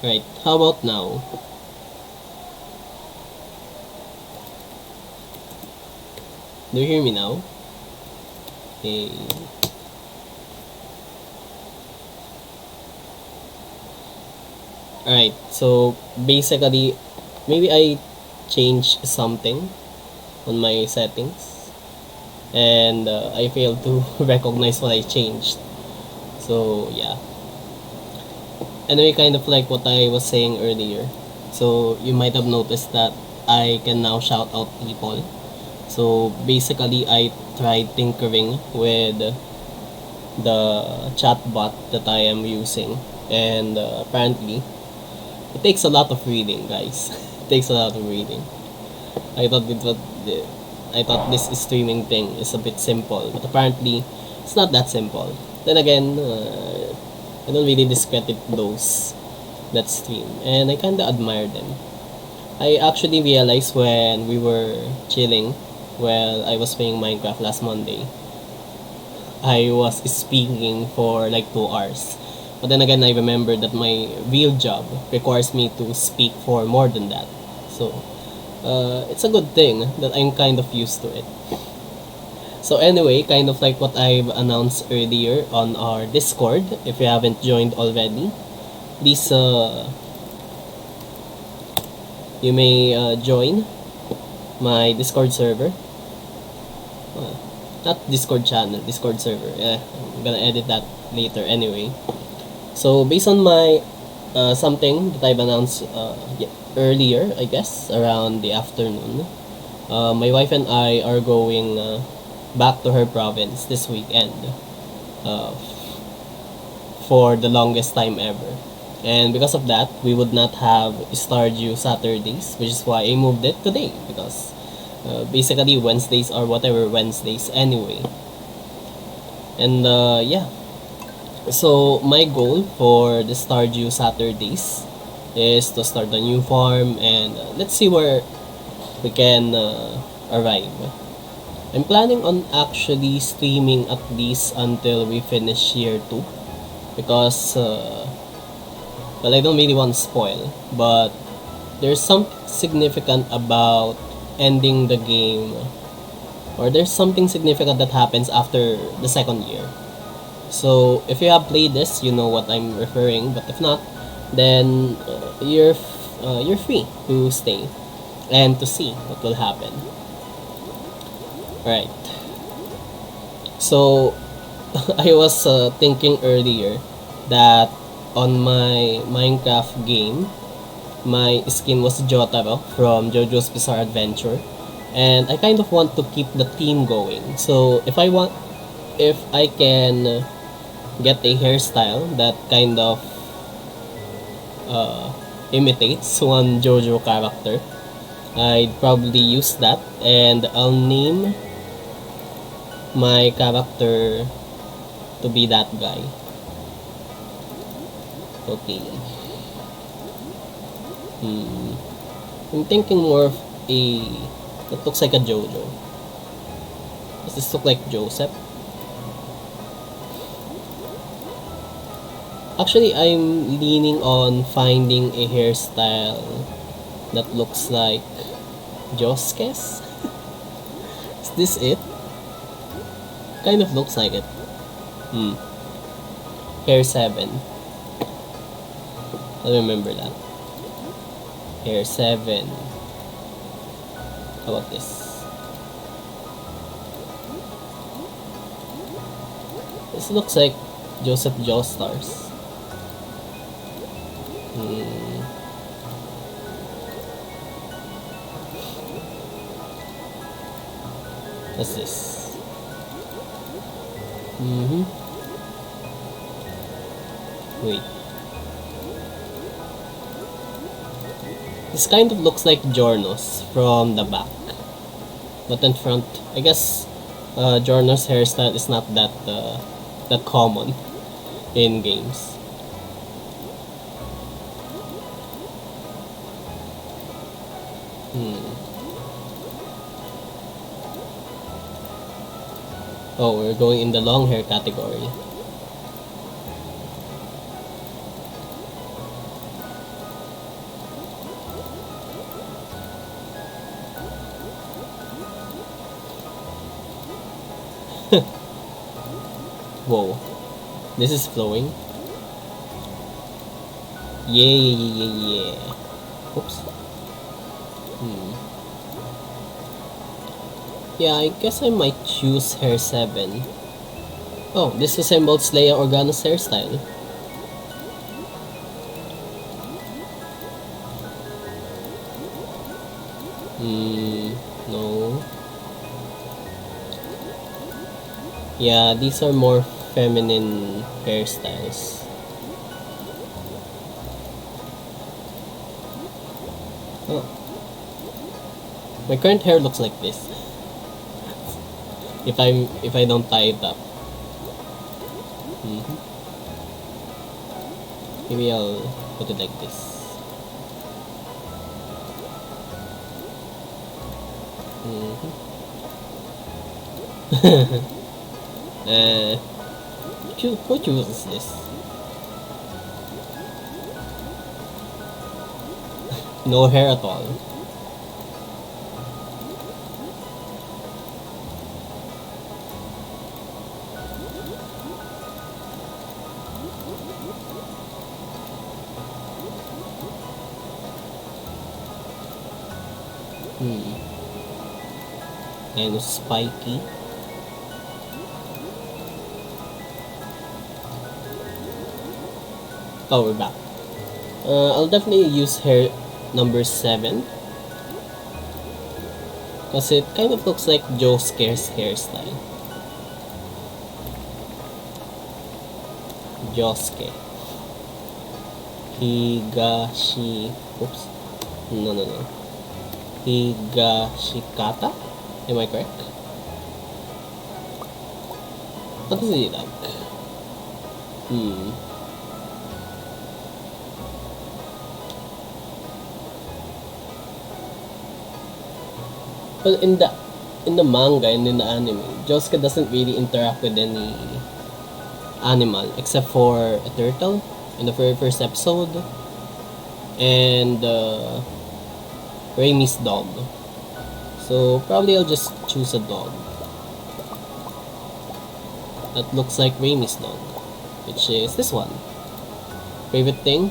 Right, how about now? Do you hear me now? Okay. Alright, so basically, maybe I changed something on my settings and I failed to recognize what I changed. So, yeah. Anyway, kind of like what I was saying earlier. So, you might have noticed that I can now shout out people. So, basically, I tried tinkering with the chatbot that I am using, and apparently, it takes a lot of reading, guys. It takes a lot of reading. I thought it was, I thought this streaming thing is a bit simple, but apparently, it's not that simple. Then again, I don't really discredit those that stream, and I kinda admire them. I actually realized when we were chilling while I was playing Minecraft last Monday, I was speaking for like 2 hours. But then again, I remembered that my real job requires me to speak for more than that. So, it's a good thing that I'm kind of used to it. So anyway, kind of like what I've announced earlier on our Discord, if you haven't joined already, please you may join my Discord server. Uh, Not Discord channel, Discord server. I'm gonna edit that later anyway. So based on my something that I've announced earlier, I guess around the afternoon, my wife and I are going back to her province this weekend uh, for the longest time ever. And because of that, we would not have Stardew Saturdays, which is why I moved it today because basically Wednesdays are whatever Wednesdays anyway. And yeah, so my goal for the Stardew Saturdays is to start a new farm and let's see where we can arrive. I'm planning on actually streaming at least until we finish year 2 because well, I don't really want to spoil, but there's something significant about ending the game, or there's something significant that happens after the second year. So if you have played this, you know what I'm referring. But if not, then you're free to stay and to see what will happen. Right. So I was thinking earlier that on my Minecraft game, my skin was Jotaro from JoJo's Bizarre Adventure, and I kind of want to keep the theme going. So if I can get a hairstyle that kind of uh, imitates one JoJo character, I'd probably use that, and I'll name my character to be that guy. Okay. I'm thinking more of a that looks like a JoJo. Does this look like Joseph? Actually, I'm leaning on finding a hairstyle that looks like Joskes. Is this it? Kind of looks like it. Hair 7. I remember that. Hair 7. How about this? This looks like Joseph Joestars. What's this? Wait. This kind of looks like Jornos from the back. But in front, I guess Jornos hairstyle is not that common in games. Oh, we're going in the long hair category. Whoa. This is flowing. Yeah. Oops. Yeah, I guess I might choose hair 7. Oh, this resembles Leia Organa's hairstyle. No. Yeah, these are more feminine hairstyles. Oh. My current hair looks like this. If I don't tie it up. Maybe I'll put it like this. Who chooses this? No hair at all. And spiky. Oh, we're back. I'll definitely use hair number 7. Because it kind of looks like Josuke's hairstyle. Josuke. Higashi... Oops. No. Higashikata? Am I correct? What is he like? Well, in the manga and in the anime, Josuke doesn't really interact with any animal except for a turtle in the very first episode and Raimi's dog. So probably I'll just choose a dog that looks like Raimi's dog, which is this one. Favorite thing?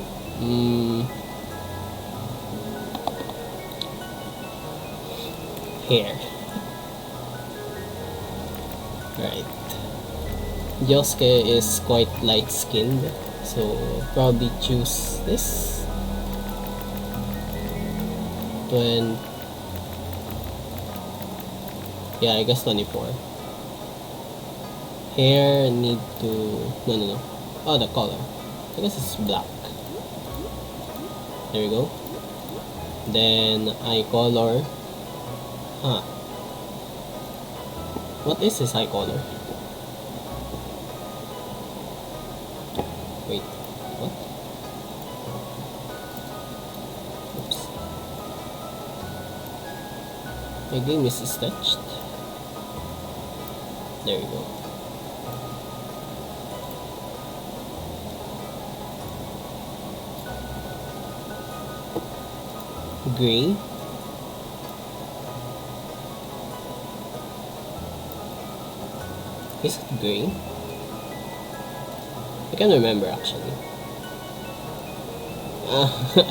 Hair. Right. Josuke is quite light-skinned, so probably choose this. Yeah, I guess 24. Hair need to... No. Oh, the color. I guess it's black. There we go. Then eye color. Huh. What is his eye color? Wait. What? Oops. My game is stretched. There we go. Gray. Is it gray? I can't remember actually.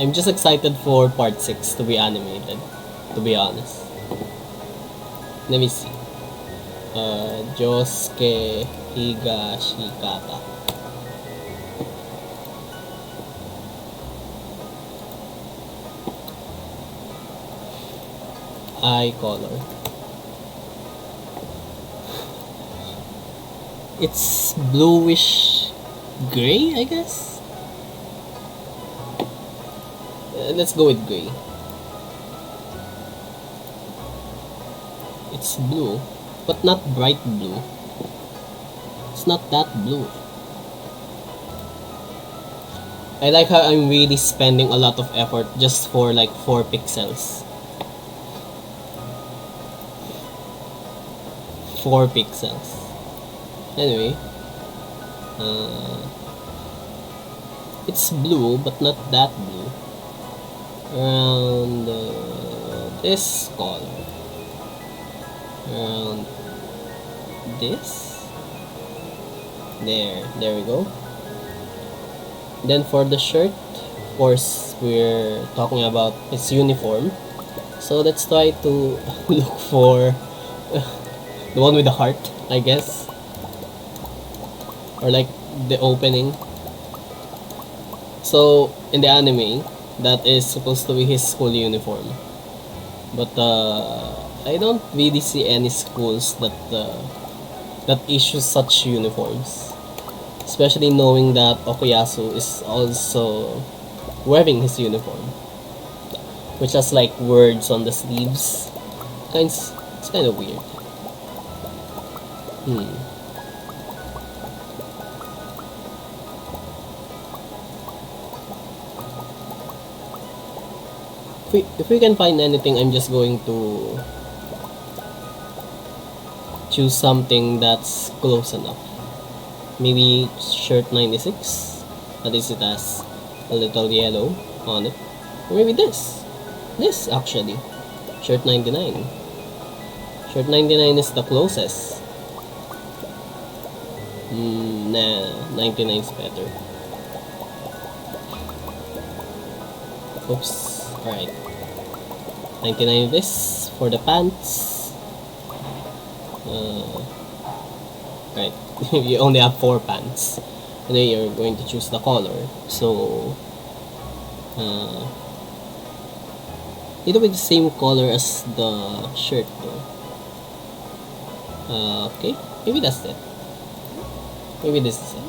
I'm just excited for part 6 to be animated, to be honest. Let me see. Josuke Higashikata. Eye color. It's bluish gray, I guess. Let's go with gray. It's blue, but not bright blue. It's not that blue. I like how I'm really spending a lot of effort just for like 4 pixels. 4 pixels. Anyway, it's blue, but not that blue. Around this color. Around this. There we go. Then for the shirt, of course, we're talking about its uniform. So let's try to look for the one with the heart, I guess. Or like the opening. So in the anime, that is supposed to be his school uniform. But I don't really see any schools that issue such uniforms. Especially knowing that Okuyasu is also wearing his uniform, which has like words on the sleeves. It's kind of weird. Hmm. If we can find anything, I'm just going to choose something that's close enough. Maybe shirt 96. At least it has a little yellow on it. Or maybe this. This actually. Shirt 99. Shirt 99 is the closest. Nah, 99 is better. Oops. Alright. 99 this for the pants. Right. You only have 4 pants. And then you're going to choose the color. So, it'll be the same color as the shirt though. Okay. Maybe that's it. Maybe this is it.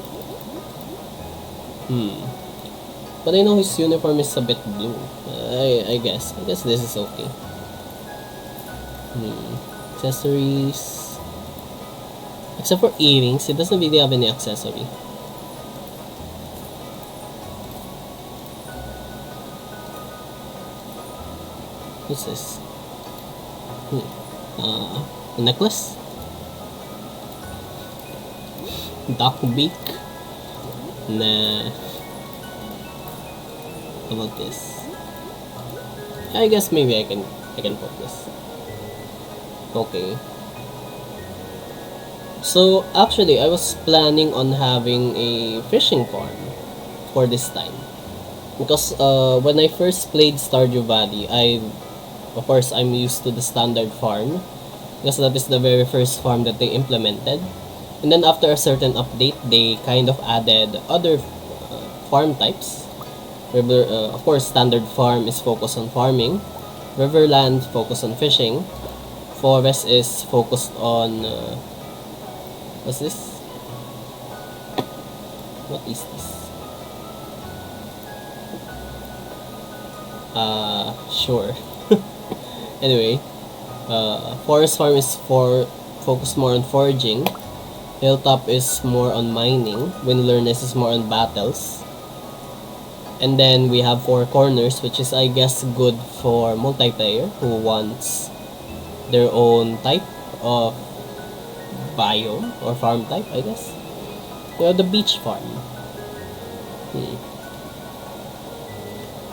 But I know his uniform is a bit blue. I guess. I guess this is okay. Accessories. Except for earrings, it doesn't really have any accessory. What's this? A necklace? Duck beak? Nah. How about this? I guess maybe I can put this. Okay. So actually I was planning on having a fishing farm for this time. Because when I first played Stardew Valley, of course I'm used to the standard farm. Because that is the very first farm that they implemented. And then after a certain update, they kind of added other farm types. Of course, standard farm is focused on farming. Riverland focused on fishing. Forest is focused on what's this? What is this? Sure. Anyway, forest farm is focused more on foraging. Hilltop is more on mining. Wilderness is more on battles. And then we have Four Corners, which is I guess good for multiplayer who wants their own type of biome or farm type, I guess. We have the beach farm.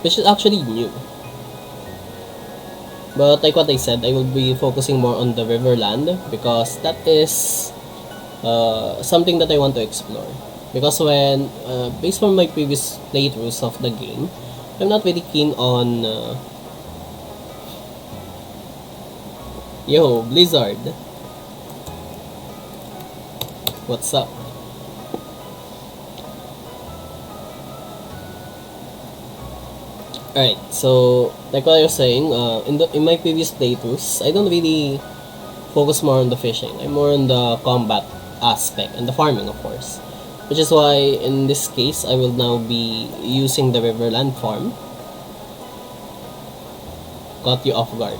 Which is actually new. But like what I said, I will be focusing more on the Riverland because that is something that I want to explore. Because when, based on my previous playthroughs of the game, I'm not really keen on, yo, Blizzard. What's up? Alright, so, like what I was saying, in my previous playthroughs, I don't really focus more on the fishing. I'm more on the combat aspect and the farming, of course. Which is why, in this case, I will now be using the Riverland farm. Caught you off guard.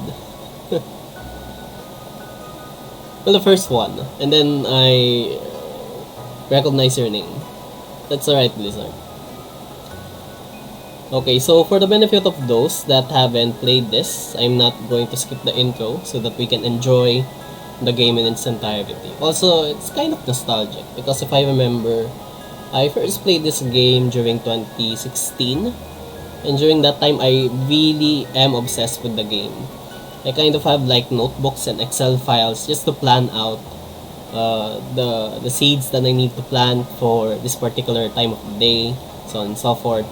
Well, the first one. And then I recognize your name. That's alright, Blizzard. Okay, so for the benefit of those that haven't played this, I'm not going to skip the intro so that we can enjoy the game in its entirety. Also, it's kind of nostalgic because if I remember, I first played this game during 2016, and during that time I really am obsessed with the game. I kind of have like notebooks and Excel files just to plan out the seeds that I need to plant for this particular time of the day, so on and so forth.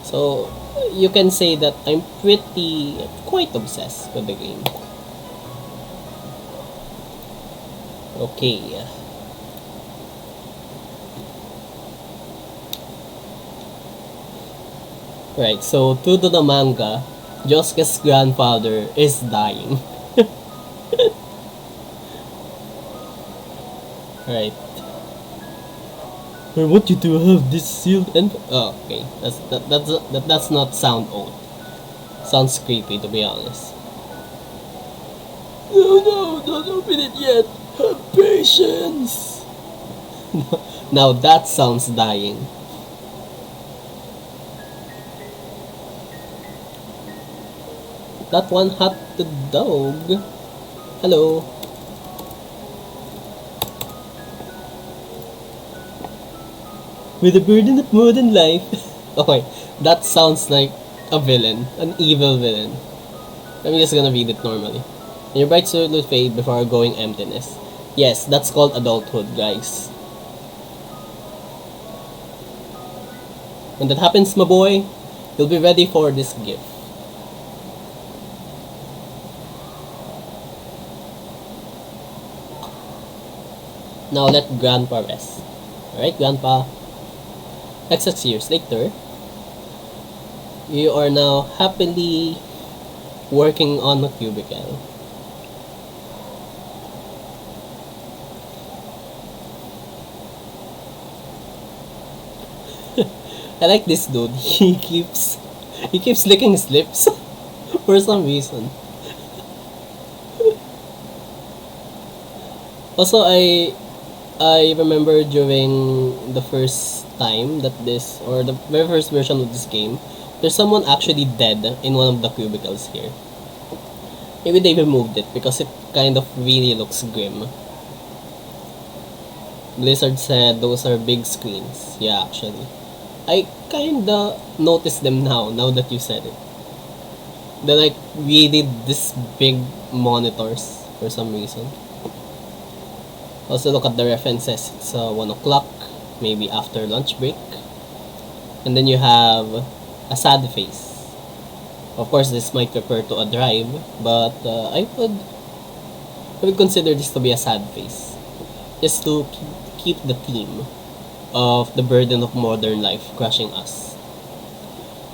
So you can say that I'm pretty quite obsessed with the game. Okay. Right, so true to the manga, Josuke's grandfather is dying. Right. I want you to have this sealed and oh, okay. That does not sound old. Sounds creepy to be honest. No, no, don't open it yet. Have patience. Now that sounds dying. That one hot the dog. Hello. With a burden of modern life. Okay, that sounds like a villain, an evil villain. I'm just gonna read it normally. And your bright side will fade before going emptiness. Yes, that's called adulthood, guys. When that happens, my boy, you'll be ready for this gift. Now let Grandpa rest. Alright, Grandpa. XX years later, you are now happily working on a cubicle. I like this dude. He keeps licking his lips for some reason. Also, I remember during the first time that this or the very first version of this game, there's someone actually dead in one of the cubicles here. Maybe they removed it because it kind of really looks grim. Blizzard said those are big screens. Yeah, actually. I kinda noticed them now that you said it. They're like really this big monitors for some reason. Also look at the references. It's 1 o'clock, maybe after lunch break. And then you have a sad face. Of course, this might refer to a drive, but I would consider this to be a sad face. Just to keep the theme of the burden of modern life crushing us.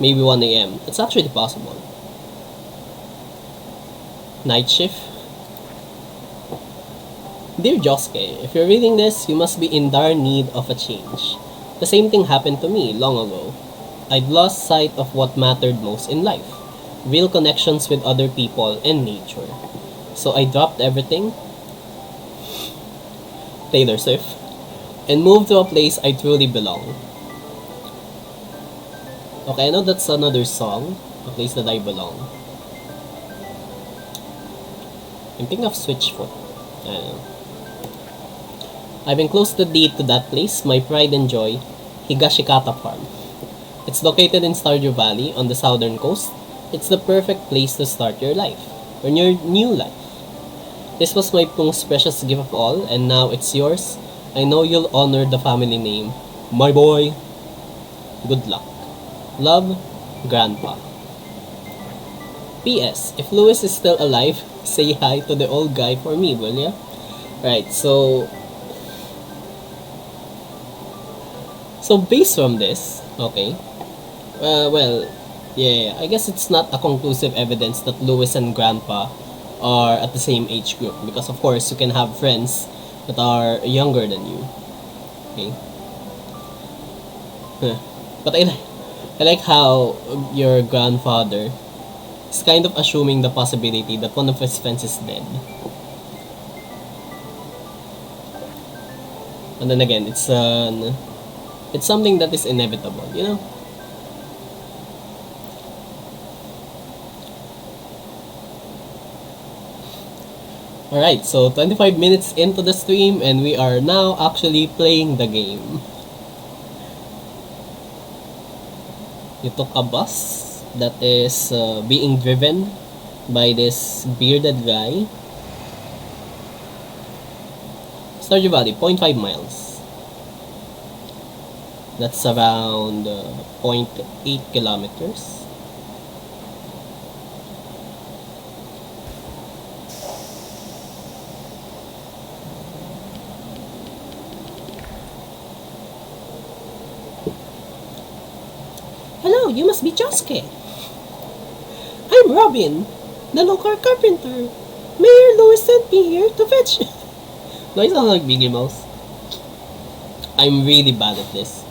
Maybe 1 a.m. It's actually possible. Night shift. Dear Josuke, if you're reading this, you must be in dire need of a change. The same thing happened to me long ago. I'd lost sight of what mattered most in life. Real connections with other people and nature. So I dropped everything, Taylor Swift, and moved to a place I truly belong. Okay, I know that's another song, A Place That I Belong. I'm thinking of Switchfoot. I don't know. I've enclosed the deed to that place, my pride and joy, Higashikata Farm. It's located in Stardew Valley on the southern coast. It's the perfect place to start your life, or your new life. This was my most precious gift of all, and now it's yours. I know you'll honor the family name. My boy. Good luck. Love, Grandpa. P.S. If Louis is still alive, say hi to the old guy for me, will ya? Right, so based from this, okay, well, yeah, I guess it's not a conclusive evidence that Louis and Grandpa are at the same age group because of course you can have friends that are younger than you. Okay. But I like how your grandfather is kind of assuming the possibility that one of his friends is dead. And then again, it's something that is inevitable, you know? Alright, so 25 minutes into the stream and we are now actually playing the game. You took a bus that is being driven by this bearded guy. It's Stardew Valley, 0.5 miles. That's around zero point 0.8 kilometers. Hello, you must be Josuke. I'm Robin, the local carpenter. Mayor Louis sent me here to fetch. Do I sound like Biggie Mouse? I'm really bad at this.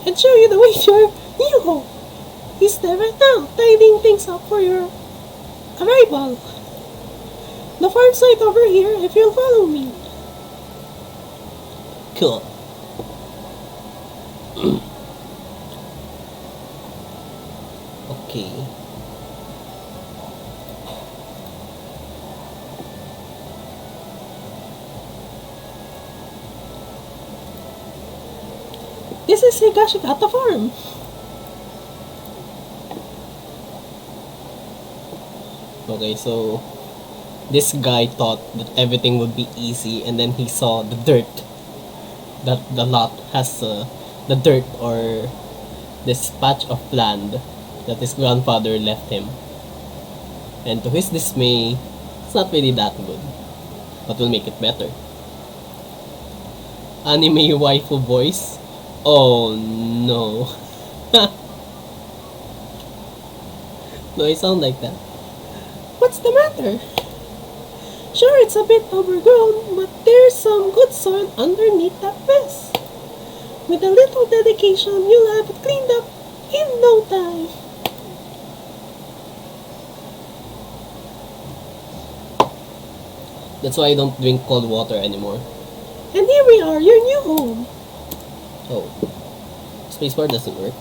And show you the way to your new home. He's there right now, tidying things up for your arrival. The farm site over here, if you'll follow me. Cool. Okay. This is Higashigata Farm. Okay, so this guy thought that everything would be easy, and then he saw the dirt. That the lot has the dirt or this patch of land that his grandfather left him. And to his dismay, it's not really that good, but we'll make it better. Anime waifu voice? Oh no. Do I sound like that? What's the matter? Sure, it's a bit overgrown, but there's some good soil underneath that mess. With a little dedication, you'll have it cleaned up in no time. That's why I don't drink cold water anymore. And here we are, your new home. Oh, spacebar doesn't work.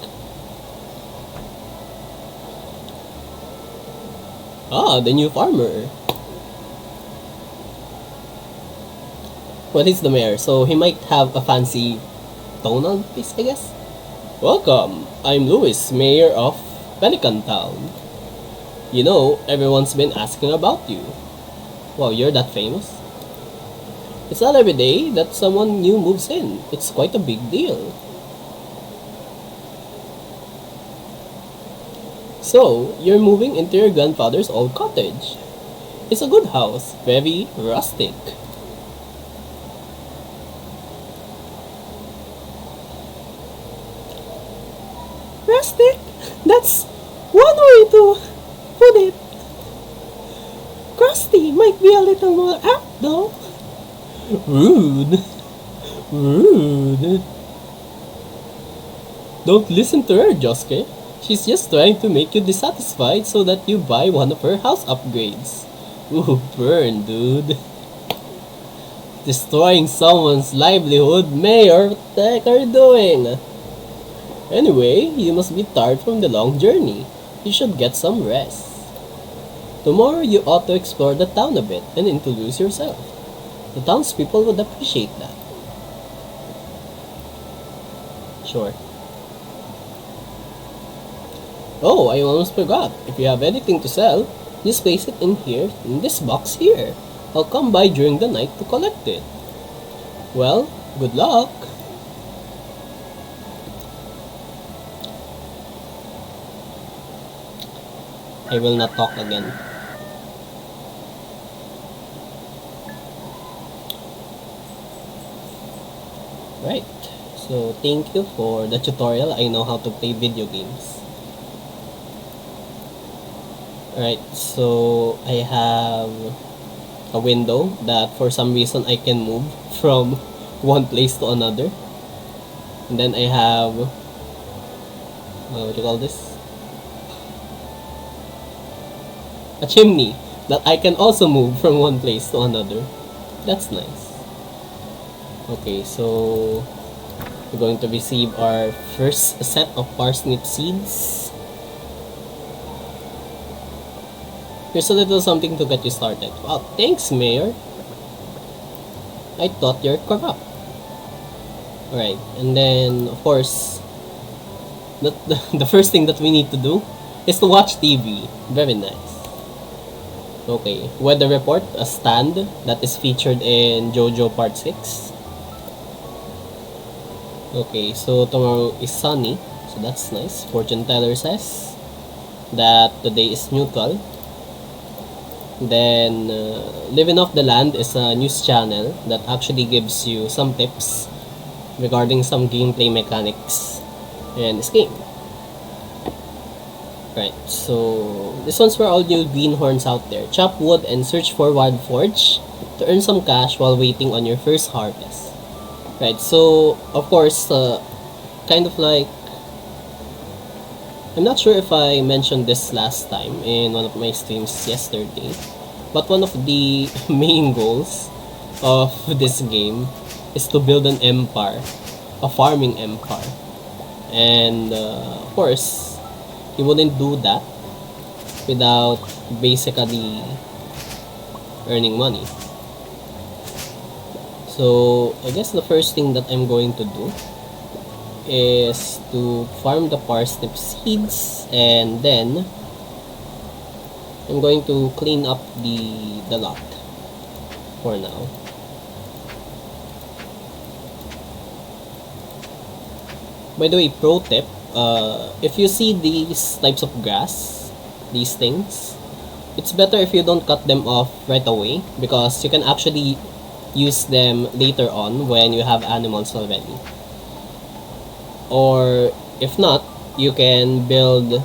Ah, the new farmer. Well, he's the mayor, so he might have a fancy tone on this, I guess. Welcome, I'm Louis, mayor of Pelican Town. You know, everyone's been asking about you. Wow, you're that famous? It's not every day that someone new moves in. It's quite a big deal. So, you're moving into your grandfather's old cottage. It's a good house, very rustic. Rustic? That's one way to put it. Crusty might be a little more apt though. Rude. Rude. Don't listen to her, Josuke. She's just trying to make you dissatisfied so that you buy one of her house upgrades. Ooh, burn, dude. Destroying someone's livelihood, Mayor. What the heck are you doing? Anyway, you must be tired from the long journey. You should get some rest. Tomorrow you ought to explore the town a bit and introduce yourself. The townspeople would appreciate that. Sure. Oh, I almost forgot. If you have anything to sell, just place it in here, in this box here. I'll come by during the night to collect it. Well, good luck. I will not talk again. Right. So, thank you for the tutorial. I know how to play video games. Alright, so I have a window that for some reason I can move from one place to another. And then I have, what do you call this? A chimney that I can also move from one place to another. That's nice. Okay, so we're going to receive our first set of parsnip seeds. Here's a little something to get you started. Wow, thanks, Mayor. I thought you're corrupt. Alright, and then, of course, the first thing that we need to do is to watch TV. Very nice. Okay, weather report, a stand that is featured in JoJo Part 6. Okay, so tomorrow is sunny, so that's nice. Fortune teller says that today is neutral. Then, Living Off the Land is a news channel that actually gives you some tips regarding some gameplay mechanics in this game. Right, so this one's for all you greenhorns out there. Chop wood and search for Wild Forge to earn some cash while waiting on your first harvest. Right, so of course, kind of like, I'm not sure if I mentioned this last time in one of my streams yesterday, but one of the main goals of this game is to build an empire, a farming empire. And of course, you wouldn't do that without basically earning money. So I guess the first thing that I'm going to do is to farm the parsnip seeds, and then I'm going to clean up the lot for now. By the way, pro tip, if you see these types of grass, these things, it's better if you don't cut them off right away, because you can actually use them later on when you have animals already. Or if not, you can build,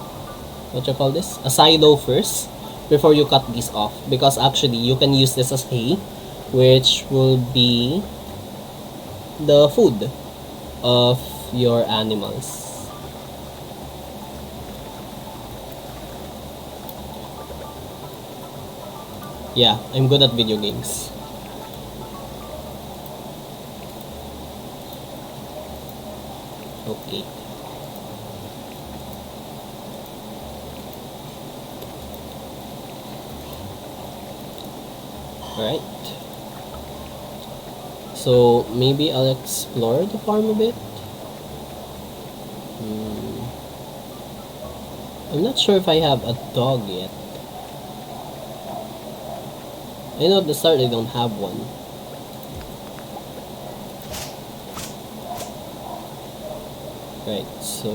what you call this, a silo first before you cut these off, because actually you can use this as hay, which will be the food of your animals. Yeah, I'm good at video games. Okay. Alright. So maybe I'll explore the farm a bit. I'm not sure if I have a dog yet. I know at the start I don't have one. Right, so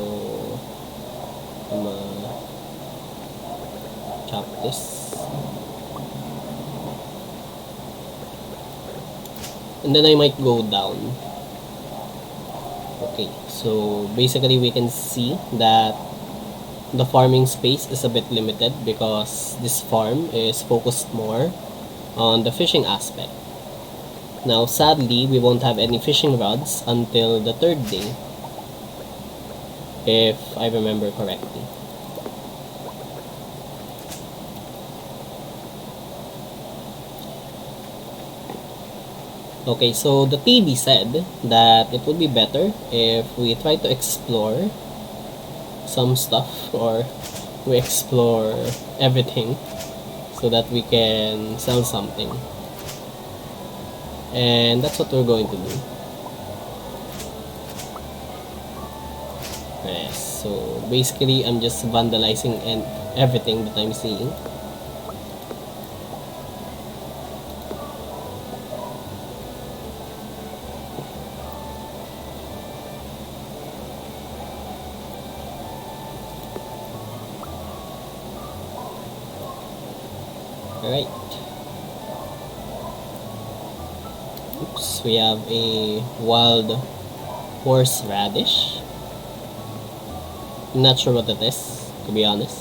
I'm gonna chop this. And then I might go down. Okay, so basically we can see that the farming space is a bit limited because this farm is focused more on the fishing aspect. Now sadly, we won't have any fishing rods until the third day, if I remember correctly. Okay, so the TV said that it would be better if we try to explore some stuff, or we explore everything, so that we can sell something. And that's what we're going to do. Yes, so basically I'm just vandalizing and everything that I'm seeing. Alright. Oops, we have a wild horseradish. I'm not sure what it is, to be honest.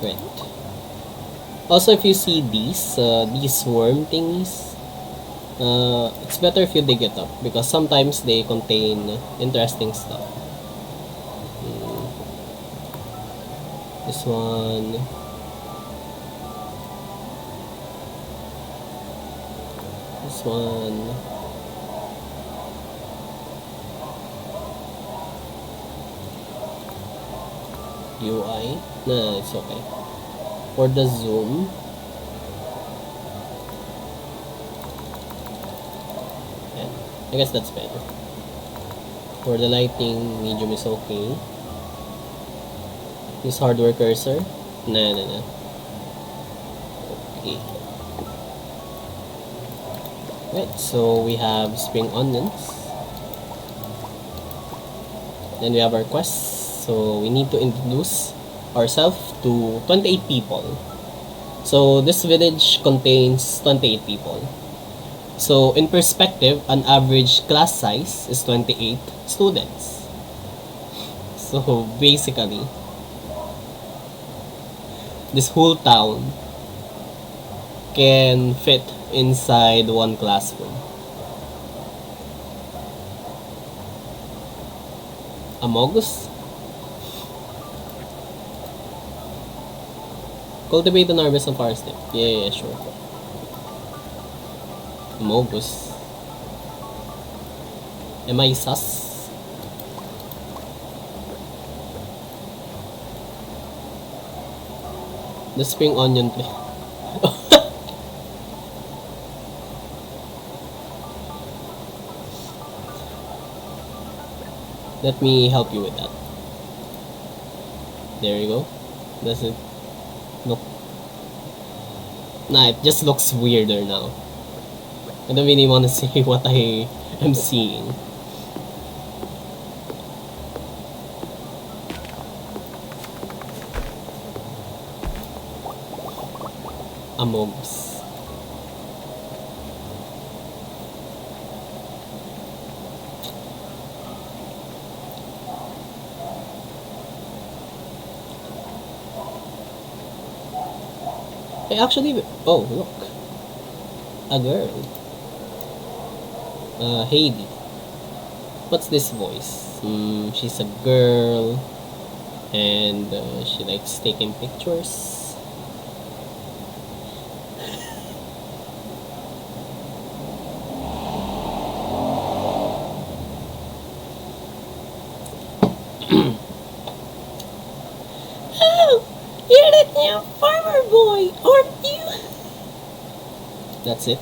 Right. Also, if you see these worm thingies, it's better if you dig it up, because sometimes they contain interesting stuff. This one. This one. UI. No, it's okay. For the zoom, yeah, I guess that's better. For the lighting, medium is okay. Use hardware cursor. No. Okay. Right, so we have spring onions. Then we have our quest. So we need to introduce ourselves to 28 people. So this village contains 28 people. So in perspective, an average class size is 28 students. So basically, this whole town can fit inside one classroom. Amogus? Cultivate and harvest some parsnip. Yeah, sure. Amogus. Am I sus? The spring onion play. Let me help you with that. There you go. Does it look? Nah, it just looks weirder now. I don't really want to say what I am seeing. Amogus. I actually... Oh, look. A girl. Heidi. What's this voice? She's a girl. And she likes taking pictures. Oh, you're that new farmer boy, aren't you? That's it.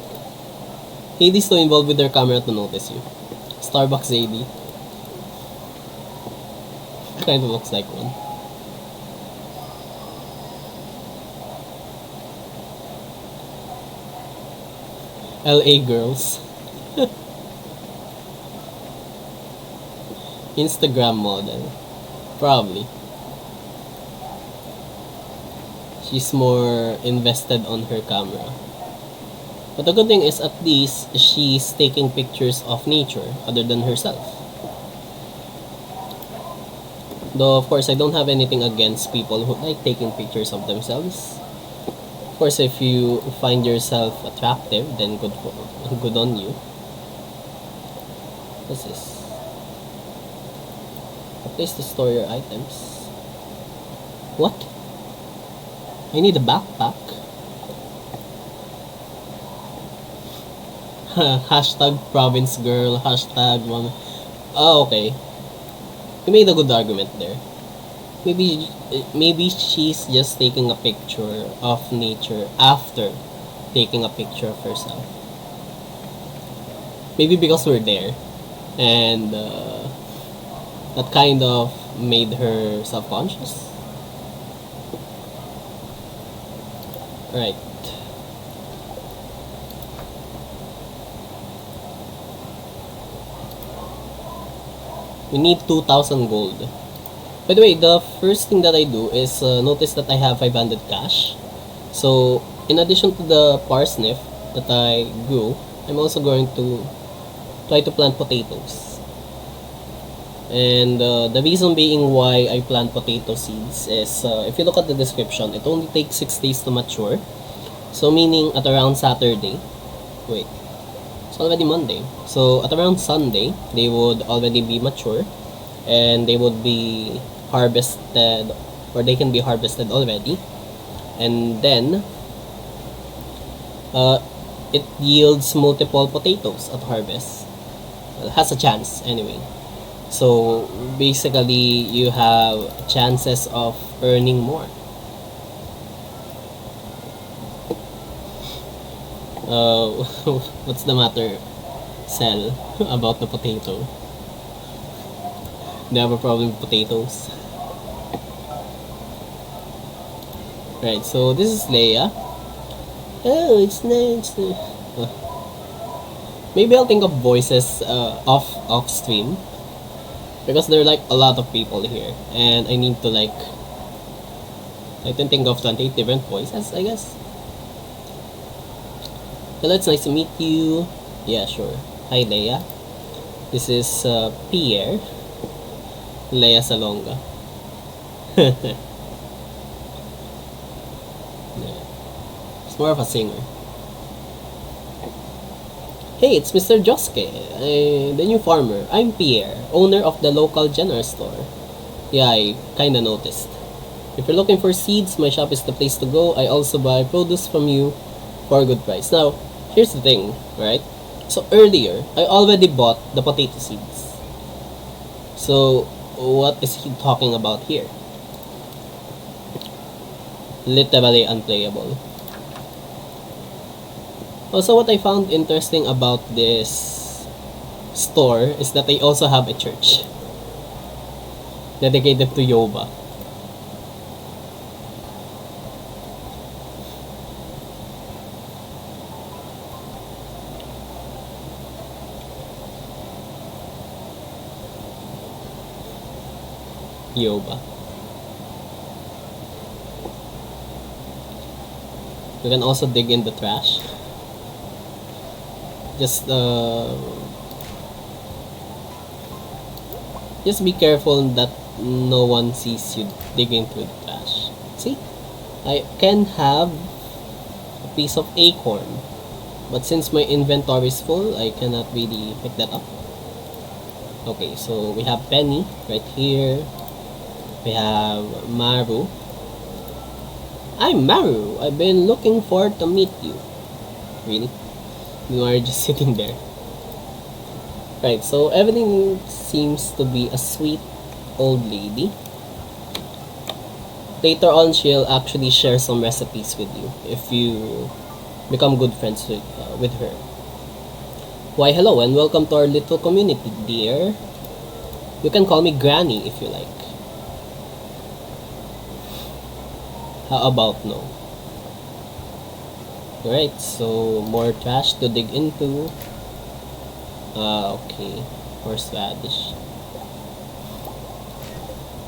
Heidi's too involved with her camera to notice you. Starbucks Heidi. Kinda looks like one. LA girls. Instagram model. Probably. She's more invested on her camera. But the good thing is at least she's taking pictures of nature other than herself. Though of course I don't have anything against people who like taking pictures of themselves. Of course if you find yourself attractive, then good on you. What's this? A place to store your items. What? I need a backpack. Hashtag province girl, hashtag woman. Oh, okay. You made a good argument there. Maybe she's just taking a picture of nature after taking a picture of herself. Maybe because we're there, and that kind of made her self-conscious. Right. We need 2,000 gold. By the way, the first thing that I do is notice that I have 500 cash. So, in addition to the parsnip that I grew, I'm also going to try to plant potatoes. And the reason being why I plant potato seeds is, if you look at the description, it only takes 6 days to mature. So, meaning at around Saturday, wait, it's already Monday. So, at around Sunday, they would already be mature. And they would be harvested, or they can be harvested already. And then, it yields multiple potatoes at harvest. It has a chance, anyway. So, basically, you have chances of earning more. What's the matter, Cell, about the potato? Do you have a problem with potatoes? Right, so this is Leia. Oh, it's nice. Maybe I'll think of voices off stream because there are like a lot of people here, and I can think of 28 different voices, I guess. Hello, it's nice to meet you. Yeah, sure. Hi, Leia. This is Pierre. Leia Salonga. Yeah. It's more of a singer. Hey, it's Mr. Josuke, the new farmer. I'm Pierre, owner of the local general store. Yeah, I kinda noticed. If you're looking for seeds, my shop is the place to go. I also buy produce from you for a good price. Now, here's the thing, right? So earlier, I already bought the potato seeds. So, what is he talking about here? Literally unplayable. Also, what I found interesting about this store is that they also have a church dedicated to Yoba. Yoba. You can also dig in the trash. Just be careful that no one sees you digging through the trash. See? I can have a piece of acorn, but since my inventory is full, I cannot really pick that up. Okay, so we have Penny right here. We have Maru. I'm Maru. I've been looking forward to meet you. Really? You are just sitting there. Right, so everything seems to be a sweet old lady. Later on, she'll actually share some recipes with you if you become good friends with her. Why, hello and welcome to our little community, dear. You can call me Granny if you like. How about no? Alright, so more trash to dig into. Okay. Horseradish.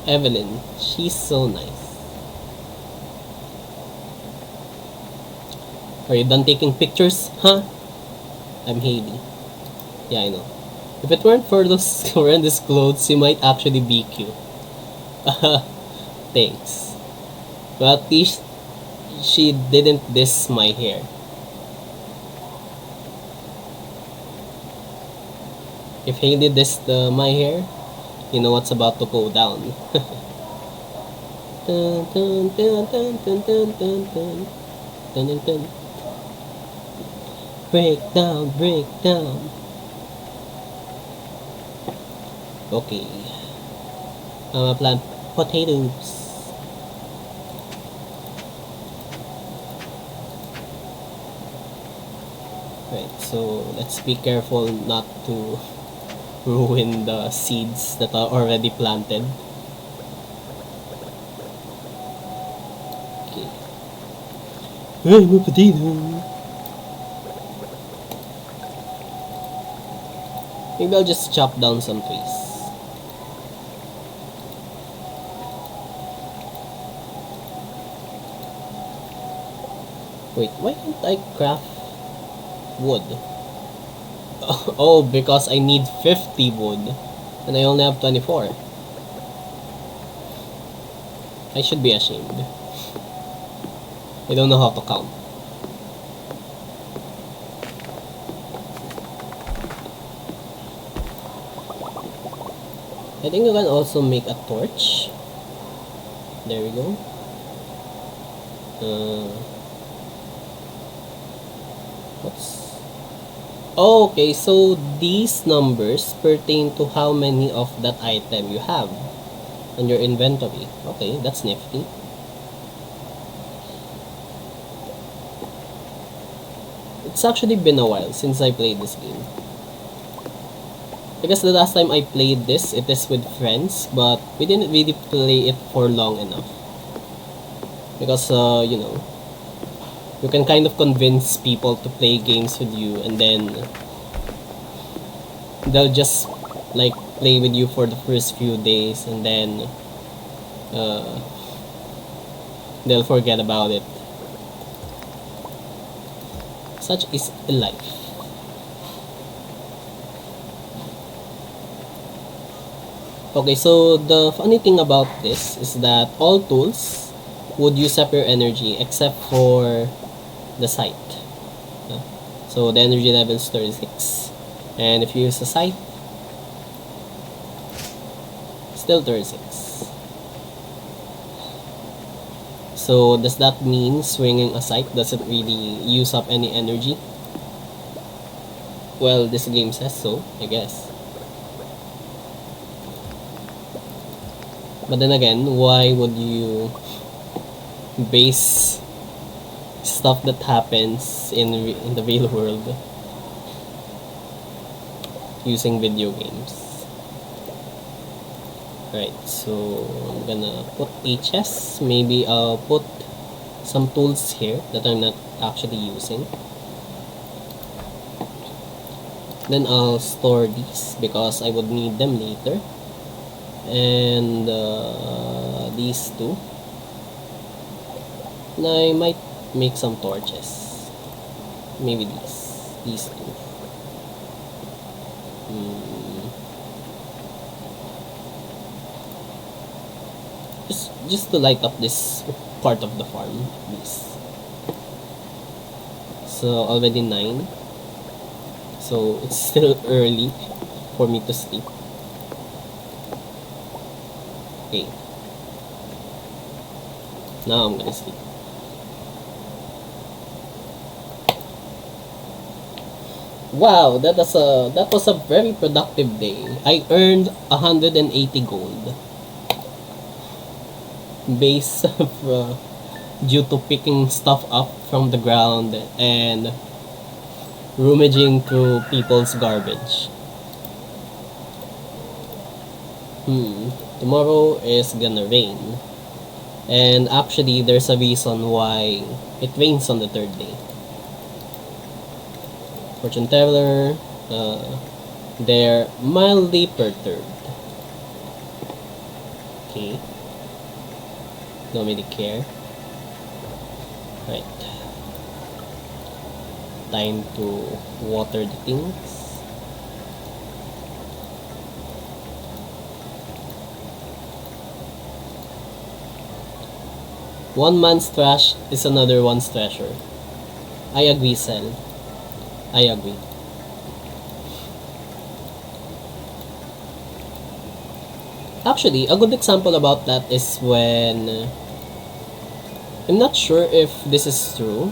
Evelyn, she's so nice. Are you done taking pictures? Huh? I'm Haley. Yeah, I know. If it weren't for those horrendous clothes, you might actually be cute. Thanks. But at least she didn't diss my hair. If Haley dissed my hair, you know what's about to go down. Dun, dun, dun, dun, dun, dun, dun, dun. Dun, dun, dun. Break down, break down. Okay. I'm gonna plant potatoes. Right, so let's be careful not to ruin the seeds that are already planted. Okay. I'm a potato. Maybe I'll just chop down some trees. Wait, why can't I craft wood? Oh, because I need 50 wood and I only have 24. I should be ashamed. I don't know how to count. I think you can also make a torch. There we go. Okay, so these numbers pertain to how many of that item you have on your inventory. Okay, that's nifty. It's actually been a while since I played this game. I guess the last time I played this, it is with friends, but we didn't really play it for long enough. Because, you know, you can kind of convince people to play games with you, and then they'll just like play with you for the first few days, and then uh, they'll forget about it. Such is life. Okay, so the funny thing about this is that all tools would use up your energy except for the sight. Uh, So the energy level is 36. And if you use a sight, still 36. So does that mean swinging a sight doesn't really use up any energy? Well, this game says so, I guess. But then again, why would you base stuff that happens in the real world using video games? Right, so I'm gonna put HS. Maybe I'll put some tools here that I'm not actually using. Then I'll store these because I would need them later. And these two. And I might make some torches. Maybe these two. Just to light up this part of the farm, please. So already 9. So it's still early for me to sleep. Okay. Now I'm gonna sleep. Wow, that was a very productive day. I earned 180 gold. Base due to picking stuff up from the ground and rummaging through people's garbage. Tomorrow is gonna rain. And actually, there's a reason why it rains on the third day. Fortune teller, they're mildly perturbed. Okay. Don't really care. Right. Time to water the things. One man's trash is another one's treasure. I agree, Sel. I agree. Actually, a good example about that is when I'm not sure if this is true,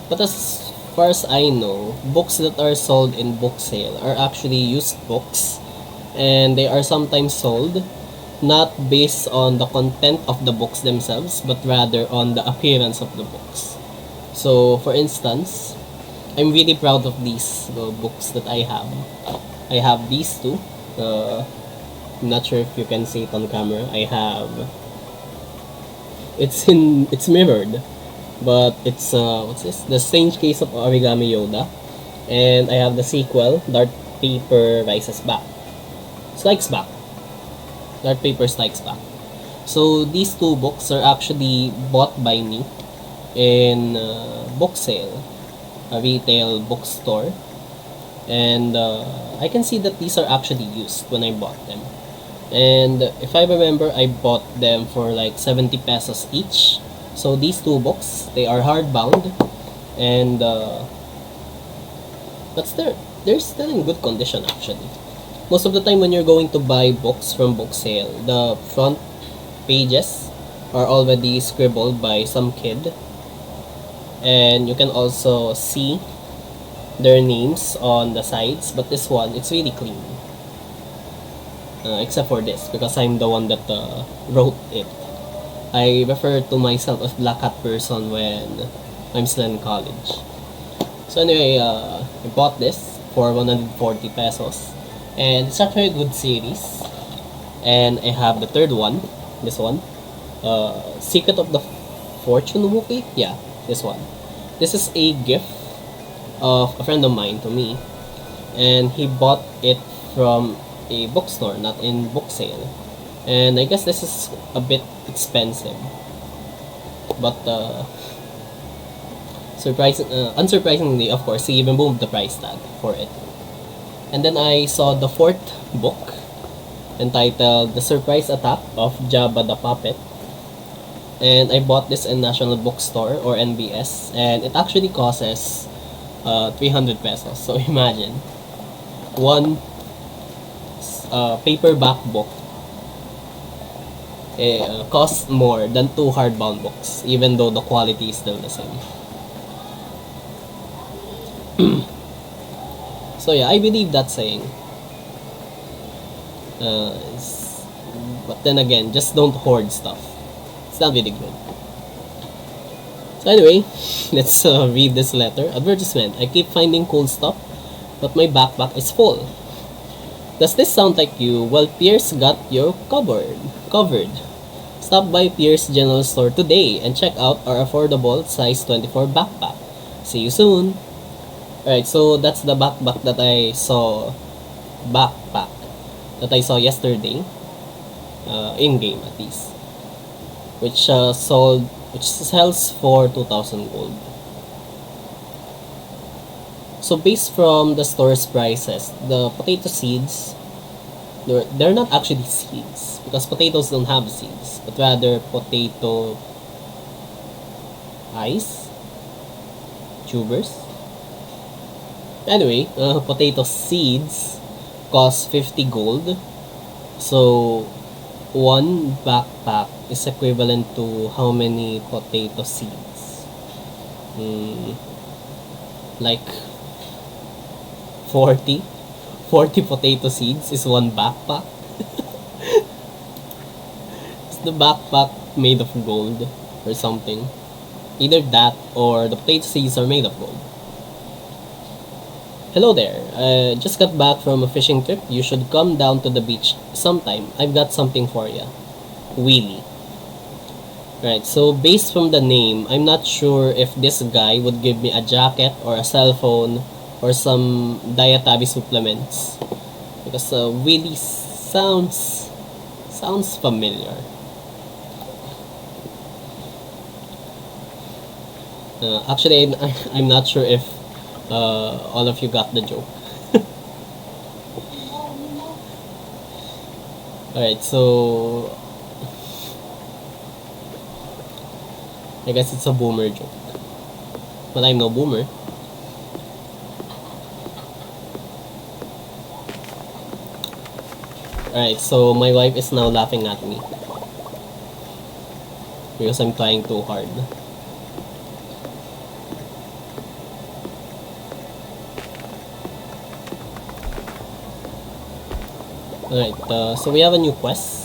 but as far as I know, books that are sold in book sale are actually used books, and they are sometimes sold not based on the content of the books themselves, but rather on the appearance of the books. So, for instance, I'm really proud of these books that I have. I have these two. I'm not sure if you can see it on camera. I have. It's mirrored, but it's what's this? The Strange Case of Origami Yoda, and I have the sequel, Dark Paper Rises Back, Strikes Back. Dark Paper Strikes Back. So these two books are actually bought by me in book sale, a retail bookstore, and I can see that these are actually used when I bought them. And if I remember, I bought them for like 70 pesos each. So these two books, they are hardbound, and but they're still in good condition actually. Most of the time when you're going to buy books from book sale, the front pages are already scribbled by some kid, and you can also see their names on the sides, but this one, it's really clean. Except for this, because I'm the one that wrote it. I refer to myself as Black Hat person when I'm still in college. So anyway, I bought this for 140 pesos. And it's actually a good series. And I have the third one, this one. Secret of the Fortune Wookiee? Yeah, this one. This is a gift of a friend of mine to me. And he bought it from a bookstore, not in book sale. And I guess this is a bit expensive, but unsurprisingly, of course, he even moved the price tag for it. And then I saw the fourth book, entitled The Surprise Attack of Jabba the Puppet. And I bought this in National Bookstore, or NBS, and it actually costs 300 pesos. So imagine, one paperback book costs more than two hardbound books, even though the quality is still the same. So yeah, I believe that saying. But then again, just don't hoard stuff. It's not really good. So anyway, let's read this letter. Advertisement. I keep finding cool stuff, but my backpack is full. Does this sound like you? Well, Pierce got your covered. Stop by Pierce General Store today and check out our affordable size 24 backpack. See you soon. Alright, so that's the backpack that I saw. Backpack that I saw yesterday. In game at least. Which sells for 2,000 gold. So based from the store's prices, the potato seeds, they're not actually seeds, because potatoes don't have seeds, but rather potato eyes, tubers. Anyway, potato seeds cost 50 gold. So one backpack is equivalent to how many potato seeds? Like 40 potato seeds is one backpack. Is the backpack made of gold or something? Either that or the potato seeds are made of gold. Hello there, I just got back from a fishing trip. You should come down to the beach sometime. I've got something for you. Willy. Right, so based from the name, I'm not sure if this guy would give me a jacket or a cell phone or some dietary supplements, because Willy sounds familiar. Actually, I'm not sure if all of you got the joke. Alright, so I guess it's a boomer joke, but I'm no boomer. Alright, so my wife is now laughing at me because I'm trying too hard. Alright, so we have a new quest.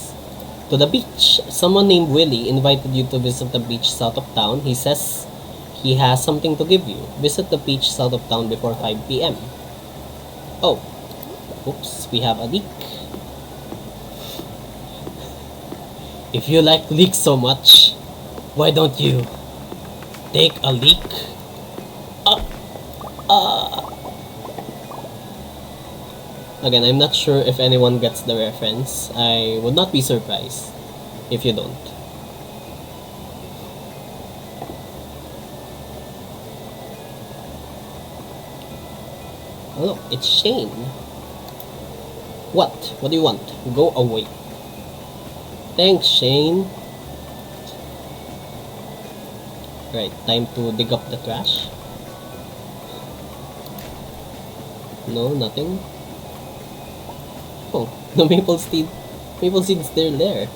To the beach. Someone named Willy invited you to visit the beach south of town. He says he has something to give you. Visit the beach south of town before 5 p.m. Oh. Oops, we have a leak. If you like leaks so much, why don't you take a leak? Again, I'm not sure if anyone gets the reference. I would not be surprised if you don't. Oh look, it's Shane. What? What do you want? Go away. Thanks, Shane. Right, time to dig up the trash. No, nothing. Oh, the maple seed's still there.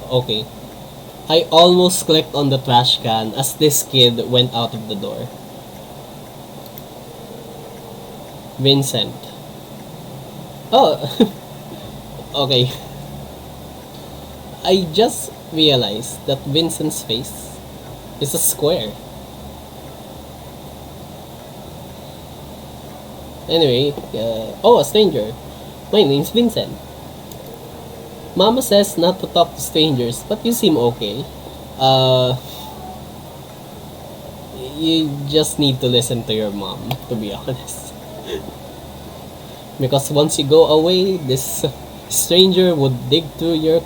Okay. I almost clicked on the trash can as this kid went out of the door. Vincent. Oh, okay. I just realized that Vincent's face is a square. Anyway, oh, a stranger. My name's Vincent. Mama says not to talk to strangers, but you seem okay. You just need to listen to your mom, to be honest. Because once you go away, this stranger would dig through your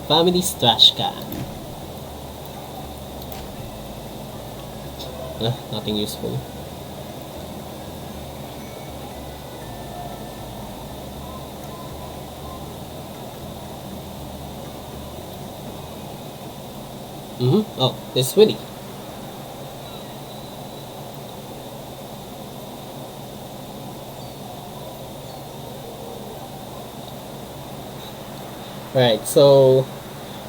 family's trash can. Nothing useful. Oh, this Willy. Right, so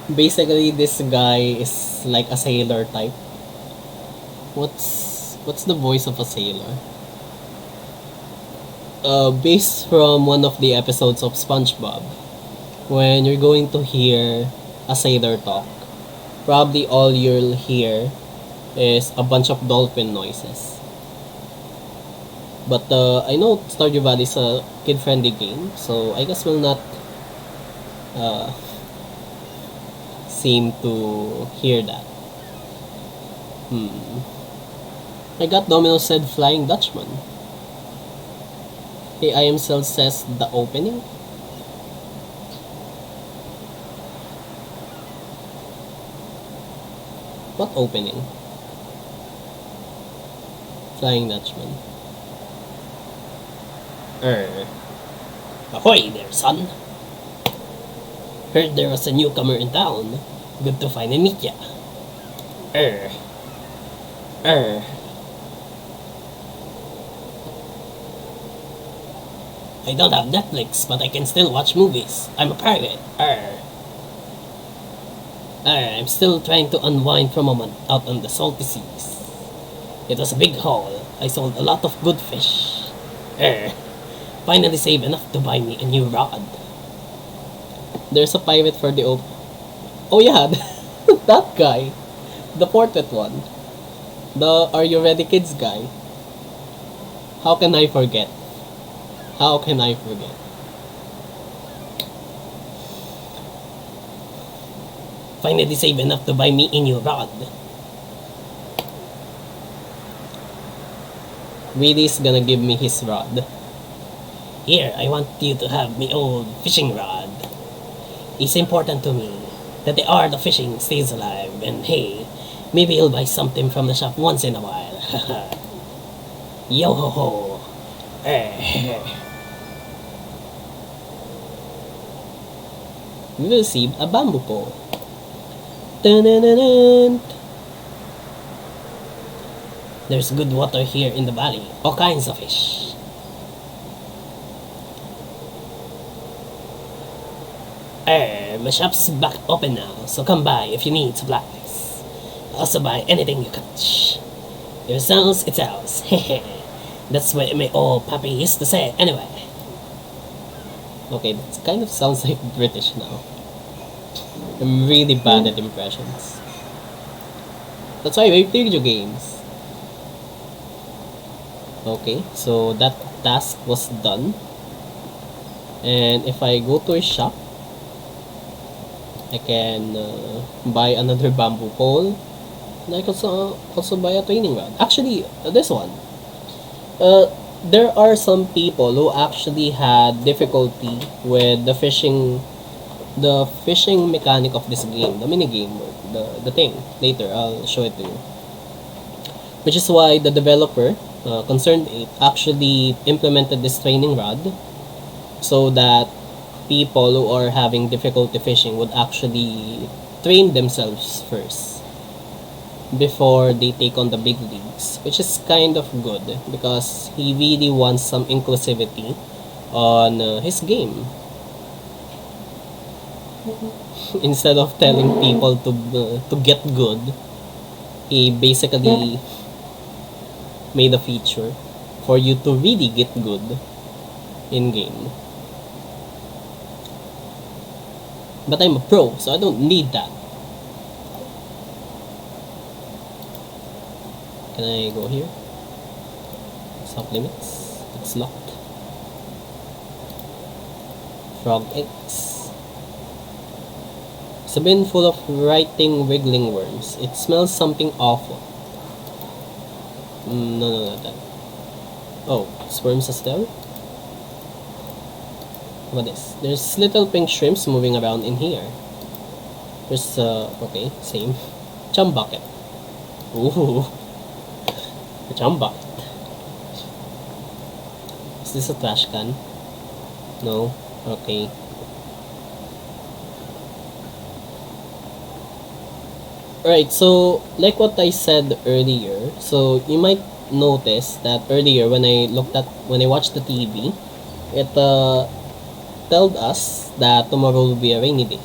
basically this guy is like a sailor type. What's the voice of a sailor? Based from one of the episodes of SpongeBob, when you're going to hear a sailor talk, probably all you'll hear is a bunch of dolphin noises. But I know Stardew Valley is a kid-friendly game, so I guess we'll not uh, seem to hear that. I got Domino said Flying Dutchman. Hey, I am Cell says the opening. What opening? Flying Dutchman. Ahoy there, son. Heard there was a newcomer in town. Good to finally meet ya. Er. I don't have Netflix, but I can still watch movies. I'm a pirate. I'm still trying to unwind from a month out on the salty seas. It was a big haul. I sold a lot of good fish. Finally saved enough to buy me a new rod. There's a pirate for the Oh yeah, that guy. The portrait one. The Are You Ready Kids guy. How can I forget? How can I forget? Finally saved enough to buy me a new rod. Willy's gonna give me his rod. Here, I want you to have me old fishing rod. It's important to me that the art of fishing stays alive, and hey, maybe you'll buy something from the shop once in a while. Yo ho ho. We received a bamboo pole. Dun-dun-dun-dun. There's good water here in the valley. All kinds of fish. My shop's back open now, so come by if you need supplies. Also buy anything you catch. If it's ours, it's ours. That's what my old pappy used to say anyway. Okay, that kind of sounds like British now. I'm really bad at impressions. That's why I play video games. Okay, so that task was done. And if I go to a shop, I can buy another bamboo pole. And I can also buy a training rod. Actually, this one. There are some people who actually had difficulty with the fishing mechanic of this game, the mini game, the thing. Later, I'll show it to you. Which is why the developer, Concerned 8, actually implemented this training rod so that people who are having difficulty fishing would actually train themselves first before they take on the big leagues, which is kind of good because he really wants some inclusivity on his game. Instead of telling people to get good, he basically made a feature for you to really get good in game. But I'm a pro, so I don't need that. Can I go here? Stop limits. It's locked. Frog eggs. It's a bin full of writing wiggling worms. It smells something awful. No, no, not that. Oh, sperms as well? What is? There's little pink shrimps moving around in here. There's, okay, same. Chum bucket. Ooh, a chum bucket. Is this a trash can? No? Okay. Alright, so like what I said earlier, so you might notice that earlier when I watched the TV, it told us that tomorrow will be a rainy day.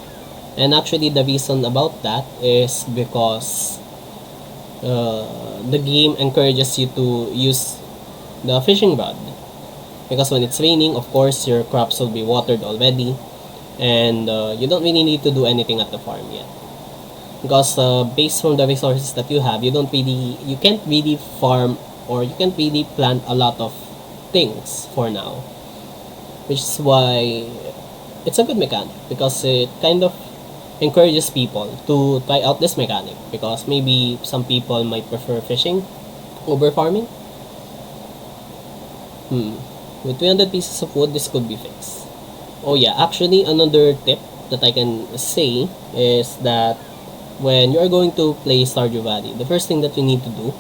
And actually the reason about that is because the game encourages you to use the fishing rod. Because when it's raining, of course, your crops will be watered already, and you don't really need to do anything at the farm yet. Because based from the resources that you can't really farm or you can't really plant a lot of things for now. Which is why it's a good mechanic because it kind of encourages people to try out this mechanic because maybe some people might prefer fishing over farming. With 300 pieces of wood, this could be fixed. Oh yeah, actually another tip that I can say is that when you are going to play Stardew Valley, the first thing that you need to do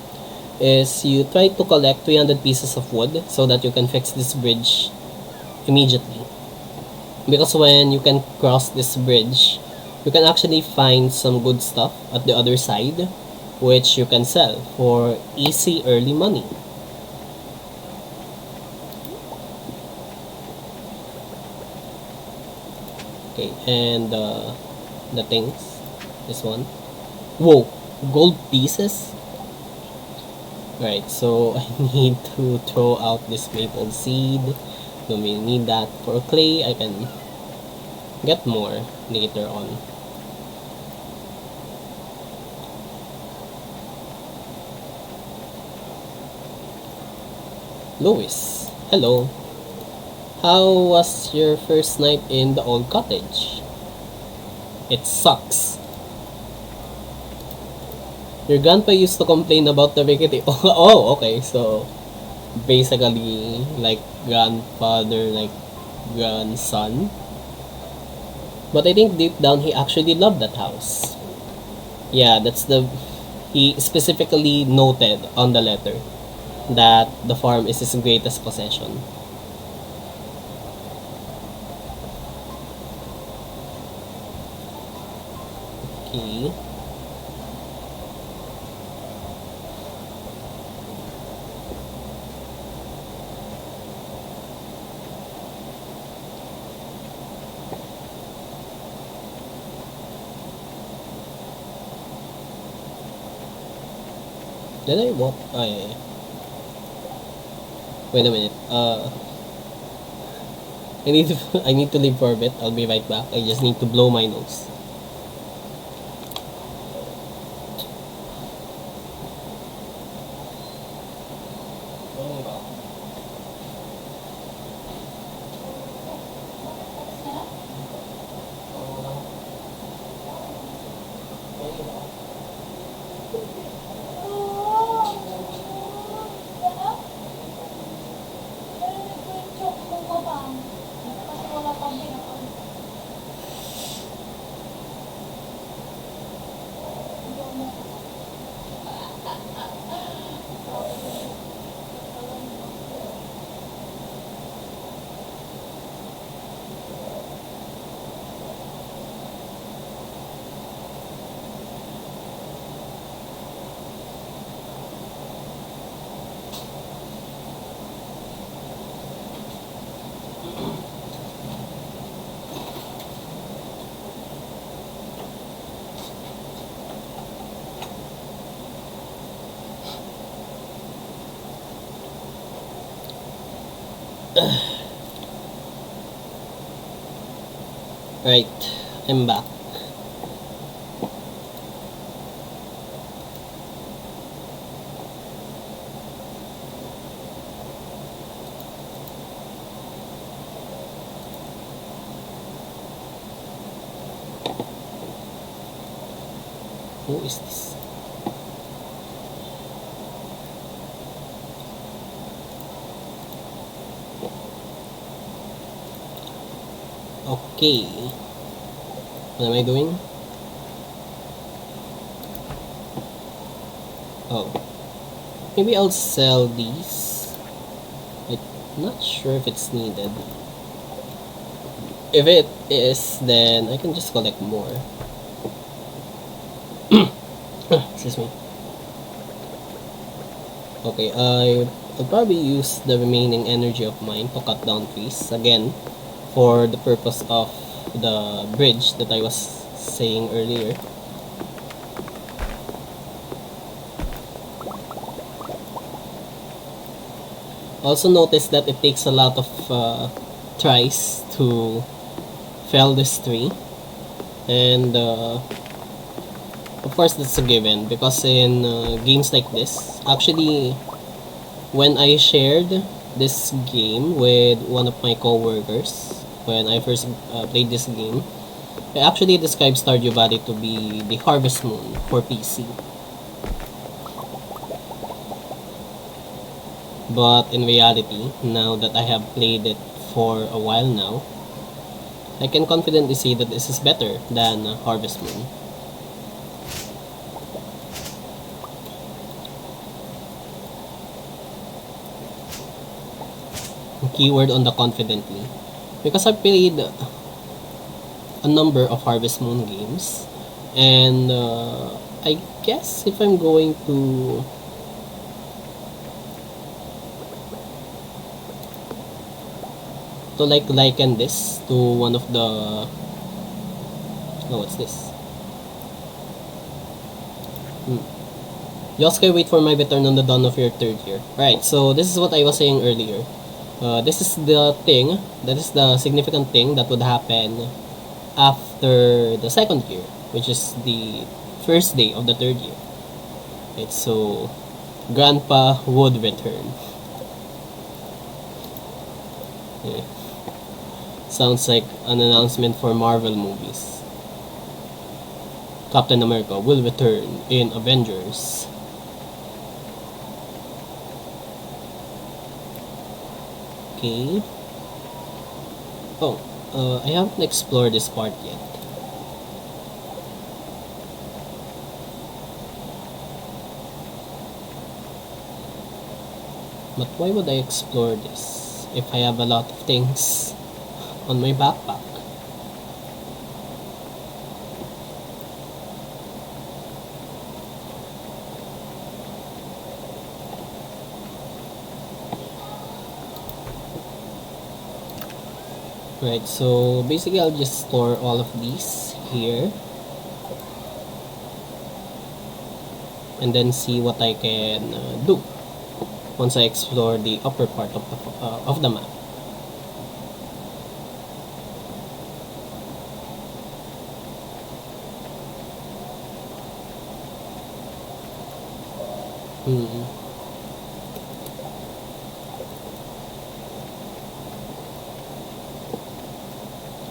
is you try to collect 300 pieces of wood so that you can fix this bridge immediately. Because when you can cross this bridge, you can actually find some good stuff at the other side which you can sell for easy early money. Okay, and the things, this one. Whoa, gold pieces? Right, so I need to throw out this maple seed. Don't really need that. For clay, I can get more later on. Louis, hello. How was your first night in the old cottage? It sucks. Your grandpa used to complain about the rickety. Oh, okay. So basically, like grandfather, like grandson. But I think deep down he actually loved that house. Yeah, that's the. He specifically noted on the letter that the farm is his greatest possession. Okay. Did I walk? Oh, yeah, yeah. Wait a minute. I need to I need to leave for a bit. I'll be right back. I just need to blow my nose. Right, I'm back. Who is this? Okay. What am I doing? Oh. Maybe I'll sell these. I'm not sure if it's needed. If it is, then I can just collect more. Excuse me. Okay, I'll probably use the remaining energy of mine to cut down trees again for the purpose of the bridge that I was saying earlier. Also notice that it takes a lot of tries to fell this tree, and of course that's a given because in games like this, actually when I shared this game with one of my coworkers when I first played this game, I actually described Stardew Valley to be the Harvest Moon for PC. But in reality, now that I have played it for a while now, I can confidently say that this is better than Harvest Moon. Keyword on the confidently. Because I've played a number of Harvest Moon games, and I guess if I'm going to like liken this to one of the what's this? Yosuke, wait for my return on the dawn of your third year. Right, so this is what I was saying earlier. This is the thing, that is the significant thing that would happen after the second year, which is the first day of the third year. Right, so Grandpa would return. Yeah. Sounds like an announcement for Marvel movies. Captain America will return in Avengers. Okay. Oh, I haven't explored this part yet. But why would I explore this if I have a lot of things on my backpack? Right, so basically I'll just store all of these here and then see what I can do once I explore the upper part of the map.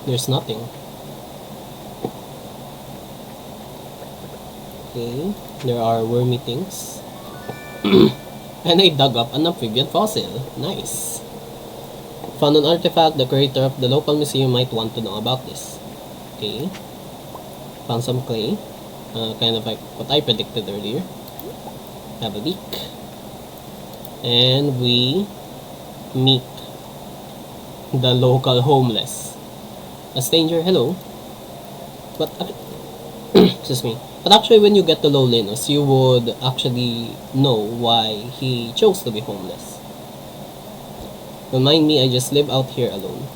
There's nothing. Okay, there are wormy things. And I dug up an amphibian fossil. Nice. Found an artifact. The curator of the local museum might want to know about this. Okay. Found some clay. Kind of like what I predicted earlier. Have a leak. And we meet the local homeless. A stranger, hello. But excuse me. But actually, when you get to know Linus, you would actually know why he chose to be homeless. Remind me, I just live out here alone.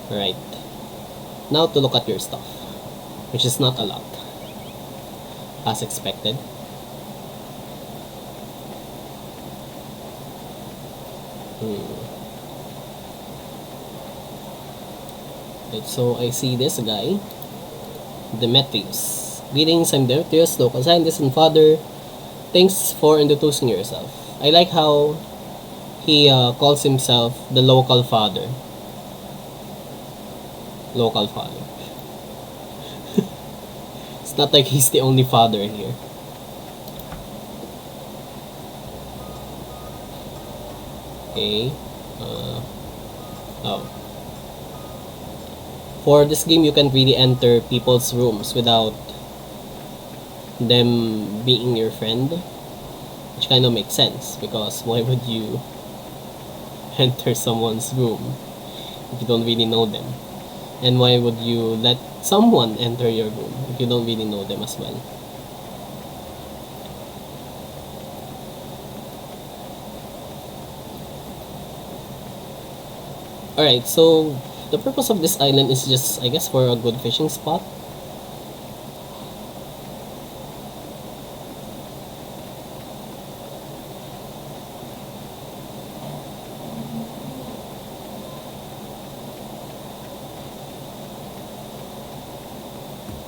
Right. Now to look at your stuff, which is not a lot, as expected. Right, so I see this guy, Demetrius. Greetings, I'm Demetrius, local scientist and father. Thanks for introducing yourself. I like how he calls himself the local father. Local father. It's not like he's the only father here. Okay. Oh. For this game, you can really enter people's rooms without them being your friend, which kind of makes sense because why would you enter someone's room if you don't really know them? And why would you let someone enter your room if you don't really know them as well? Alright, so the purpose of this island is just, I guess, for a good fishing spot.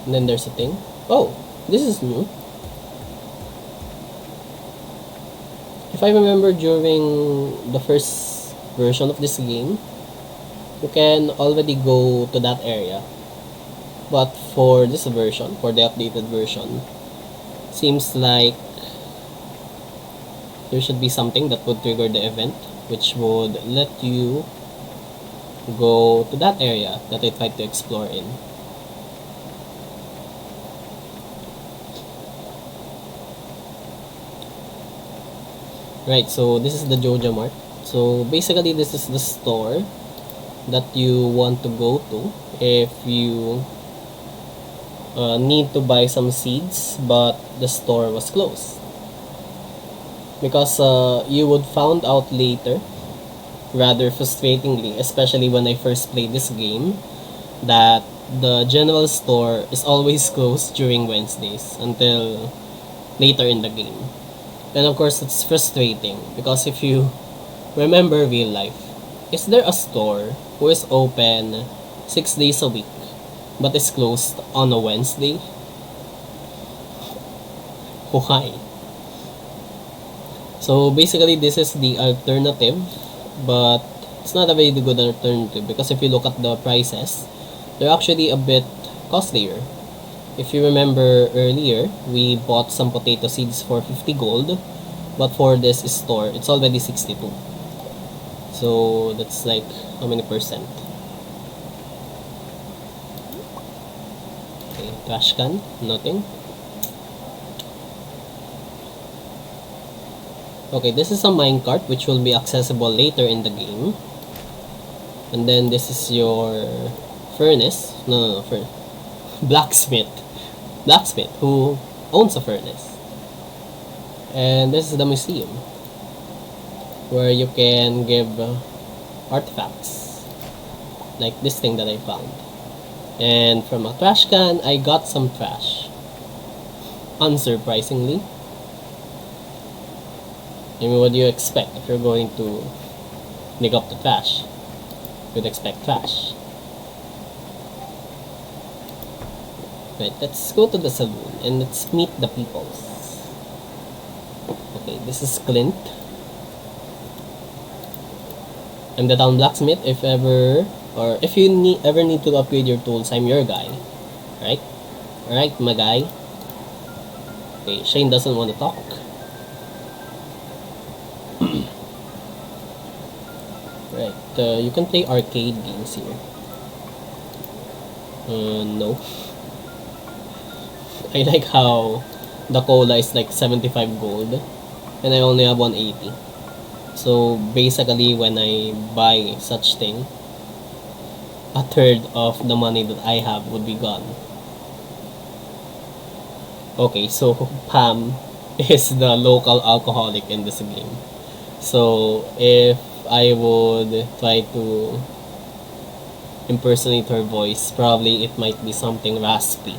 And then there's a thing. Oh, this is new. If I remember, during the first version of this game, you can already go to that area. But for this version, for the updated version, seems like there should be something that would trigger the event, which would let you go to that area that I tried to explore in. Right, so this is the Joja Mart. So basically, this is the store that you want to go to if you need to buy some seeds, but the store was closed. Because you would found out later, rather frustratingly, especially when I first played this game, that the general store is always closed during Wednesdays until later in the game. And of course, it's frustrating because if you remember real life, is there a store who is open 6 days a week but is closed on a Wednesday? Why? So basically, this is the alternative, but it's not a very good alternative because if you look at the prices, they're actually a bit costlier. If you remember earlier, we bought some potato seeds for 50 gold, but for this store, it's already 62. So that's like how many percent? Okay, trash can, nothing. Okay, this is a minecart which will be accessible later in the game. And then this is your furnace. No, blacksmith. Blacksmith who owns a furnace. And this is the museum where you can give artifacts like this thing that I found. And from a trash can, I got some trash. Unsurprisingly. I mean, what do you expect if you're going to dig up the trash? You'd expect trash. Right, let's go to the saloon and let's meet the peoples. Okay, this is Clint. I'm the town blacksmith. If ever, or if you ever need to upgrade your tools, I'm your guy. Right? Alright, my guy. Okay, Shane doesn't want to talk. Right, you can play arcade games here. No. I like how the cola is like 75 gold and I only have 180. So basically, when I buy such thing, a third of the money that I have would be gone. Okay, so Pam is the local alcoholic in this game. So if I would try to impersonate her voice, probably it might be something raspy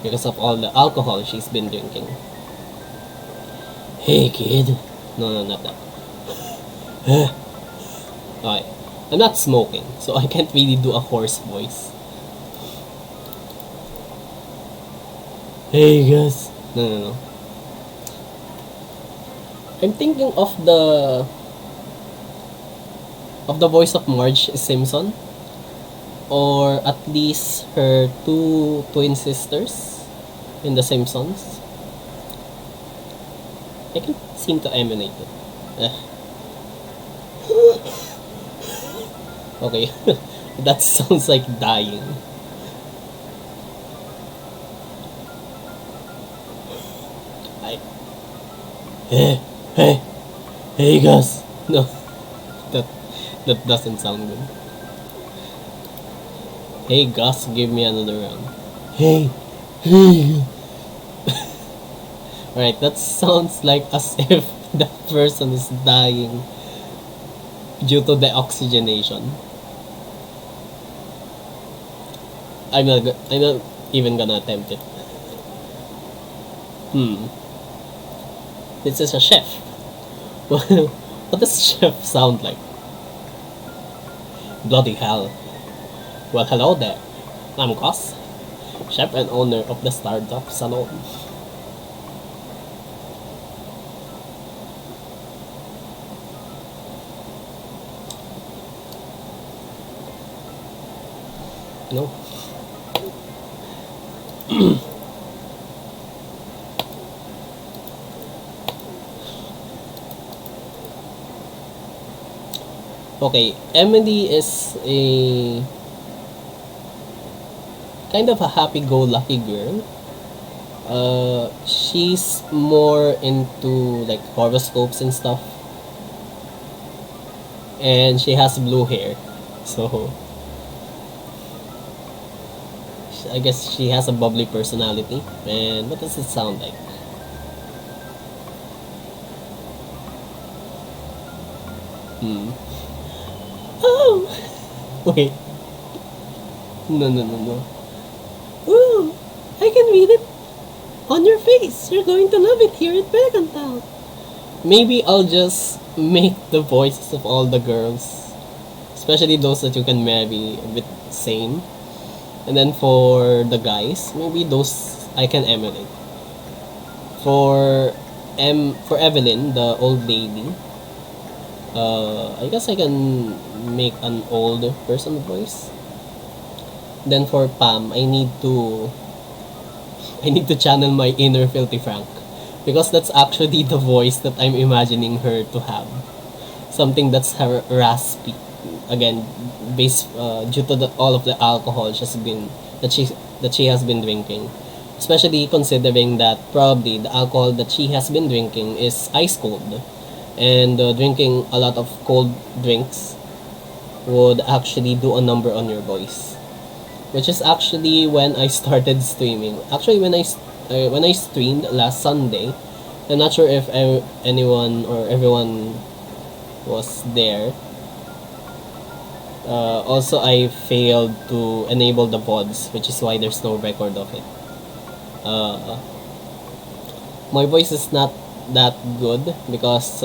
because of all the alcohol she's been drinking. Hey kid. No, not that. Okay. I'm not smoking, so I can't really do a hoarse voice. Hey guys. No. I'm thinking of the voice of Marge Simpson, or at least her two twin sisters in The Simpsons. I can't seem to emulate it. Okay, That sounds like dying. I hey hey hey guys. No, that that doesn't sound good. Hey Gus, give me another round. Hey, hey. Alright, that sounds like as if that person is dying due to the oxygenation. I'm not even gonna attempt it. Hmm. This is a chef. What does chef sound like? Bloody hell. Well, hello there. I'm Gus, chef and owner of the Stardew Salon. No? Okay, Emily is a kind of a happy-go-lucky girl. She's more into like horoscopes and stuff, and she has blue hair. So I guess she has a bubbly personality. And what does it sound like? Hmm. Oh, wait. No, no, no, no. Ooh, I can read it on your face. You're going to love it here at Pelican Town. Maybe I'll just make the voices of all the girls, especially those that you can marry, a bit same. And then for the guys, maybe those I can emulate. For for Evelyn, the old lady, I guess I can make an old person voice. Then for Pam, I need to channel my inner filthy Frank, because that's actually the voice that I'm imagining her to have. Something that's her raspy. Again, based due to all of the alcohol that she that she has been drinking. Especially considering that probably the alcohol that she has been drinking is ice cold, and drinking a lot of cold drinks would actually do a number on your voice. Which is actually when I started streaming. Actually, when I streamed last Sunday, I'm not sure if anyone or everyone was there. Also, I failed to enable the VODs, which is why there's no record of it. Uh, my voice is not that good because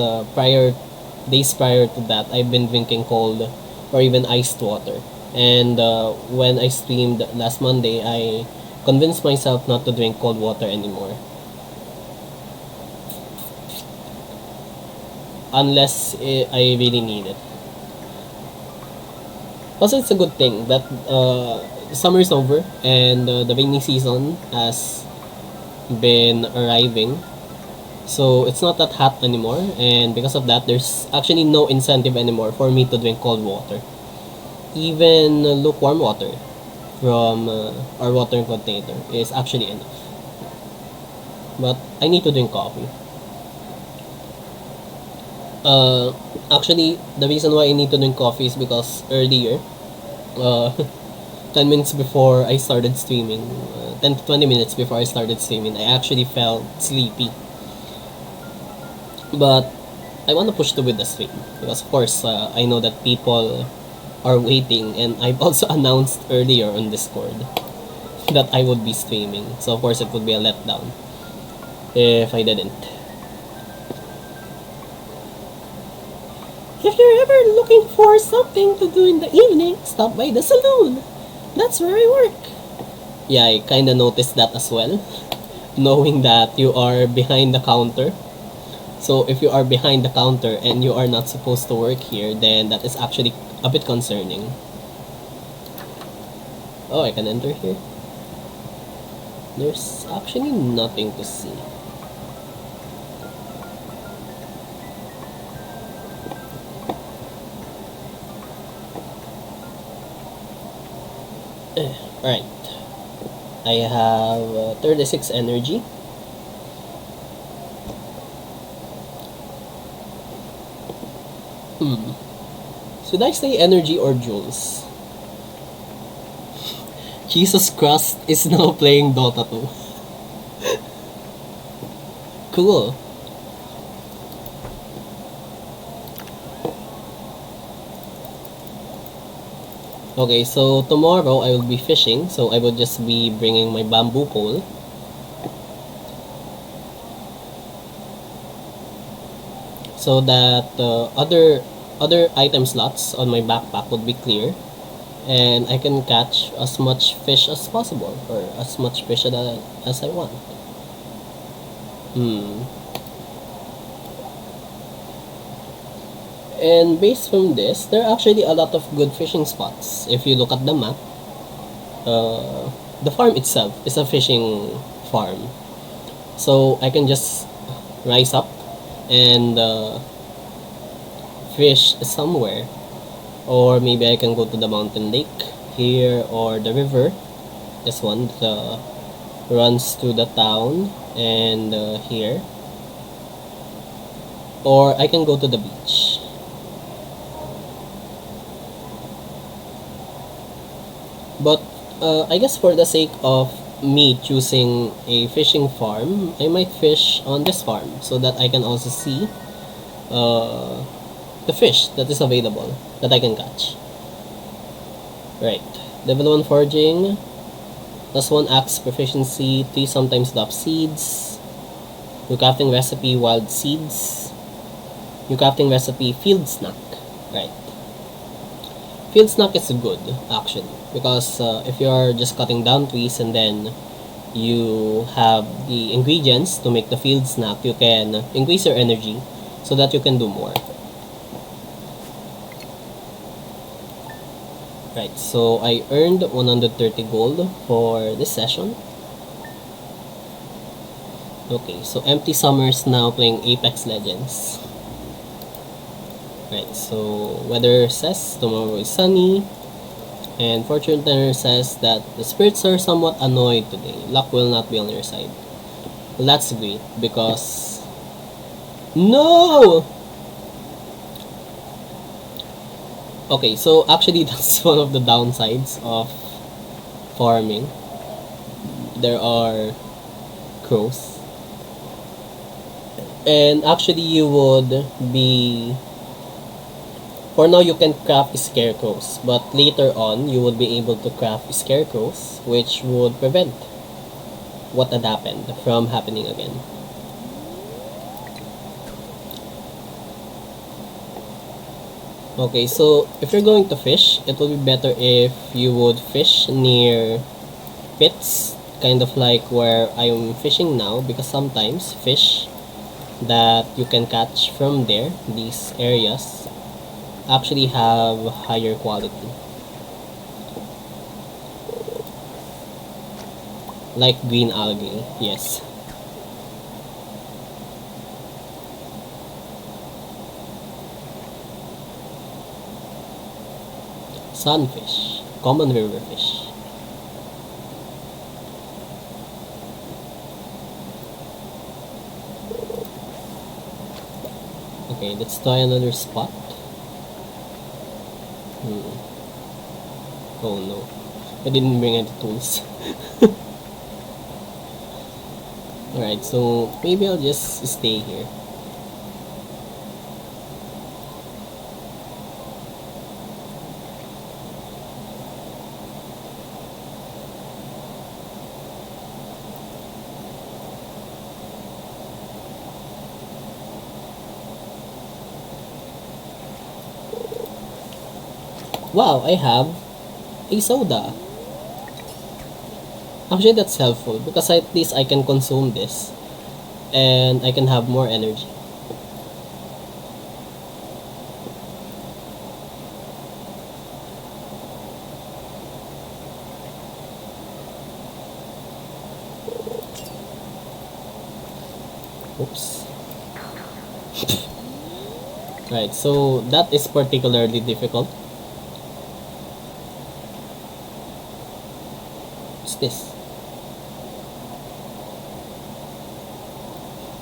days prior to that, I've been drinking cold or even iced water. And when I streamed last Monday, I convinced myself not to drink cold water anymore. Unless I really need it. Also, it's a good thing that summer is over and the rainy season has been arriving. So it's not that hot anymore, and because of that, there's actually no incentive anymore for me to drink cold water. Even lukewarm water from our water container is actually enough. But I need to drink coffee. Uh, Actually, the reason why I need to drink coffee is because earlier, uh, 10 minutes before I started streaming, 10 to 20 minutes before I started streaming, I actually felt sleepy. But I want to push through with the stream because, of course, I know that people are waiting, and I've also announced earlier on Discord that I would be streaming. So, of course, it would be a letdown if I didn't. If you're ever looking for something to do in the evening, stop by the saloon. That's where I work. Yeah, I kinda noticed that as well, knowing that you are behind the counter. So if you are behind the counter and you are not supposed to work here, then that is actually a bit concerning. Oh, I can enter here. There's actually nothing to see. Right. I have 36 energy. Hmm. Should I say energy or joules? Jesus Christ is now playing Dota 2. Cool. Okay, so tomorrow I will be fishing, so I will just be bringing my bamboo pole. So that other item slots on my backpack would be clear, and I can catch as much fish as possible, or as much fish as I want. Hmm. And based from this, there are actually a lot of good fishing spots. If you look at the map, the farm itself is a fishing farm. So I can just rise up and fish somewhere. Or maybe I can go to the mountain lake here, or the river. This one runs to the town and here. Or I can go to the beach. But I guess for the sake of me choosing a fishing farm, I might fish on this farm so that I can also see uh, the fish that is available that I can catch. Right. Level 1 foraging. Plus 1 axe proficiency. 3 sometimes drop seeds. New crafting recipe wild seeds. New crafting recipe field snack. Right. Field snack is good actually, because if you are just cutting down trees and then you have the ingredients to make the field snack, you can increase your energy so that you can do more. Right, so I earned 130 gold for this session. Okay, so Empty Summers now playing Apex Legends. Right, so weather says tomorrow is sunny, and fortune teller says that the spirits are somewhat annoyed today. Luck will not be on your side. Well, that's great because no. Okay, so actually that's one of the downsides of farming. There are crows, and actually you would be, for now you can craft scarecrows, but later on you would be able to craft scarecrows which would prevent what had happened from happening again. Okay, so if you're going to fish, it would be better if you would fish near pits, kind of like where I'm fishing now, because sometimes fish that you can catch from there, these areas, actually have higher quality. Like green algae, yes. Sunfish, common river fish. Okay, let's try another spot. Oh no, I didn't bring any tools. Alright, so maybe I'll just stay here. Wow, I have a soda. Actually, that's helpful because at least I can consume this and I can have more energy. Oops. Right, so that is particularly difficult. this?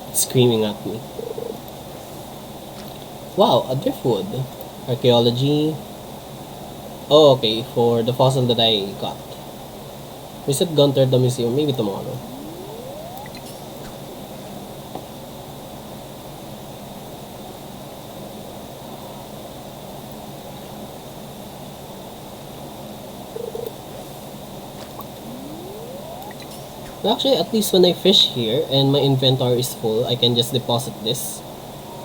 It's screaming at me. Wow, a driftwood. Archaeology. Oh, okay, for the fossil that I got. Visit Gunter the museum, maybe tomorrow. Actually, at least when I fish here and my inventory is full, I can just deposit this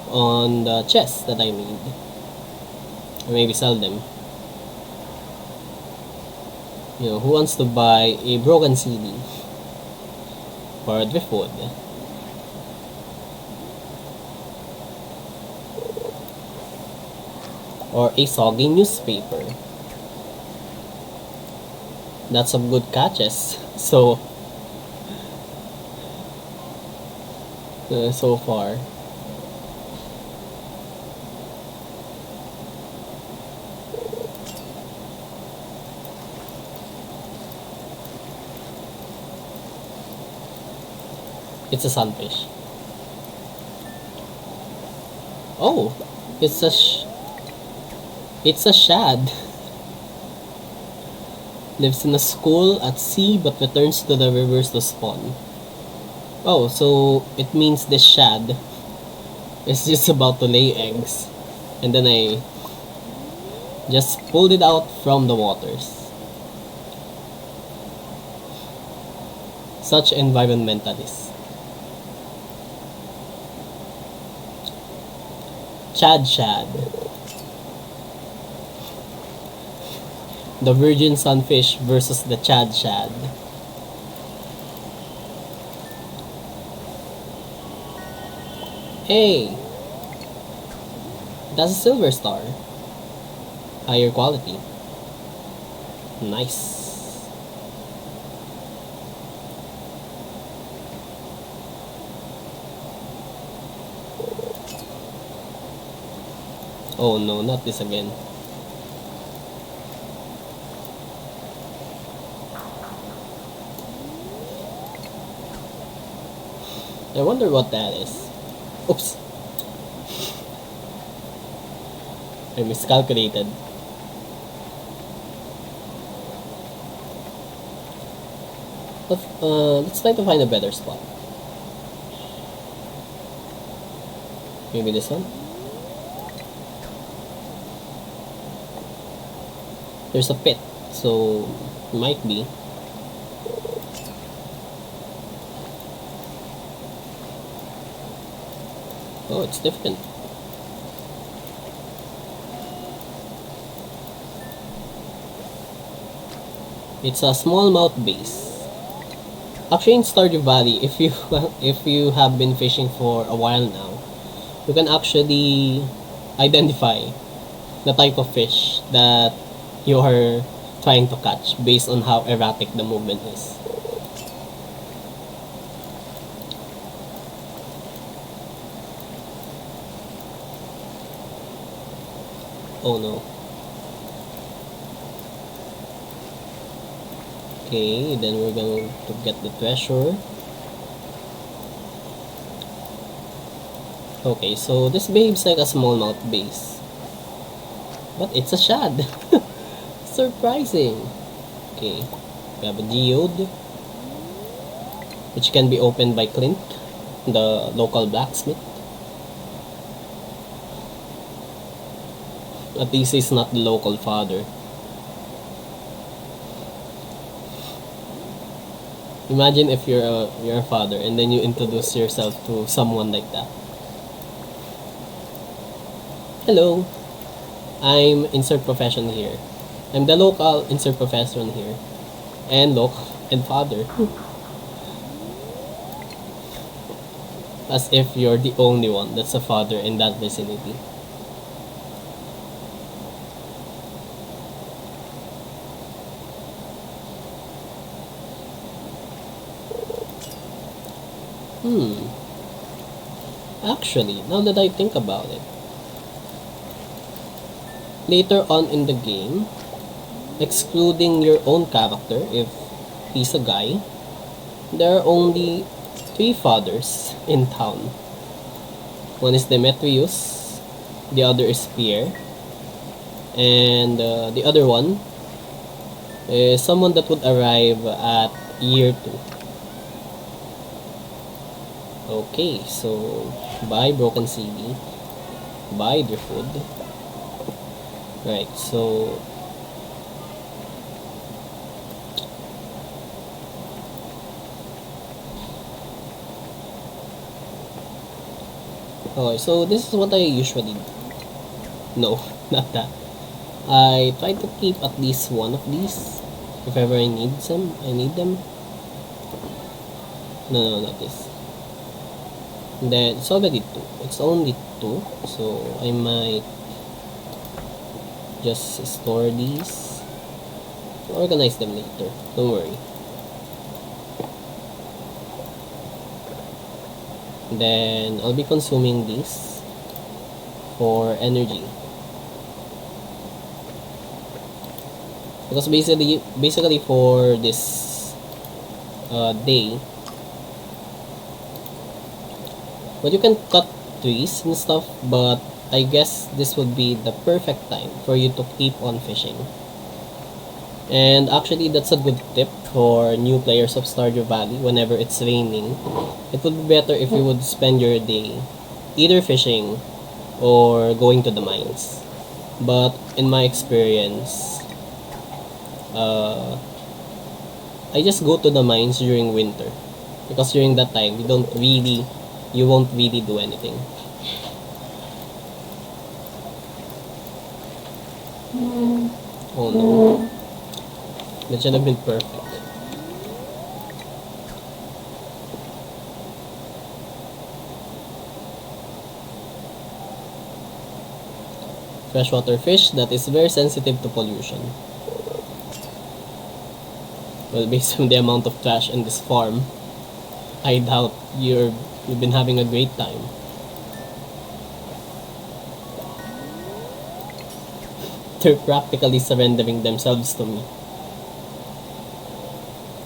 on the chests that I made. Or maybe sell them. You know, who wants to buy a broken CD for a driftwood? Or a soggy newspaper? That's some good catches. So far. It's a sunfish. Oh, it's a shad. Lives in a school at sea but returns to the rivers to spawn. Oh, so it means this shad is just about to lay eggs. And then I just pulled it out from the waters. Such environmentalists. Chad shad. The virgin sunfish versus the Chad shad. Hey! That's a silver star. Higher quality. Nice. Oh no, not this again. I wonder what that is. Oops. I miscalculated. Let's try to find a better spot. Maybe this one? There's a pit, so might be. Oh, it's different. It's a smallmouth base. Actually, in Stardew Valley, if you if you have been fishing for a while now, you can actually identify the type of fish that you are trying to catch based on how erratic the movement is. Oh no. Okay, then we're going to get the treasure. Okay, so this behaves like a smallmouth base. But it's a shad. Surprising. Okay, we have a geode, which can be opened by Clint, the local blacksmith. At least he's not the local father. Imagine if you're a father and then you introduce yourself to someone like that. Hello, I'm insert profession here. I'm the local insert profession here, and father. As if you're the only one that's a father in that vicinity. Actually, now that I think about it, later on in the game, excluding your own character, if piece of guy. There are only three fathers in town. One is Demetrius, the other is Pierre, and the other one is someone that would arrive at year 2. Okay, so buy broken CD, buy driftwood. Right, so okay, so this is what I usually do. No, not that. I try to keep at least one of these if ever I need some. I need them. No, not this. And then it's already 2. It's only 2, so I might just store these. Organize them later. Don't worry. Then I'll be consuming these for energy. Because basically for this day, well, you can cut trees and stuff, but I guess this would be the perfect time for you to keep on fishing. And actually, that's a good tip for new players of Stardew Valley. Whenever it's raining, it would be better if you would spend your day either fishing or going to the mines. But in my experience, I just go to the mines during winter, because during that time you won't really do anything. Oh no, that should have been perfect. Freshwater fish that is very sensitive to pollution. Well, based on the amount of trash in this farm, I doubt you've been having a great time. They're practically surrendering themselves to me.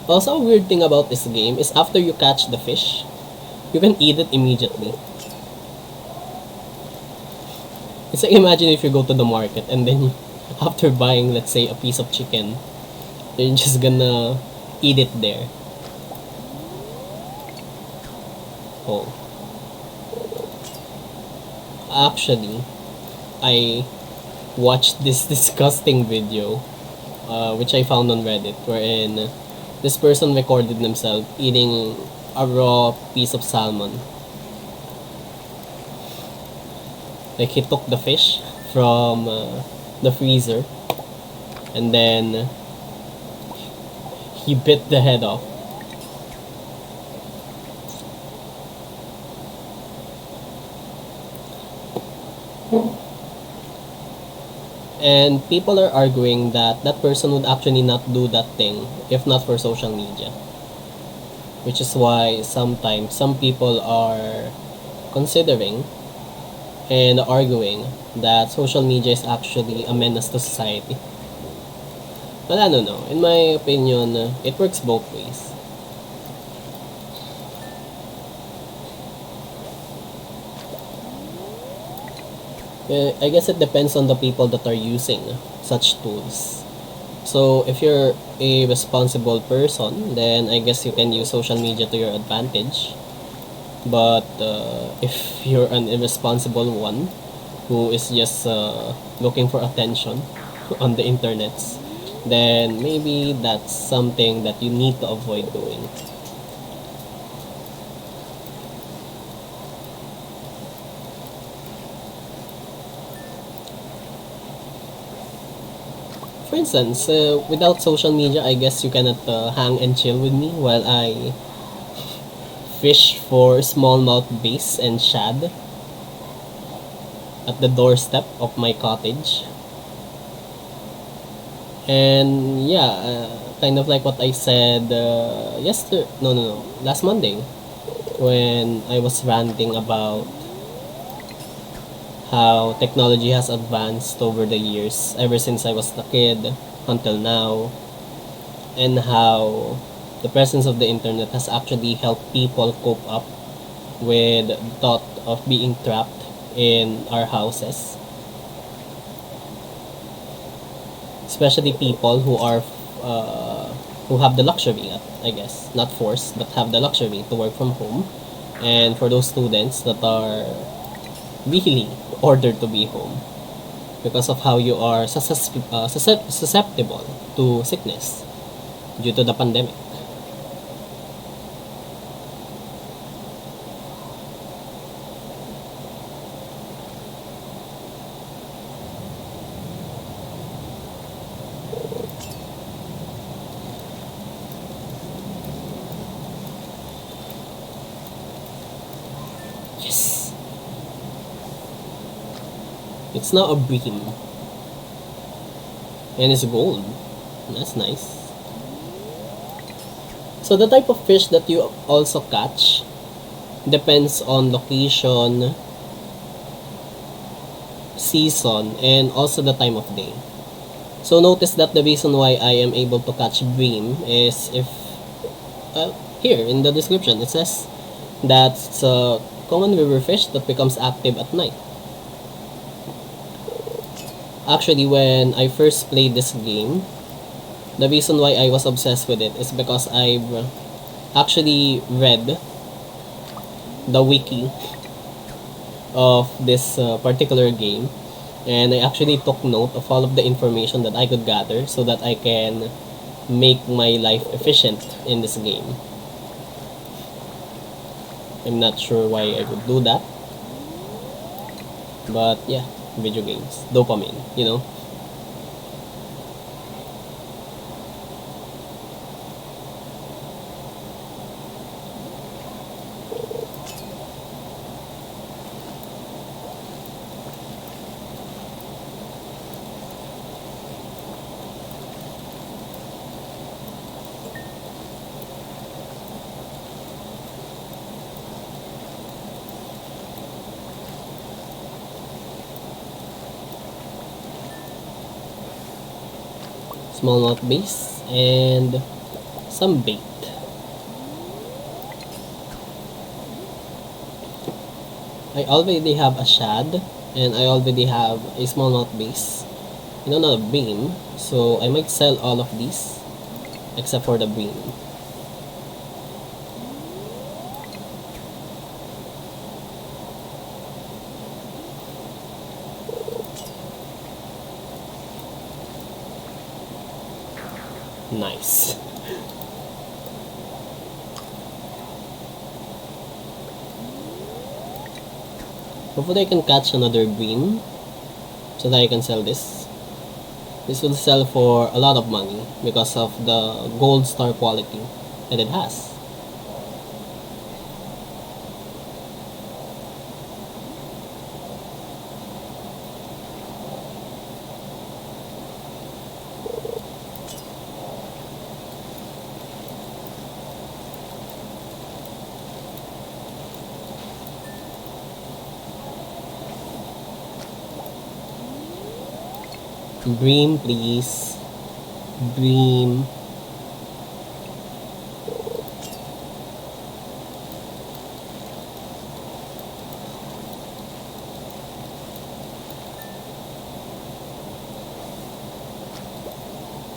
Also, a weird thing about this game is after you catch the fish, you can eat it immediately. It's like, imagine if you go to the market and then after buying, let's say, a piece of chicken, you're just gonna eat it there. Oh. Actually, I watched this disgusting video, which I found on Reddit, wherein this person recorded themselves eating a raw piece of salmon. Like, he took the fish from the freezer and then he bit the head off. And people are arguing that that person would actually not do that thing if not for social media. Which is why sometimes some people are considering and arguing that social media is actually a menace to society. But I don't know. In my opinion, it works both ways. I guess it depends on the people that are using such tools. So if you're a responsible person, then I guess you can use social media to your advantage. But if you're an irresponsible one who is just looking for attention on the internets, then maybe that's something that you need to avoid doing. For instance, without social media, I guess you cannot hang and chill with me while I fish for smallmouth bass and shad at the doorstep of my cottage. And yeah, kind of like what I said last Monday, when I was ranting about how technology has advanced over the years, ever since I was a kid until now, and how the presence of the internet has actually helped people cope up with the thought of being trapped in our houses, especially people who have the luxury, I guess, not forced, but have the luxury to work from home, and for those students that are really ordered to be home because of how you are susceptible to sickness due to the pandemic. Yes, it's now a bream, and it's gold. That's nice. So the type of fish that you also catch depends on location, season, and also the time of day. So notice that the reason why I am able to catch bream is if here in the description it says that it's a common river fish that becomes active at night. Actually, when I first played this game, the reason why I was obsessed with it is because I've actually read the wiki of this particular game, and I actually took note of all of the information that I could gather so that I can make my life efficient in this game. I'm not sure why I would do that, but yeah, video games, dopamine, you know. Smallmouth base and some bait. I already have a shad and I already have a smallmouth base and another beam, so I might sell all of these except for the beam. Nice. Hopefully I can catch another beam so that I can sell this. This will sell for a lot of money because of the gold star quality that it has. Bream, please. Bream.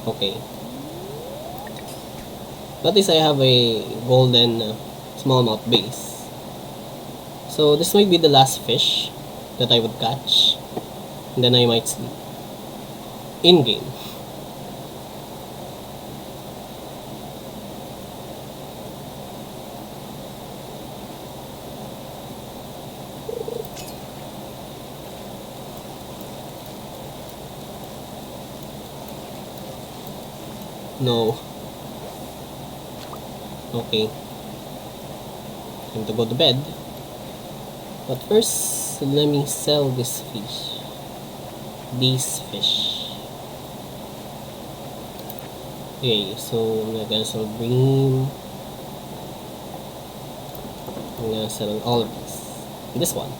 Okay. At least I have a golden smallmouth base. So this might be the last fish that I would catch. And then I might sleep. In-game. No. Okay. Time to go to bed. But first, let me sell this fish. These fish. Okay, so I'm gonna sell bream. I'm gonna sell all of these. This one.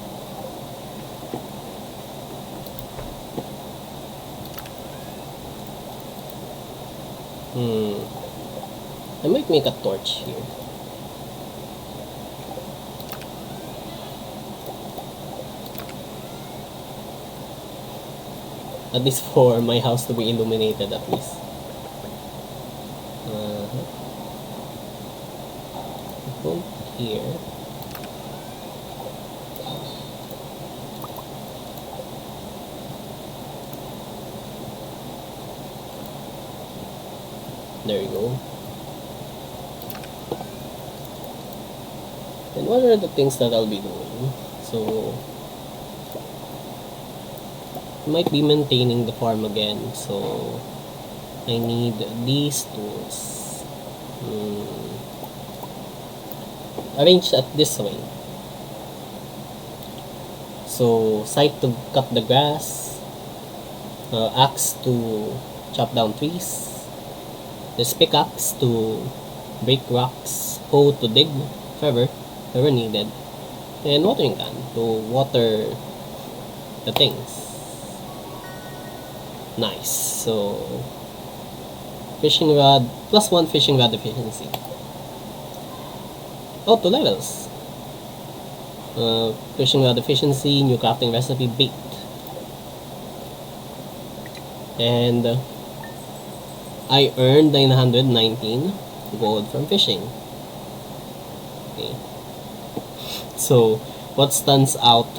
I might make a torch here. At least for my house to be illuminated at least. Go here. There you go. And what are the things that I'll be doing? So, I might be maintaining the farm again, so I need these tools. Arrange that this way. So, scythe to cut the grass, axe to chop down trees, this pickaxe to break rocks, hoe to dig, if ever needed, and watering can to water the things. Nice. So, fishing rod, +1 fishing rod efficiency. Oh, 2 levels. Fishing rod efficiency, new crafting recipe, bait. And I earned 919 gold from fishing. Okay. So, what stands out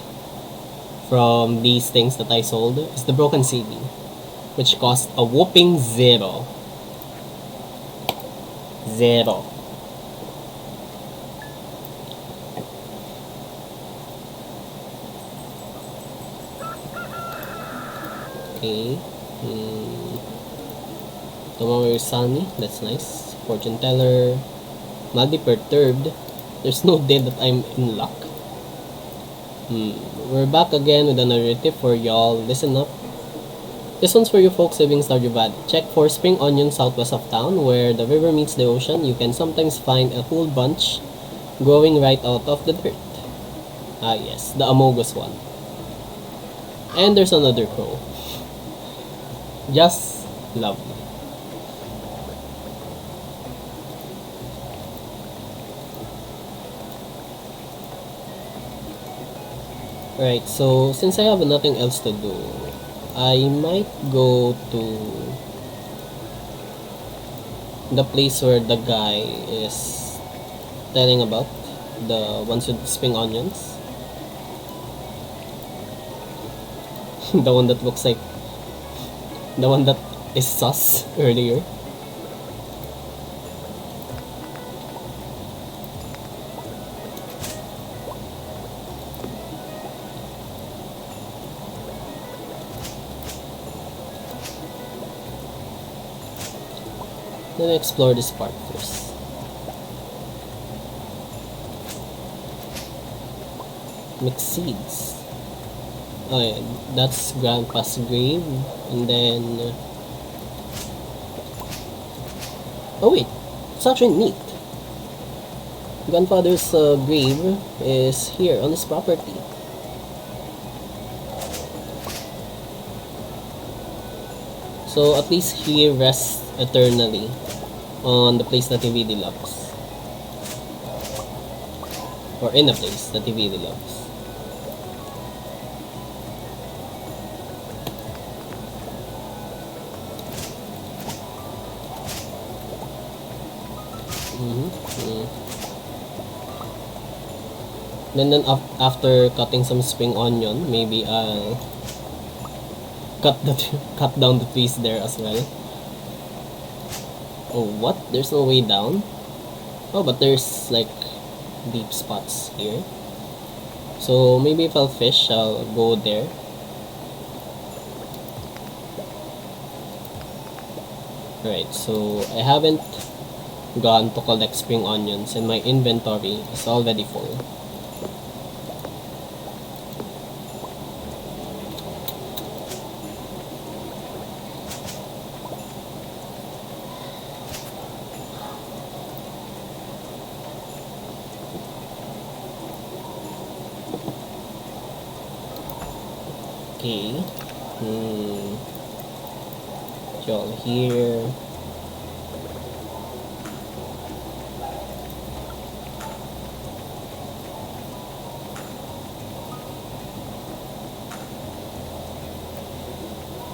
from these things that I sold is the broken CD, which cost a whopping 0. Okay. Tomorrow is sunny. That's nice. Fortune teller. Mildly perturbed. There's no day that I'm in luck. We're back again with another tip for y'all. Listen up. This one's for you folks living in Stardew Valley. Check for spring onions southwest of town, where the river meets the ocean. You can sometimes find a whole bunch growing right out of the dirt. Ah yes, the Amogus one. And there's another crow. Just lovely. Right, so since I have nothing else to do, I might go to the place where the guy is telling about, the ones with spring onions. The one that looks like the one that is sus earlier. Let me explore this part first. Mix seeds. Oh yeah, that's Grandpa's grave. And then... oh wait, it's actually neat. Grandfather's grave is here on his property. So at least he rests eternally on the place that he really loves. Or in a place that he really loves. Then after cutting some spring onion, maybe I'll cut down the trees there as well. Oh, what? There's no way down? Oh, but there's like deep spots here. So maybe if I'll fish, I'll go there. Right, so I haven't gone to collect spring onions and my inventory is already full. Okay. Y'all here.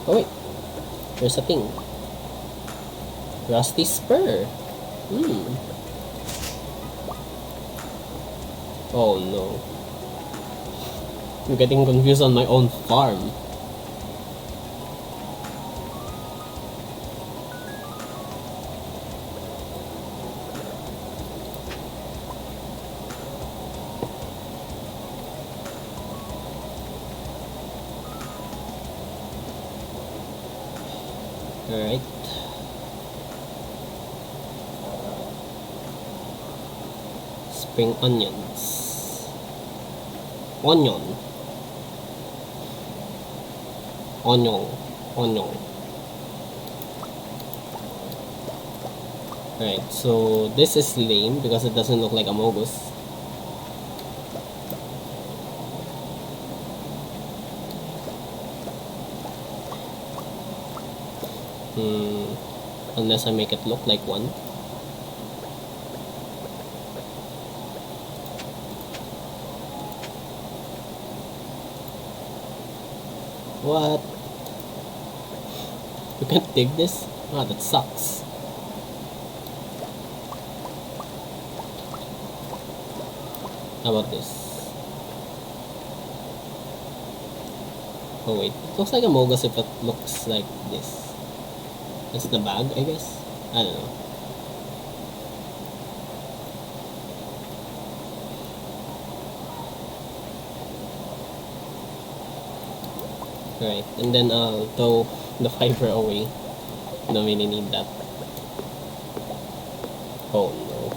Oh wait, there's a thing. Rusty spur. Hmm. Oh no. I'm getting confused on my own farm. Alright. Spring onions. Onion. Onion. Onion. Alright, so this is lame because it doesn't look like a Mogus. Unless I make it look like one. What? You can't dig this? Ah, that sucks. How about this? Oh wait, it looks like a Mogus if it looks like this. That's the bag, I guess? I don't know. Alright, and then I'll throw the fiber away. Don't really need that. Oh no.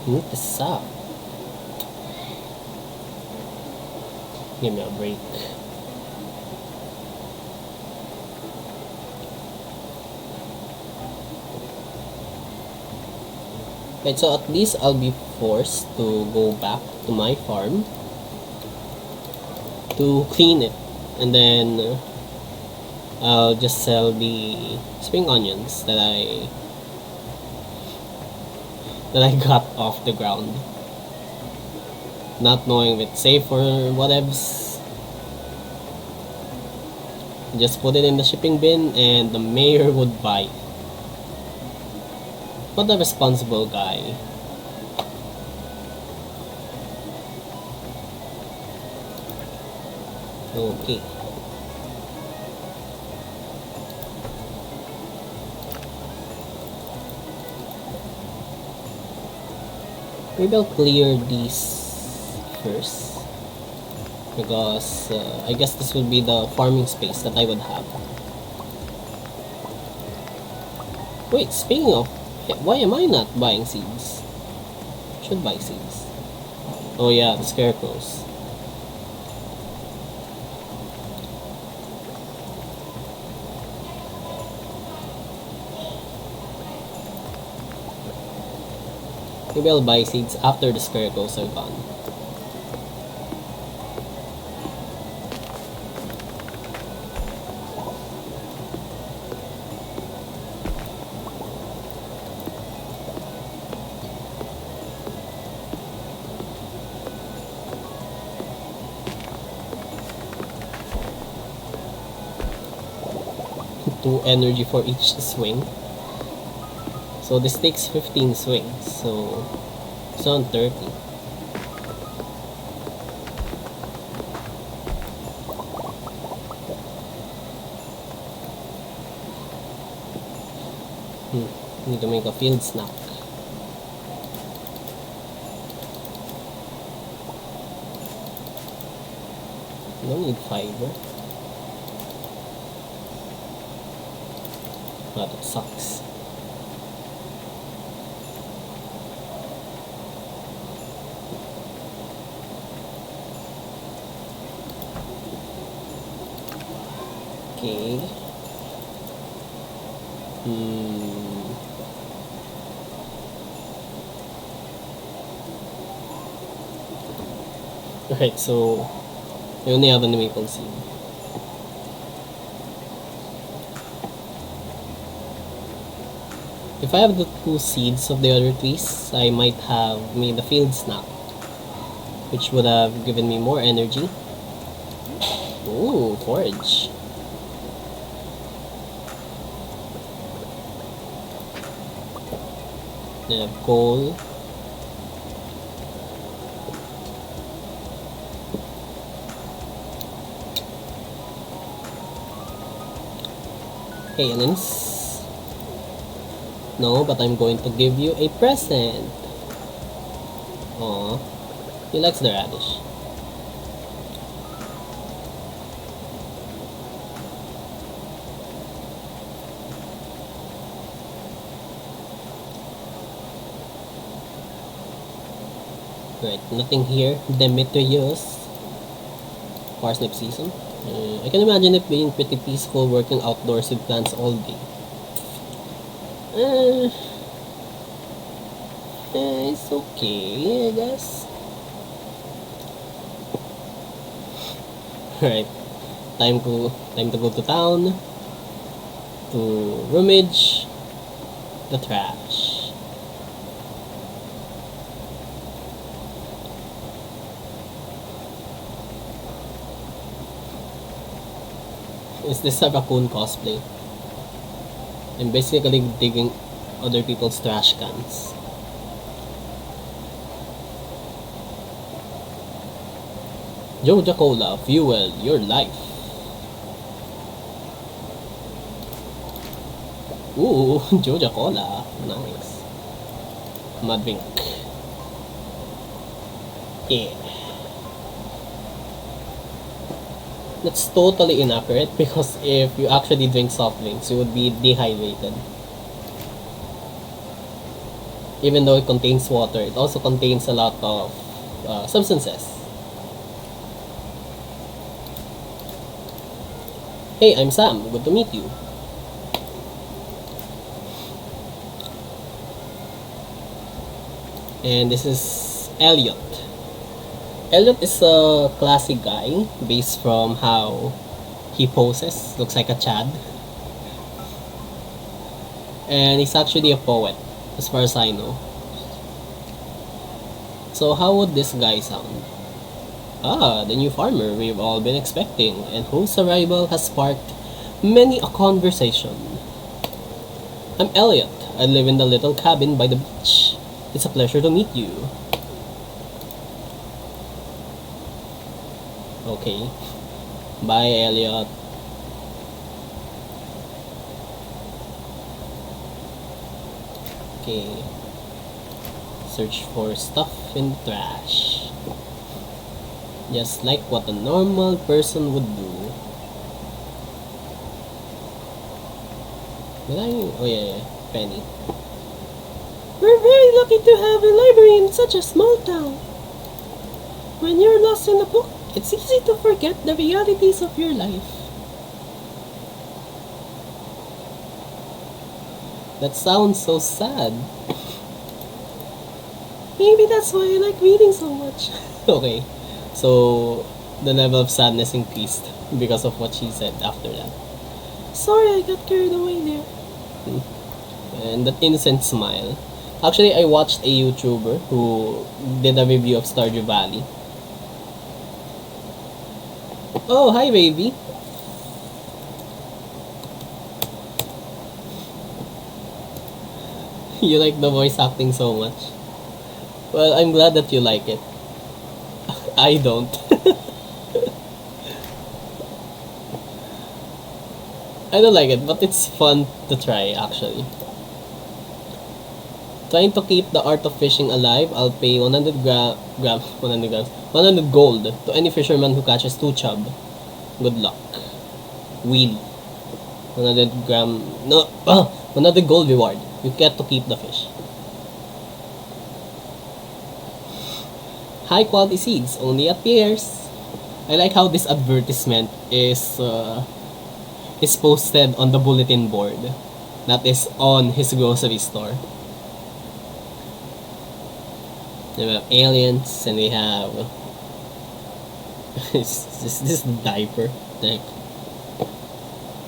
What is up? Give me a break. Right, so at least I'll be forced to go back to my farm to clean it, and then I'll just sell the spring onions that I got off the ground, not knowing if it's safe or whatevs. Just put it in the shipping bin and the mayor would buy. What a responsible guy. Okay. Maybe I'll clear these first, because I guess this would be the farming space that I would have. Wait, speaking of, why am I not buying seeds? Should buy seeds. Oh yeah, the scarecrows. Maybe I'll buy seeds after the scarecrows are gone. Two energy for each swing. So this takes 15 swings, so it's on 30. Need to make a field snack. Don't need fiber. Ah, that sucks. Okay. Alright, so I only have a maple seed. If I have the two seeds of the other trees, I might have made a field snap, which would have given me more energy. Ooh, forage. Then I have coal. Hey, aliens. No, but I'm going to give you a present. Aw, he likes the radish. Right, nothing here. Demetrius. Parsnip season. I can imagine it being pretty peaceful working outdoors with plants all day. Uh, it's okay, I guess. Right, time to go to town to rummage the trash. Is this a raccoon cosplay? I'm basically digging other people's trash cans. Joja Cola, fuel your life. Ooh, Joja Cola. Nice. My drink. Yeah. That's totally inaccurate because if you actually drink soft drinks, you would be dehydrated. Even though it contains water, it also contains a lot of substances. Hey, I'm Sam. Good to meet you. And this is Elliot. Elliot is a classic guy based from how he poses. Looks like a Chad. And he's actually a poet, as far as I know. So how would this guy sound? Ah, the new farmer we've all been expecting, and whose arrival has sparked many a conversation. I'm Elliot. I live in the little cabin by the beach. It's a pleasure to meet you. Okay. Bye, Elliot. Okay. Search for stuff in the trash. Just like what a normal person would do. Did I? Oh yeah, yeah. Penny. We're very lucky to have a library in such a small town. When you're lost in a book, it's easy to forget the realities of your life. That sounds so sad. Maybe that's why I like reading so much. Okay, so the level of sadness increased because of what she said after that. Sorry, I got carried away there. And that innocent smile. Actually, I watched a YouTuber who did a review of Stardew Valley. Oh, hi, baby. You like the voice acting so much. Well, I'm glad that you like it. I don't. I don't like it, but it's fun to try, actually. Trying to keep the art of fishing alive, I'll pay 100 gold to any fisherman who catches 2 chub. Good luck. Wheel. 100 gram, no, 100 gold reward. You get to keep the fish. High quality seeds, only at Pierre's. I like how this advertisement is posted on the bulletin board that is on his grocery store. We have aliens, and we have this diaper. Like,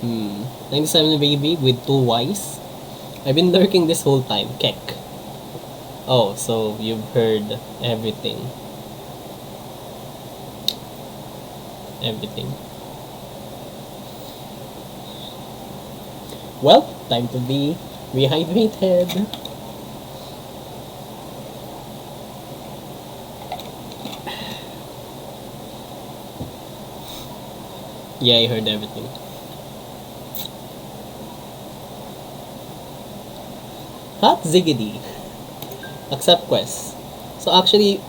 97 baby with 2 Ys. I've been lurking this whole time. Kek. Oh, so you've heard everything. Everything. Well, time to be rehydrated. Yeah, I heard everything. Hot ziggity. Accept quest. So actually,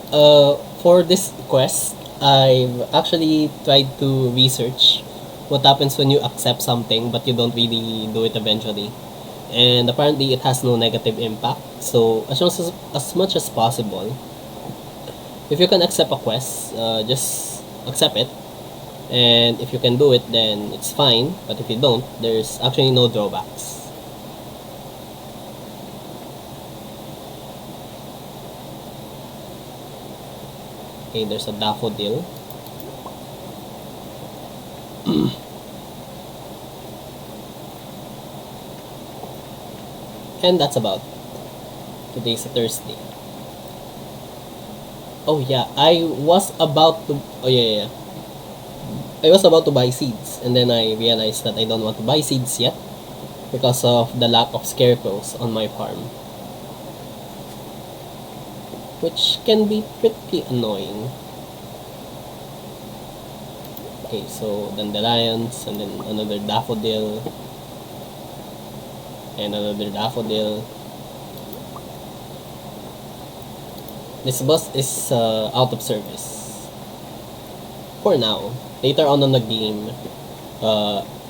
for this quest, I've actually tried to research what happens when you accept something but you don't really do it eventually. And apparently, it has no negative impact. So as much as possible, if you can accept a quest, just accept it. And if you can do it, then it's fine. But if you don't, there's actually no drawbacks. Okay, there's a daffodil. And that's about. Today's a Thursday. Oh yeah, I was about to. Oh yeah, yeah. I was about to buy seeds, and then I realized that I don't want to buy seeds yet because of the lack of scarecrows on my farm, which can be pretty annoying. Okay, so dandelions, and then another daffodil, and another daffodil. This bus is out of service for now. Later on in the game,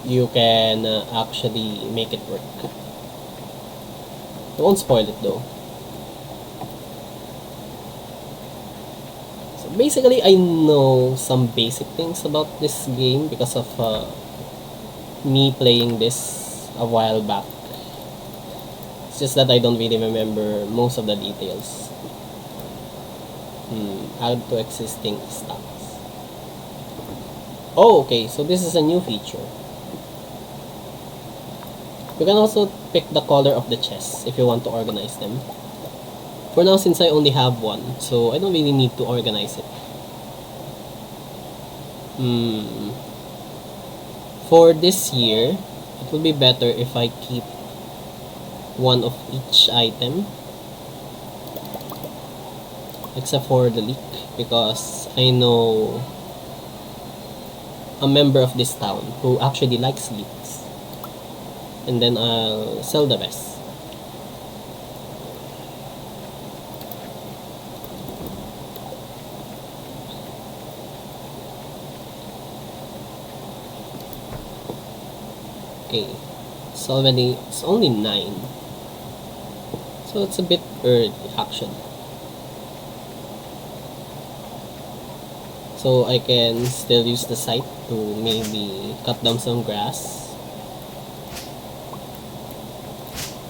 you can actually make it work. I won't spoil it though. So basically, I know some basic things about this game because of me playing this a while back. It's just that I don't really remember most of the details. Add to existing stocks. Oh, okay, so this is a new feature. You can also pick the color of the chests if you want to organize them. For now, since I only have one, so I don't really need to organize it. For this year, it will be better if I keep one of each item, except for the leek, because I know a member of this town who actually likes leeks, and then I'll sell the rest. Okay, it's only 9, so it's a bit early actually. So I can still use the site to maybe cut down some grass.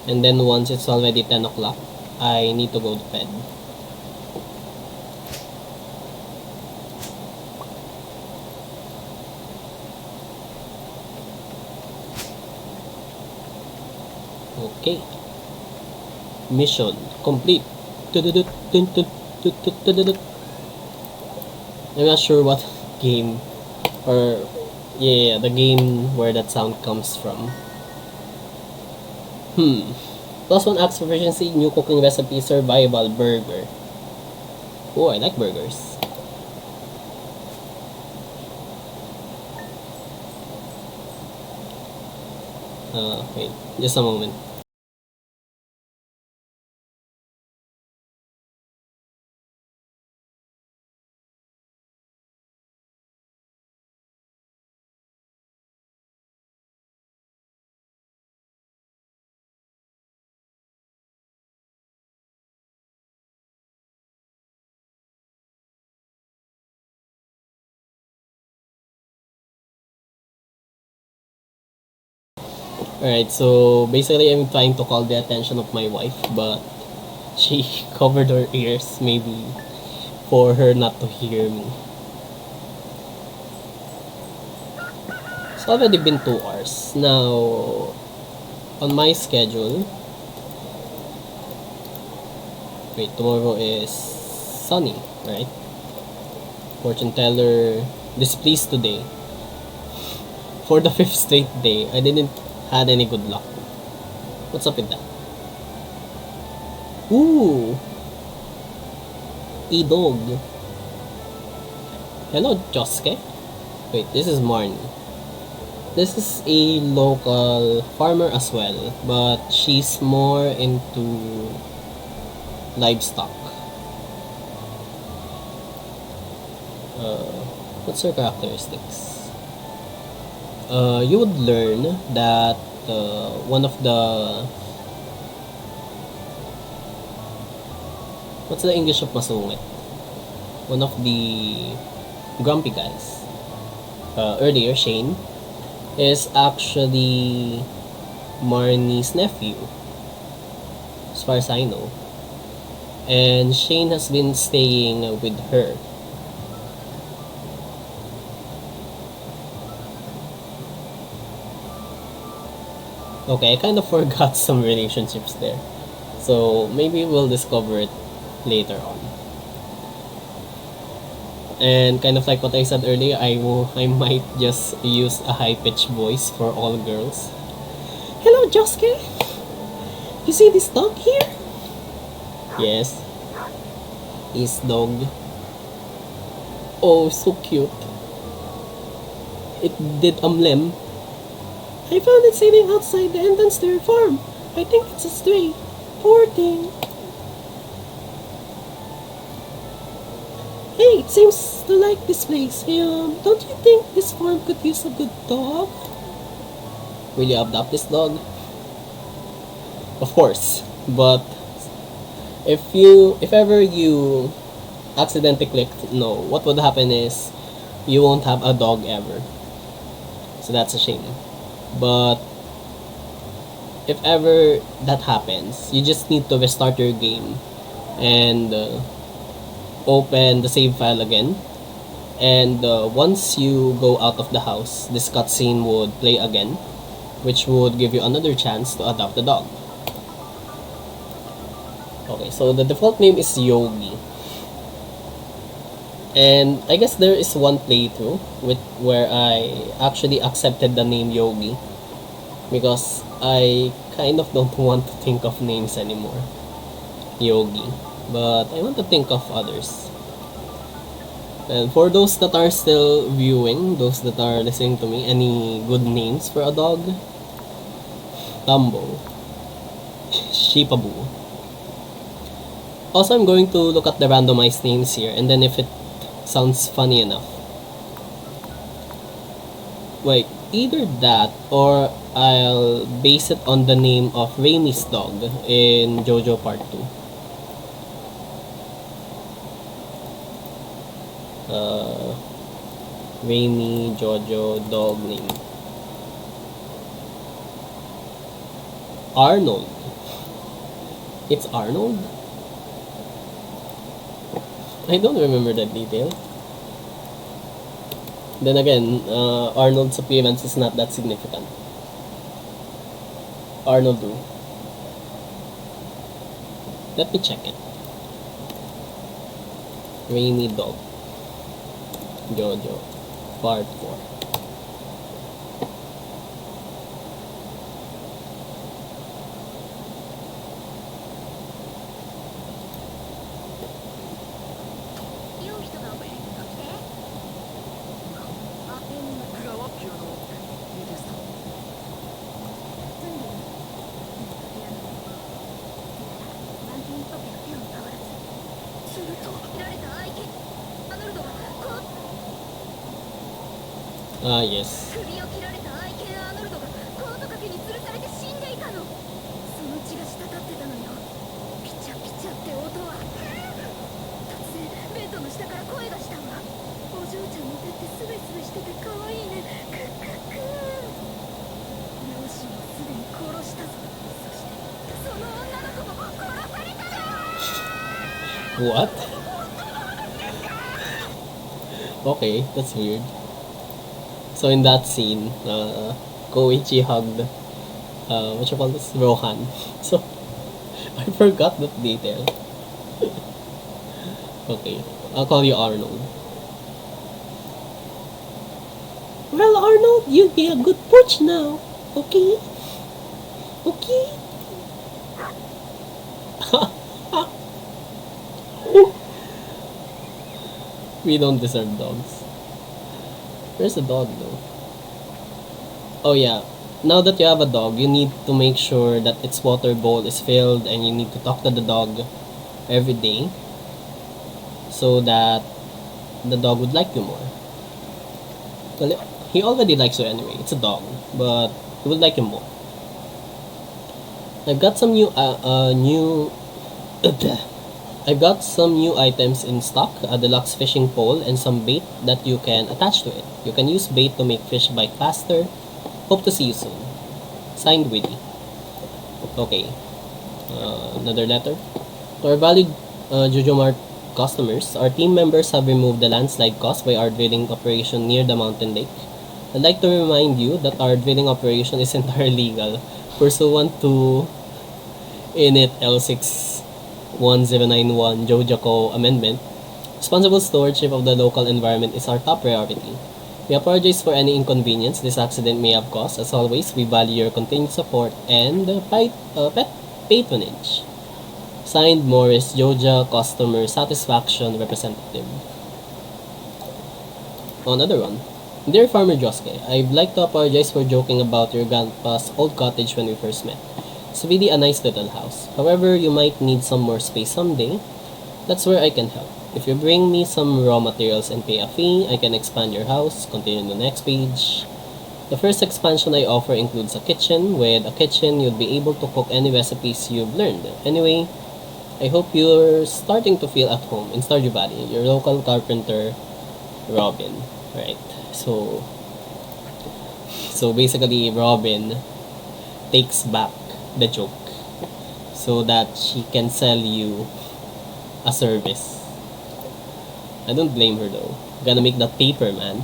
And then once it's already 10 o'clock, I need to go to bed. Okay. Mission complete. I'm not sure what game or yeah, the game where that sound comes from. +1 axe proficiency, new cooking recipe, survival burger. Oh, I like burgers. Wait, just a moment. Alright, so basically I'm trying to call the attention of my wife, but she covered her ears, maybe for her not to hear me. It's already been 2 hours. Now, on my schedule, Wait, tomorrow is sunny, right? Fortune teller displeased today. For the fifth straight day, I didn't had any good luck. What's up with that? Ooh, e-dog. Hello, Josuke. Wait, this is Marnie. This is a local farmer as well, but she's more into livestock. What's her characteristics? You would learn that one of the... What's the English of masungit? One of the grumpy guys. Earlier, Shane, is actually Marnie's nephew, as far as I know. And Shane has been staying with her. Okay, I kind of forgot some relationships there. So maybe we'll discover it later on. And kind of like what I said earlier, I might just use a high-pitched voice for all girls. Hello, Josuke! You see this dog here? Yes. His dog. Oh, so cute. It did lem. I found it sitting outside the entrance to your farm. I think it's a stray. Poor thing. Hey, it seems to like this place. Don't you think this farm could use a good dog? Will you adopt this dog? Of course, but if ever you accidentally clicked no, what would happen is you won't have a dog ever. So that's a shame. But if ever that happens, you just need to restart your game and open the save file again. And once you go out of the house, this cutscene would play again, which would give you another chance to adopt the dog. Okay, so the default name is Yogi. And I guess there is one playthrough where I actually accepted the name Yogi because I kind of don't want to think of names anymore. Yogi. But I want to think of others. And for those that are still viewing, those that are listening to me, any good names for a dog? Tumbo. Shipaboo. Also, I'm going to look at the randomized names here, and then if it sounds funny enough. Wait, either that or I'll base it on the name of Raimi's dog in JoJo Part 2. Raimi JoJo dog name. Arnold. It's Arnold? I don't remember that detail. Then again, Arnold's appearance is not that significant. Arnold do. Let me check it. Rainy Dog. JoJo. Part 4. Ah, yes. What? Okay, that's weird. So in that scene, Koichi hugged, what you call this? Rohan. So, I forgot that detail. Okay, I'll call you Arnold. Well, Arnold, you'd be a good pooch now. Okay? Okay? We don't deserve dogs. Where's the dog though? Oh yeah. Now that you have a dog, you need to make sure that its water bowl is filled and you need to talk to the dog every day so that the dog would like you more. Well, he already likes you anyway. It's a dog, but he would like you more. I've got some new I've got some new items in stock, a deluxe fishing pole and some bait that you can attach to it. You can use bait to make fish bite faster. Hope to see you soon. Signed, Willie. Okay, another letter. To our valued JoJo customers, our team members have removed the landslide caused by our drilling operation near the mountain lake. I'd like to remind you that our drilling operation is entirely legal. Pursuant to Init L61091 Jojaco Amendment, responsible stewardship of the local environment is our top priority. We apologize for any inconvenience this accident may have caused. As always, we value your continued support and pet patronage. Signed, Morris, Joja Customer Satisfaction Representative. Oh, another one. Dear Farmer Josuke, I'd like to apologize for joking about your grandpa's old cottage when we first met. It's really a nice little house. However, you might need some more space someday. That's where I can help. If you bring me some raw materials and pay a fee, I can expand your house. Continue the next page. The first expansion I offer includes a kitchen. With a kitchen, you'll be able to cook any recipes you've learned. Anyway, I hope you're starting to feel at home in Stardew Valley. Your local carpenter, Robin. Right. So basically, Robin takes back the joke so that she can sell you a service. I don't blame her though. Gonna make that paper, man.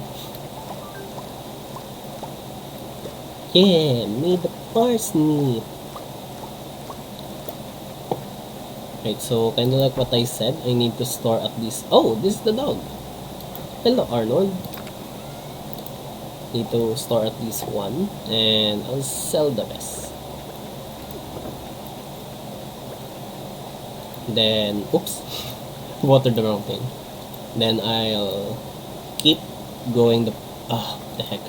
Yeah, made the parsnip. Right, so kinda like what I said, I need to store at least. Oh, this is the dog. Hello, Arnold. Need to store at least one, and I'll sell the rest. Then, oops, watered the wrong thing. Then I'll keep growing the heck.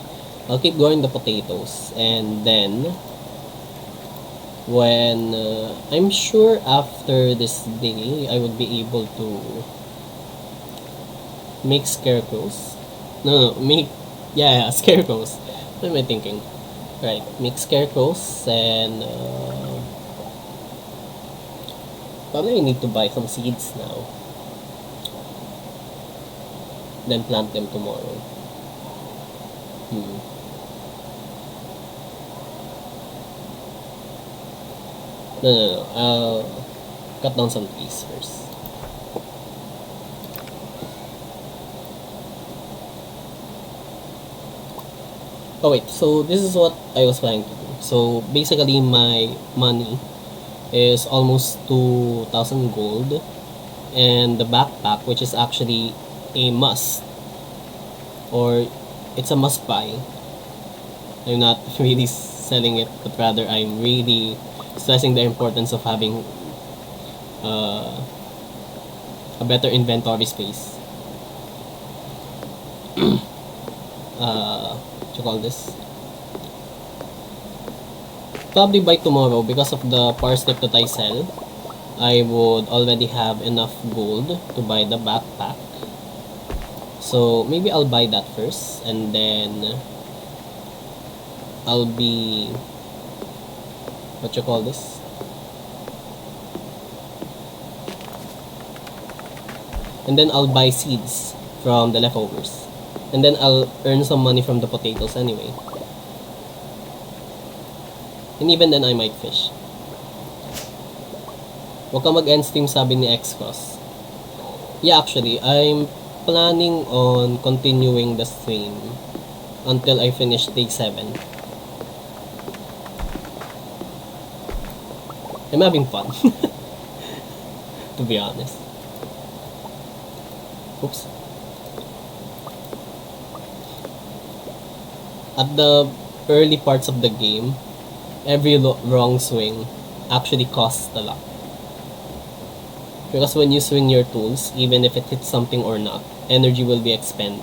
I'll keep growing the potatoes, and then when I'm sure after this day I would be able to make scarecrows. No, make scarecrows. What am I thinking? Right, make scarecrows and probably I need to buy some seeds now. Then plant them tomorrow. No. I'll cut down some trees first. Oh wait, so this is what I was planning to do. So basically my money is almost 2,000 gold, and the backpack, which is actually a must, or it's a must buy. I'm not really selling it, but rather I'm really stressing the importance of having a better inventory space. What you call this? Probably by tomorrow, because of the parsnip that I sell, I would already have enough gold to buy the backpack. So maybe I'll buy that first, and then I'll be, what you call this? And then I'll buy seeds from the leftovers. And then I'll earn some money from the potatoes anyway. And even then I might fish. Huwag ka mag-end stream, sabi ni X-Cross. Yeah, actually, I'm planning on continuing the stream until I finish day 7. I'm having fun, to be honest. Oops. At the early parts of the game, every wrong swing actually costs a lot. Because when you swing your tools, even if it hits something or not, energy will be spent.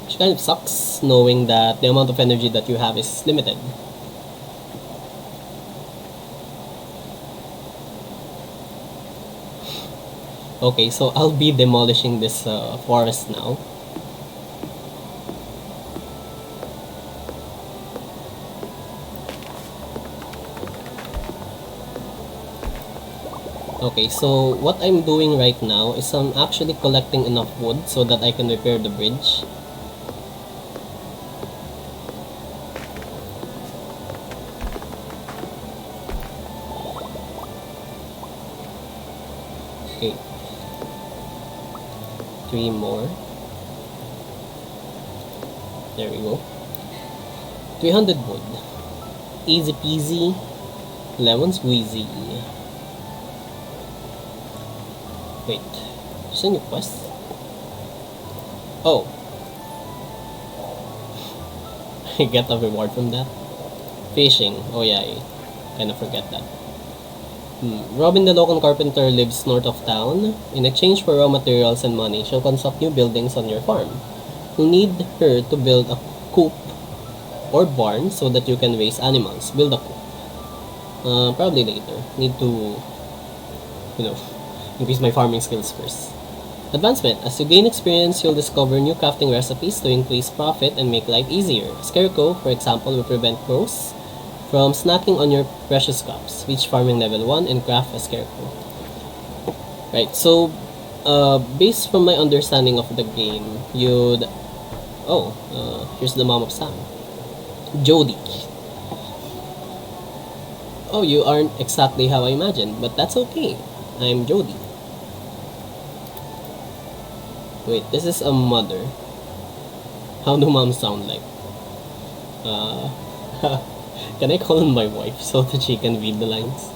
Which kind of sucks, knowing that the amount of energy that you have is limited. Okay, so I'll be demolishing this forest now. Okay, so what I'm doing right now is I'm actually collecting enough wood so that I can repair the bridge. Okay. 3 more. There we go. 300 wood. Easy peasy, lemon squeezy. Wait, there's a new quest? Oh. I get a reward from that. Fishing. Oh yeah, I kind of forget that. Robin the local carpenter lives north of town. In exchange for raw materials and money, she'll construct new buildings on your farm. You need her to build a coop or barn so that you can raise animals. Build a coop. Probably later. Need to, increase my farming skills first. Advancement. As you gain experience, you'll discover new crafting recipes to increase profit and make life easier. Scarecrow, for example, will prevent crows from snacking on your precious crops. Reach farming level 1 and craft a scarecrow. Right, so, based from my understanding of the game, you'd... here's the mom of Sam. Jody. Oh, you aren't exactly how I imagined, but that's okay. I'm Jody. Wait, this is a mother. How do moms sound like? Can I call on my wife so that she can read the lines?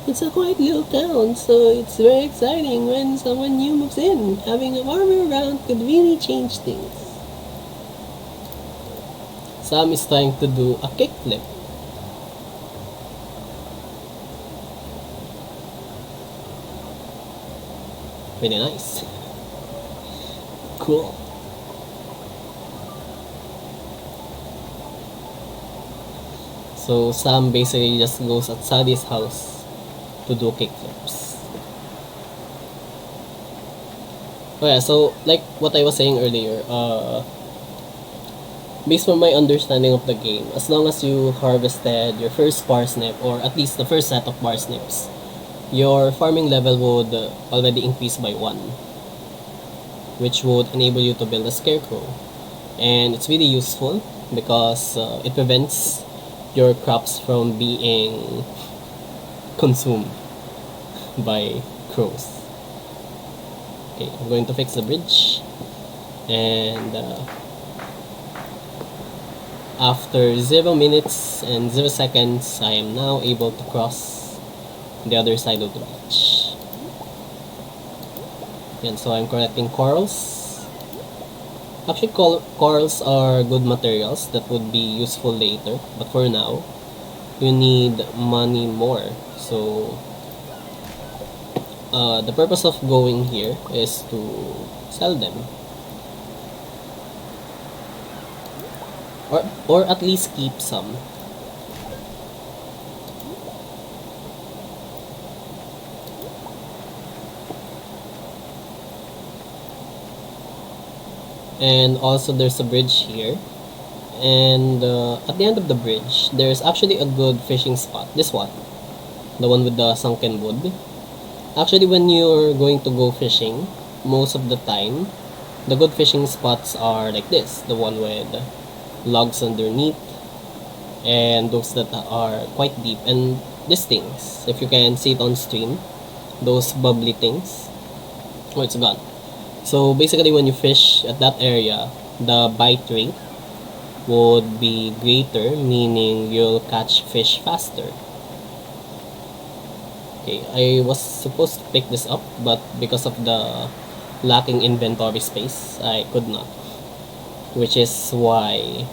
It's a quiet little town, so it's very exciting when someone new moves in. Having a farmer around could really change things. Sam is trying to do a kickflip. Really nice. Cool. So Sam basically just goes at Sadie's house to do kickflips. Oh yeah, so like what I was saying earlier, based on my understanding of the game, as long as you harvested your first parsnip, or at least the first set of parsnips, your farming level would already increase by 1, which would enable you to build a scarecrow. And it's really useful because it prevents your crops from being consumed by crows. Okay, I'm going to fix the bridge, and after 0 minutes and 0 seconds, I am now able to cross the other side of the beach. And so I'm collecting corals. Actually, corals are good materials that would be useful later, but for now, you need money more. So, the purpose of going here is to sell them. Or at least keep some. And also there's a bridge here, and at the end of the bridge there's actually a good fishing spot. This one, the one with the sunken wood. Actually, when you're going to go fishing, most of the time the good fishing spots are like this, the one with logs underneath, and those that are quite deep. And these things, if you can see it on stream, those bubbly things, oh, it's gone. So basically, when you fish at that area, the bite rate would be greater, meaning you'll catch fish faster. Okay, I was supposed to pick this up, but because of the lacking inventory space, I could not. Which is why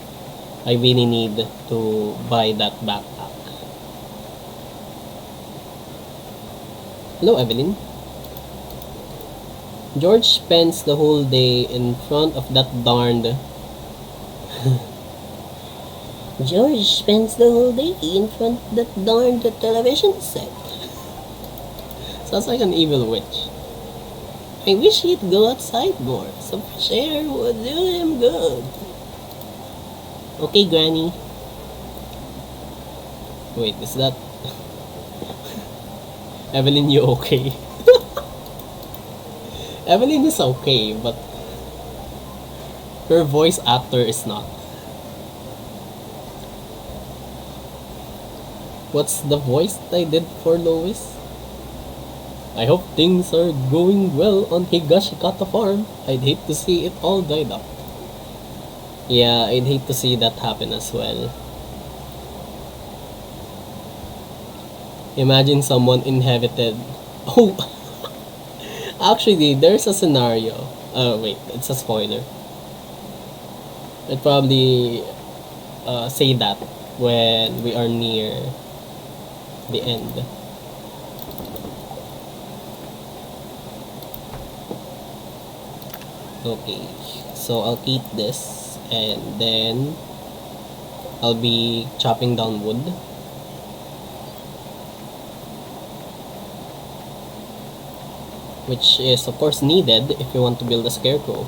I really need to buy that backpack. Hello, Evelyn. George spends the whole day in front of that darned. George spends the whole day in front of that darned television set. Sounds like an evil witch. I wish he'd go outside more. Some fresh air would do him good. Okay, Granny. Wait, is that Evelyn? You okay? Evelyn is okay, but her voice actor is not. What's the voice that I did for Lois? I hope things are going well on Higashikata Farm. I'd hate to see it all died up. Yeah, I'd hate to see that happen as well. Imagine someone inherited. Oh, actually, there's a scenario. Oh, wait, it's a spoiler. I'd probably say that when we are near the end. Okay, so I'll keep this and then I'll be chopping down wood. Which is of course needed if you want to build a scarecrow.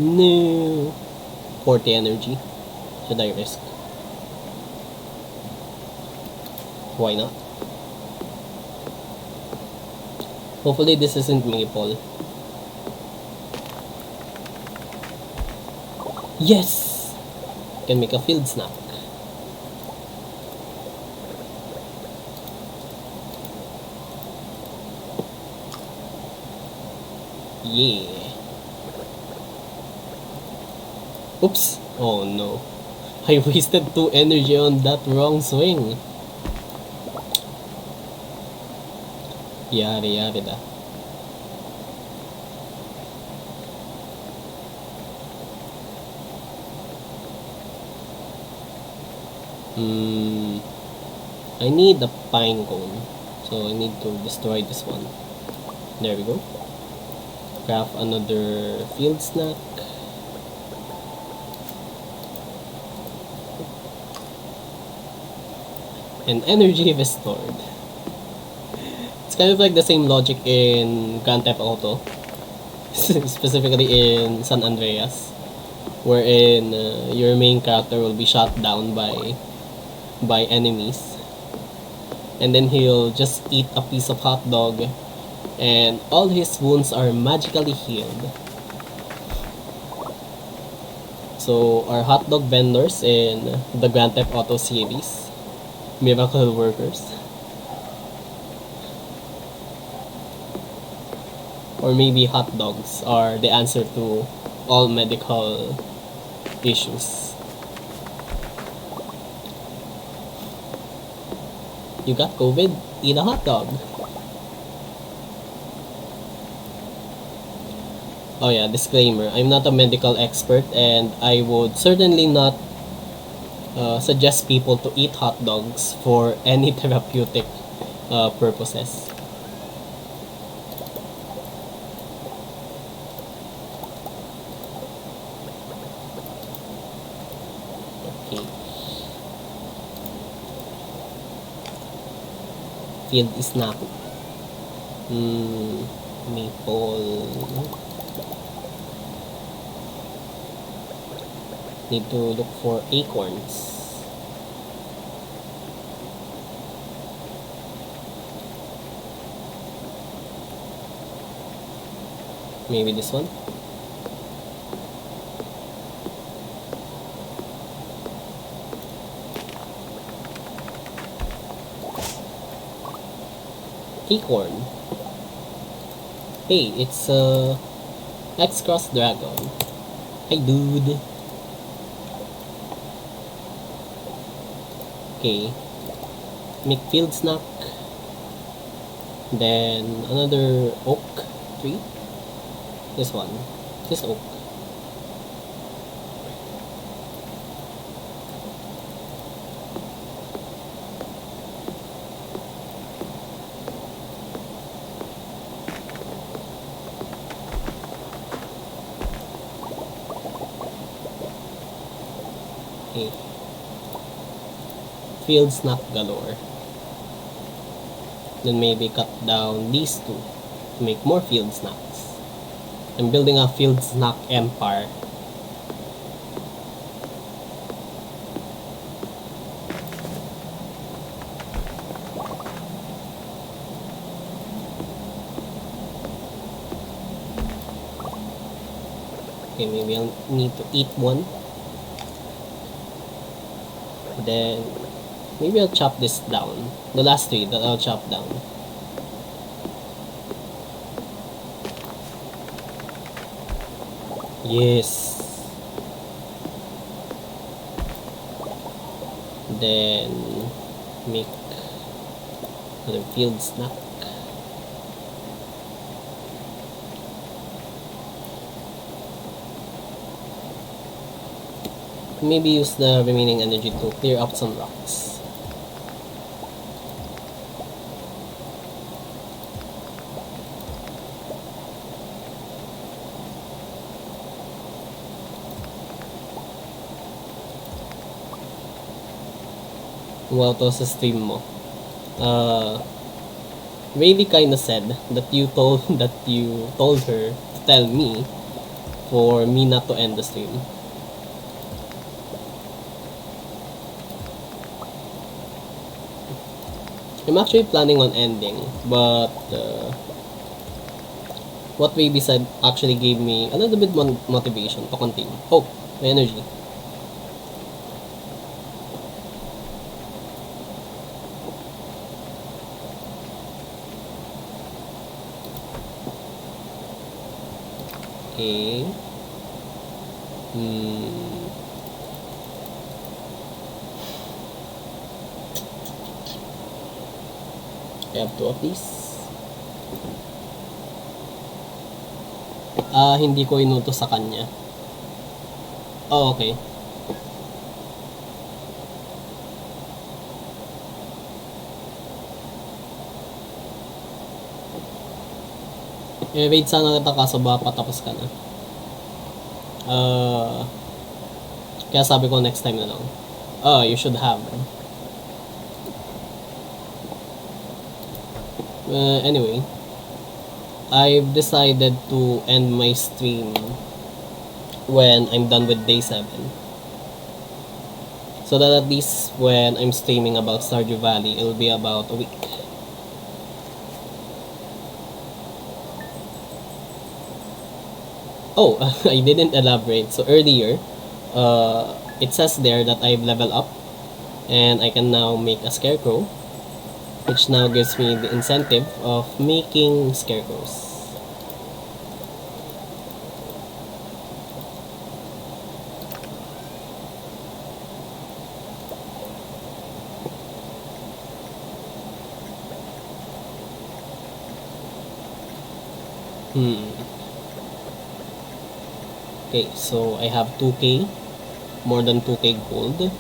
No. 40 energy. Should I risk? Why not? Hopefully this isn't maple. Yes! Can make a field snack. Yeah. Oops. Oh no. I wasted 2 energy on that wrong swing. Yari yari da. I need a pine cone. So I need to destroy this one. There we go. Craft another field snack. And energy restored. It's kind of like the same logic in Grand Theft Auto. Specifically in San Andreas. Wherein your main character will be shot down by enemies. And then he'll just eat a piece of hot dog and all his wounds are magically healed. So our hot dog vendors in the Grand Theft Auto series, miracle workers. Or maybe hot dogs are the answer to all medical issues. You got COVID? Eat a hot dog. Oh yeah, disclaimer. I'm not a medical expert and I would certainly not suggest people to eat hot dogs for any therapeutic purposes. Okay. Field is not. Maple. Need to look for acorns. Maybe this one? Acorn. Hey, it's X-Cross Dragon. Hey dude. Okay. Make field snack. Then another oak tree. This one. This oak. Okay. Field snack galore. Then maybe cut down these two to make more field snacks. I'm building a field snack empire. Okay, maybe I'll need to eat one. Then maybe I'll chop this down. The last three that I'll chop down. Yes. Then make another field snack. Maybe use the remaining energy to clear up some rocks. Wow, to sa stream mo. Really kinda said that you told her to tell me for me not to end the stream. I'm actually planning on ending, but what Baby said actually gave me a little bit more motivation to continue. Oh, my energy. Okay. I have two of these. Hindi ko inutos sa kanya. Oh, okay. Wait sana kita kaso ba patapos ka na. Kaya sabi ko next time na lang. You should have. Anyway, I've decided to end my stream when I'm done with day 7. So that at least when I'm streaming about Stardew Valley, it'll be about a week. Oh, I didn't elaborate. So earlier, it says there that I've leveled up and I can now make a scarecrow, which now gives me the incentive of making scarecrows. Okay, so I have 2k, more than 2k gold.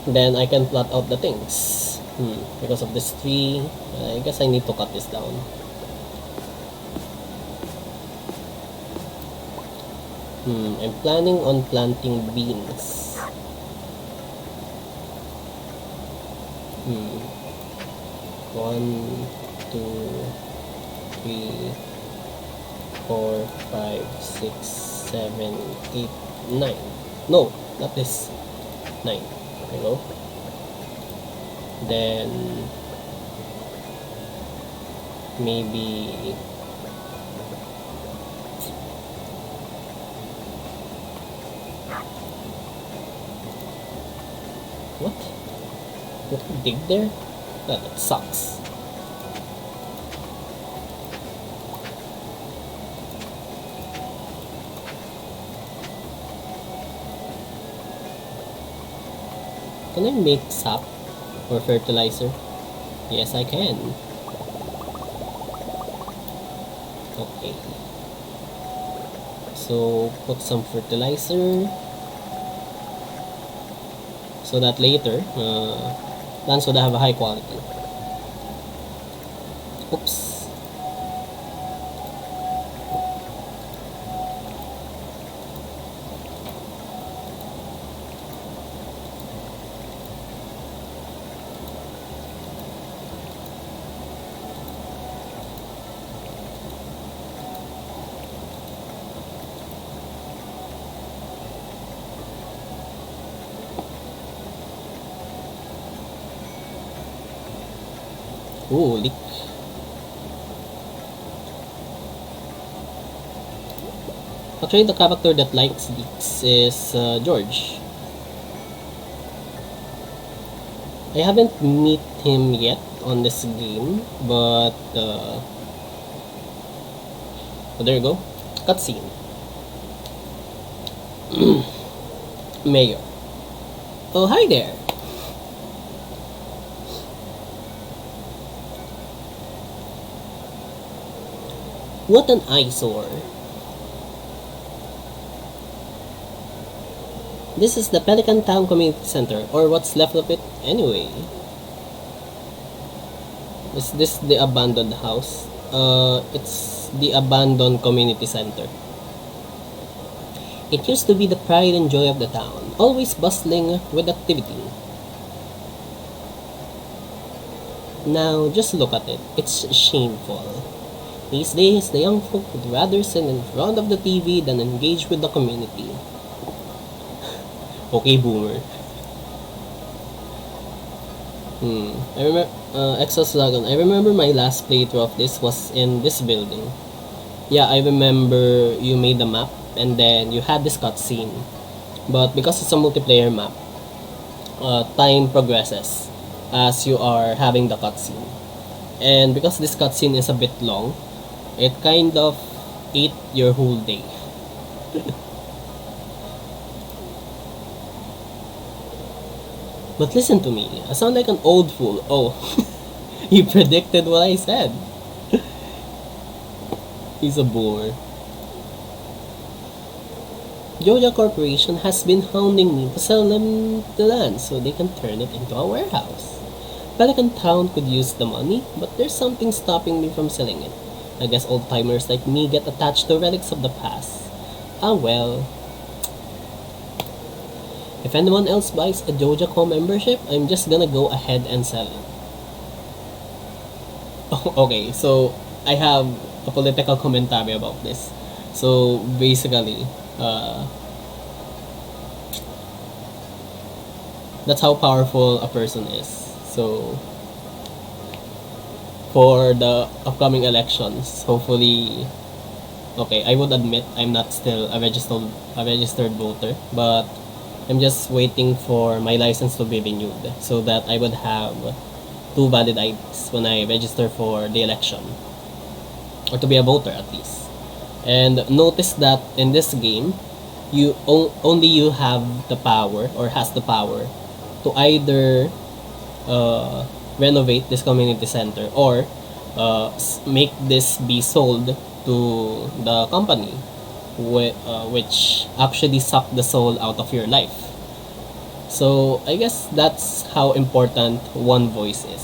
Then I can plot out the things. Because of this tree, I guess I need to cut this down. I'm planning on planting beans. 1, 2, 3, 4, 5, 6, 7, 8, 9. No, not this. 9. You know? Then maybe dig there? That sucks. Can I make sap or fertilizer? Yes, I can. Okay. So, put some fertilizer so that later, plants would have a high quality. Oops. Ooh, leak. Actually, the character that likes leaks is George. I haven't meet him yet on this game, but oh, there you go. Cutscene. Mayor. Oh, hi there. What an eyesore. This is the Pelican Town Community Center, or what's left of it anyway. Is this the abandoned house? It's the abandoned community center. It used to be the pride and joy of the town, always bustling with activity. Now, just look at it. It's shameful. These days, the young folk would rather sit in front of the TV than engage with the community. Okay, boomer. I remember, Exos Dragon. I remember my last playthrough of this was in this building. Yeah, I remember you made the map and then you had this cutscene. But because it's a multiplayer map, time progresses as you are having the cutscene. And because this cutscene is a bit long, it kind of ate your whole day. But listen to me, I sound like an old fool. Oh, you predicted what I said. He's a boomer. Joja Corporation has been hounding me to sell them the land so they can turn it into a warehouse. Pelican Town could use the money, but there's something stopping me from selling it. I guess old-timers like me get attached to relics of the past. Ah well. If anyone else buys a JojaCo membership, I'm just gonna go ahead and sell it. Oh, okay, so I have a political commentary about this. So basically, that's how powerful a person is. So for the upcoming elections, hopefully, okay, I would admit I'm not still a registered voter, but I'm just waiting for my license to be renewed so that I would have 2 valid IDs when I register for the election, or to be a voter at least. And notice that in this game, only you have the power, or has the power, to either renovate this community center or make this be sold to the company, which actually suck the soul out of your life. So I guess that's how important one voice is.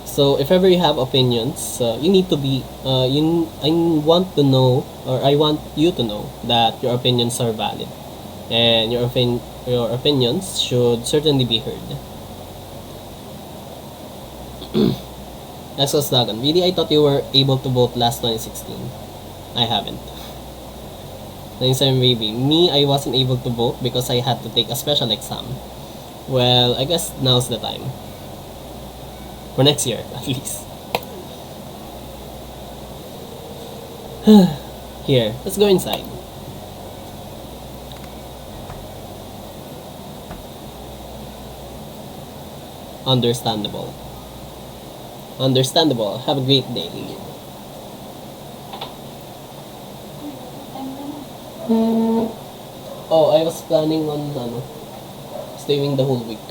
So if ever you have opinions, you need to be I want to know, or I want you to know, that your opinions are valid, and your opinions should certainly be heard. Exos Dragon, really, I thought you were able to vote last 2016. I haven't. 97 baby. Me, I wasn't able to vote because I had to take a special exam. Well, I guess now's the time. For next year, at least. Here, let's go inside. Understandable. Understandable. Have a great day. Oh, I was planning on staying the whole week.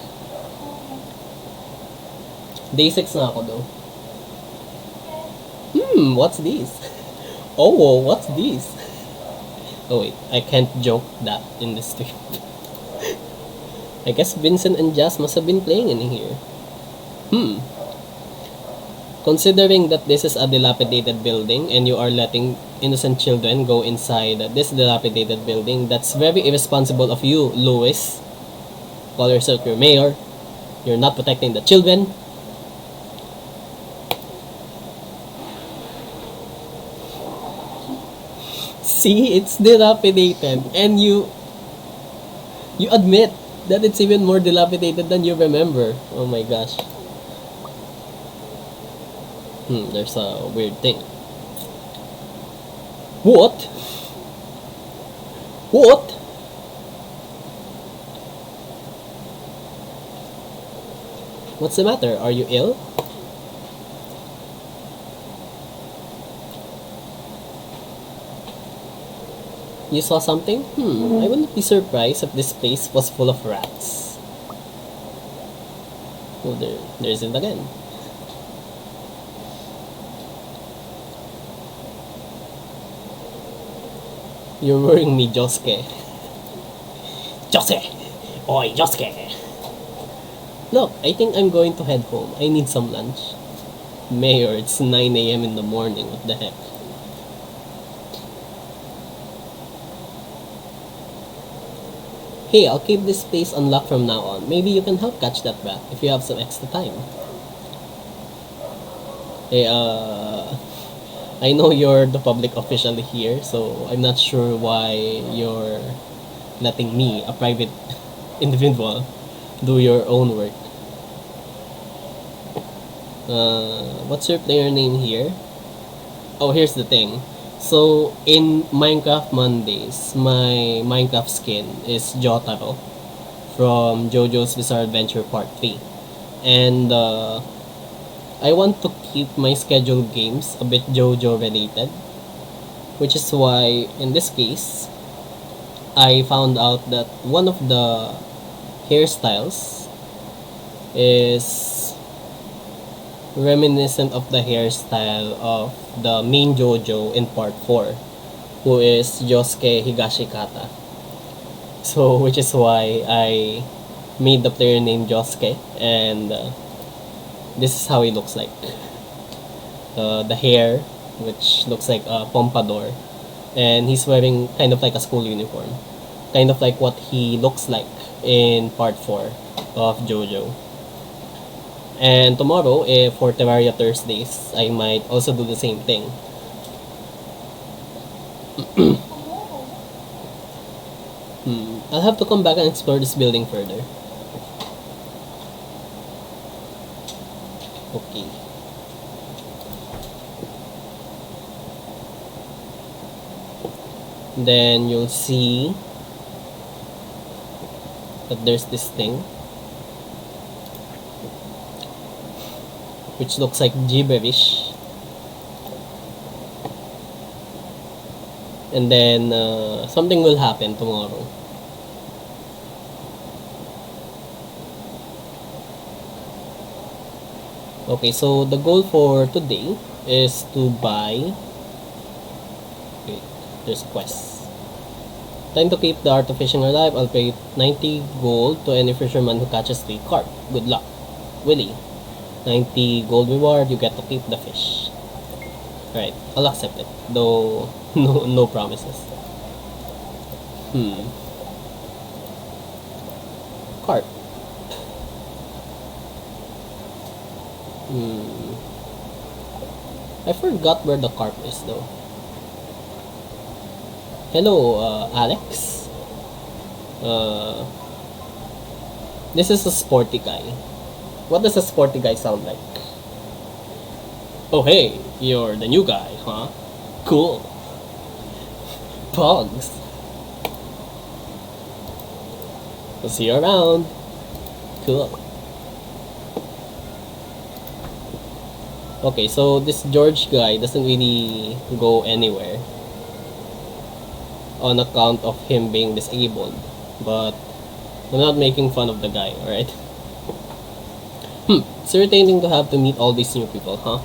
Day 6 na ako though. What's this? Oh, what's this? Oh wait, I can't joke that in this stream. I guess Vincent and Jazz must have been playing in here. Considering that this is a dilapidated building and you are letting innocent children go inside this dilapidated building, that's very irresponsible of you, Louis. Call yourself your mayor. You're not protecting the children. See, it's dilapidated and you admit that it's even more dilapidated than you remember. Oh my gosh. There's a weird thing. What? What? What's the matter? Are you ill? You saw something? I wouldn't be surprised if this place was full of rats. Oh, there's it again. You're worrying me, Josuke. Josuke! Oi, Josuke! Look, I think I'm going to head home. I need some lunch. Mayor, it's 9 a.m. in the morning. What the heck? Hey, I'll keep this place unlocked from now on. Maybe you can help catch that rat if you have some extra time. Hey, I know you're the public official here, so I'm not sure why you're letting me, a private individual, do your own work. What's your player name here? Oh, here's the thing. So, in Minecraft Mondays, my Minecraft skin is Jotaro from JoJo's Bizarre Adventure Part 3. And, I want to keep my scheduled games a bit JoJo related, which is why, in this case, I found out that one of the hairstyles is reminiscent of the hairstyle of the main JoJo in part 4, who is Josuke Higashikata. So, which is why I made the player name Josuke, and this is how he looks like. The hair, which looks like a pompadour, and he's wearing kind of like a school uniform, kind of like what he looks like in part 4 of JoJo. And tomorrow, for Terraria Thursdays, I might also do the same thing. I'll have to come back and explore this building further. Okay. Then you'll see that there's this thing which looks like gibberish, and then something will happen tomorrow. Okay, so the goal for today is to buy. Wait, there's a quest. Time to keep the art of fishing alive. I'll pay 90 gold to any fisherman who catches the carp. Good luck, Willie. 90 gold reward, you get to keep the fish. Right, I'll accept it. Though, no promises. Carp. I forgot where the carp is though. Hello, Alex. This is a sporty guy. What does a sporty guy sound like? Oh hey, you're the new guy, huh? Cool. Pogs. We'll see you around. Cool. Okay, so this George guy doesn't really go anywhere on account of him being disabled. But I'm not making fun of the guy, alright? It's irritating to have to meet all these new people, huh?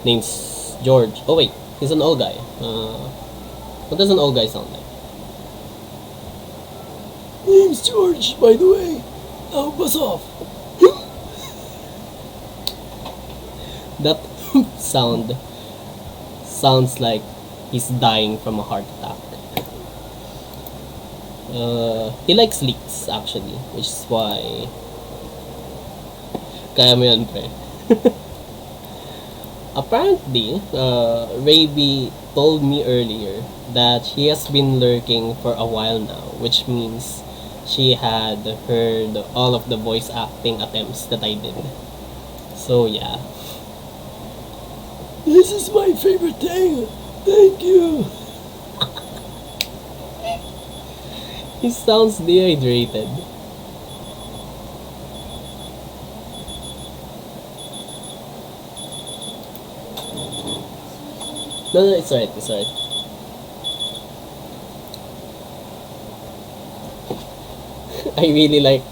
Name's George. Oh wait, he's an old guy. What does an old guy sound like? Name's George, by the way. Now buzz off. That sound sounds like he's dying from a heart attack. He likes leaks actually, which is why kaya mo yan, pre. Apparently, Raby told me earlier that she has been lurking for a while now, which means she had heard all of the voice acting attempts that I did. So yeah. This is my favorite thing. Thank you. He sounds dehydrated. No, it's alright, it's alright. I really like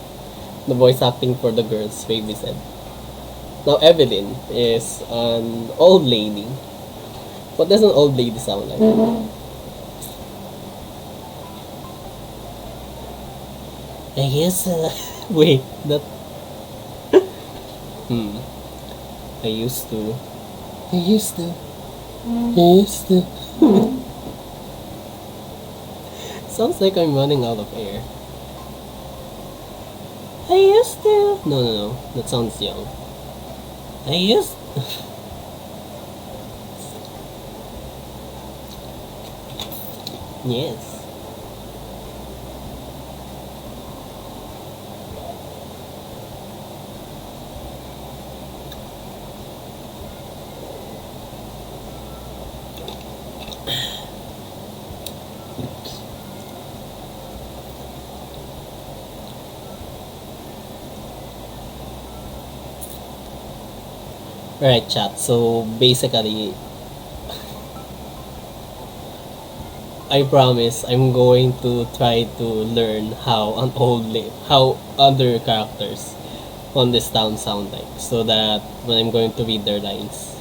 the voice acting for the girls, Baby said. Now, Evelyn is an old lady. What does an old lady sound like? I guess, wait, that. Hmm. I used to. I used to. I used to. Sounds like I'm running out of air. I used to. No, no, no. That sounds young. I used. Yes. Alright, chat. So basically, I promise I'm going to try to learn how other characters on this town sound like, so that when I'm going to read their lines,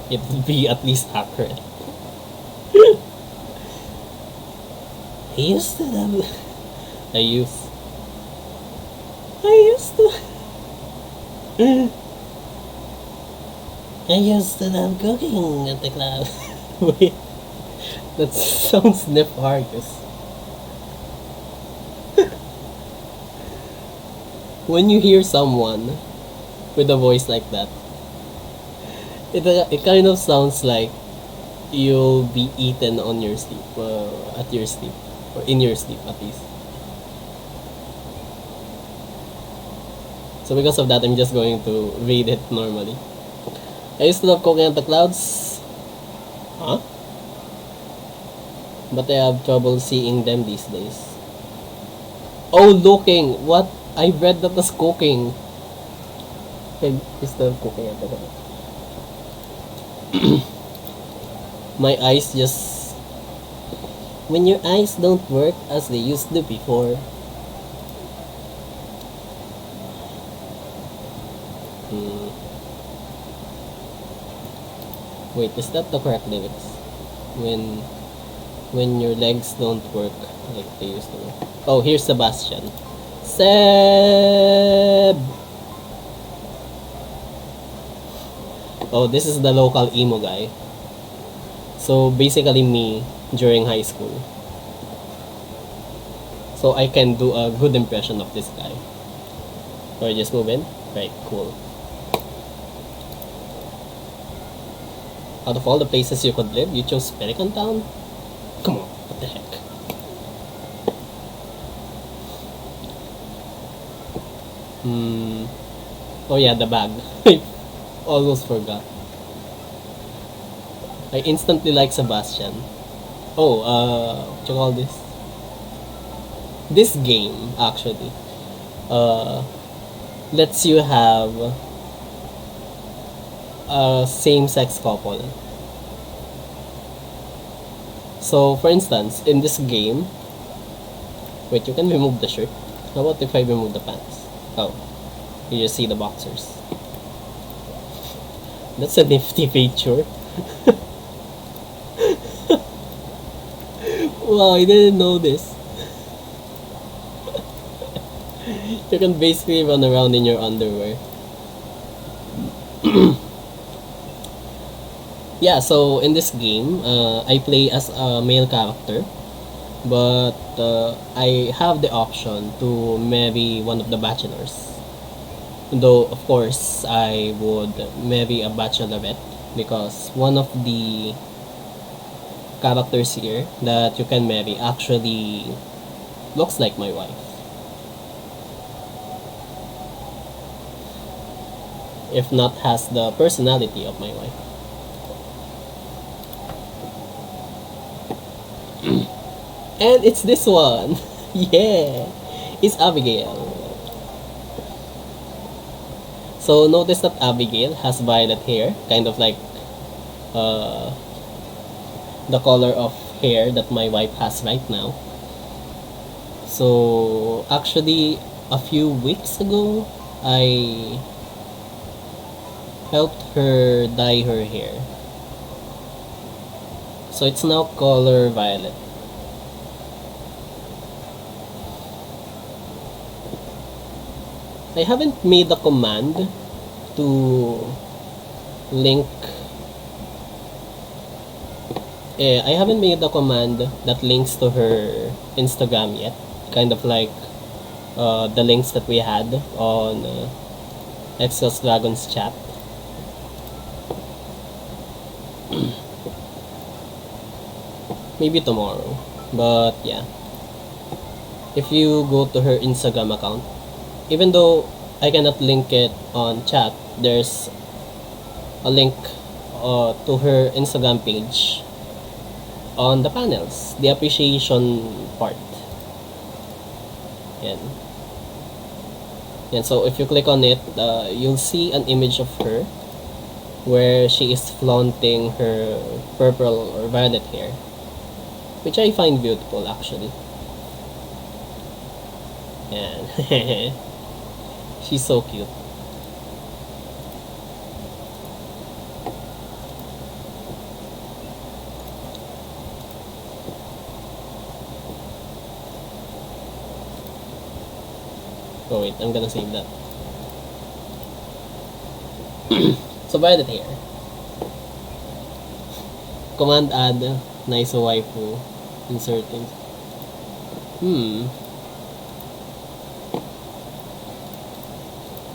it will be at least accurate. I used to have. I used. I used to. I used to love cooking at the club. Wait, that sounds nefarious. When you hear someone with a voice like that, it kind of sounds like you'll be eaten on your sleep, at your sleep, or in your sleep at least. So because of that, I'm just going to read it normally. I used to love cooking at the clouds. Huh? But I have trouble seeing them these days. Oh, looking! What? I read that as cooking. I used to love cooking at the clouds. My eyes just... When your eyes don't work as they used to before. Wait, is that the correct lyrics? When your legs don't work like they used to work. Oh, here's Sebastian. Seb! Oh, this is the local emo guy. So basically me during high school. So I can do a good impression of this guy. Or just move in? Right, cool. Out of all the places you could live, you chose Pelican Town? Come on, what the heck? Oh yeah, the bag. I almost forgot. I instantly like Sebastian. Oh, what you call this? This game, actually, lets you have a same-sex couple. So, for instance, in this game, wait, you can remove the shirt. How about if I remove the pants? Oh, you just see the boxers. That's a nifty feature. Wow, I didn't know this. You can basically run around in your underwear. Yeah, so in this game, I play as a male character, but I have the option to marry one of the bachelors. Though, of course, I would marry a bachelorette because one of the characters here that you can marry actually looks like my wife. If not, has the personality of my wife. And it's this one. Yeah, it's Abigail. So notice that Abigail has violet hair, kind of like uh, the color of hair that my wife has right now. So actually, a few weeks ago, I helped her dye her hair. So it's now color violet. I haven't made a command to link. I haven't made a command that links to her Instagram yet. Kind of like the links that we had on Exos Dragons chat. Maybe tomorrow. But yeah. If you go to her Instagram account, even though I cannot link it on chat, there's a link to her Instagram page on the panels, the appreciation part. Yan. Yan. So if you click on it, you'll see an image of her where she is flaunting her purple or violet hair, which I find beautiful actually. And she's so cute. Oh wait, I'm gonna save that. So violet hair. Command add nice waifu inserting.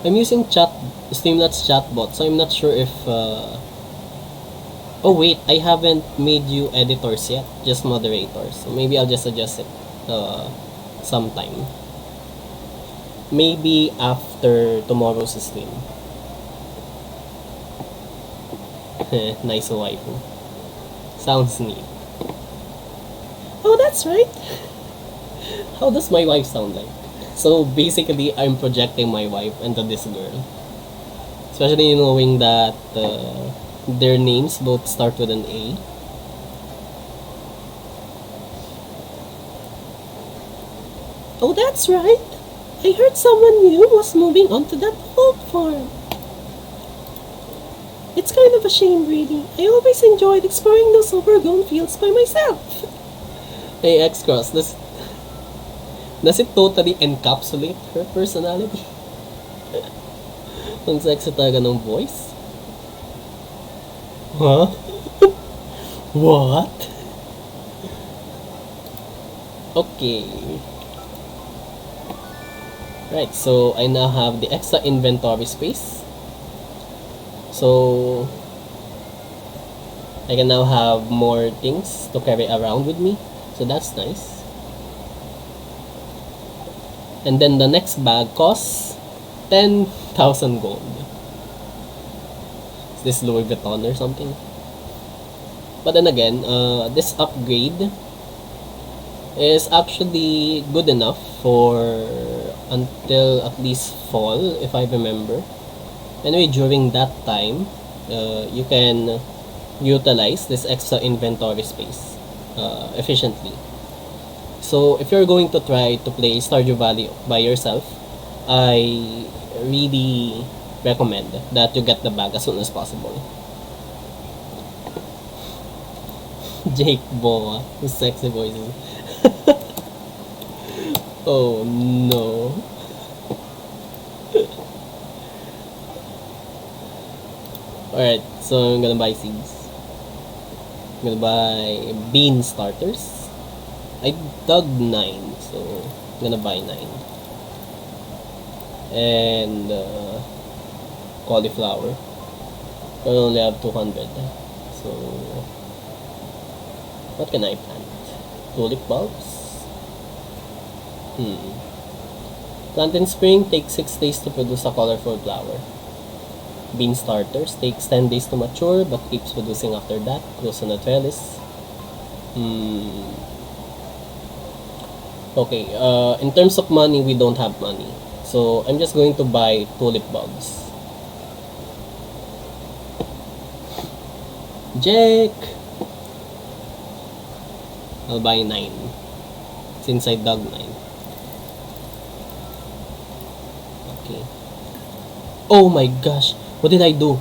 I'm using Streamlabs chatbot, so I'm not sure if oh wait, I haven't made you editors yet, just moderators. So maybe I'll just adjust it sometime. Maybe after tomorrow's stream. Nice waifu. Sounds neat. Oh, that's right. How does my wife sound like? So basically, I'm projecting my wife into this girl. Especially knowing that their names both start with an A. Oh, that's right. I heard someone new was moving onto that old farm. It's kind of a shame, really. I always enjoyed exploring those overgrown fields by myself. Hey, X-Cross, does it totally encapsulate her personality? Ang sexy talaga ng voice. Huh? What? Okay. Right, so I now have the extra inventory space. So I can now have more things to carry around with me. So that's nice. And then the next bag costs 10,000 gold. Is this Louis Vuitton or something? But then again, this upgrade is actually good enough for until at least fall, if I remember. Anyway, during that time, you can utilize this extra inventory space efficiently. So if you're going to try to play Stardew Valley by yourself, I really recommend that you get the bag as soon as possible. Jake Boa, whose sexy voices. Oh no. Alright, so I'm gonna buy seeds. I'm gonna buy bean starters. I dug 9, so I'm gonna buy 9. And cauliflower. I only have 200. So, what can I plant? Tulip bulbs? Plant in spring takes 6 days to produce a colorful flower. Bean starters takes 10 days to mature but keeps producing after that. Grows on a trellis. Okay, in terms of money, we don't have money. So, I'm just going to buy tulip bulbs. Jake! I'll buy 9. Since I dug 9. Okay. Oh my gosh! What did I do?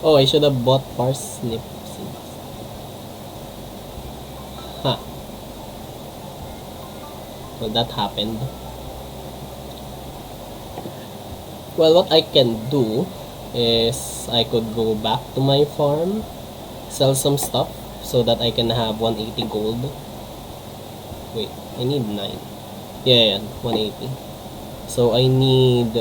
Oh, I should have bought parsnip seeds. Huh. Well, that happened. Well, what I can do is I could go back to my farm, sell some stuff so that I can have 180 gold. Wait, I need 9. Yeah, 180. So I need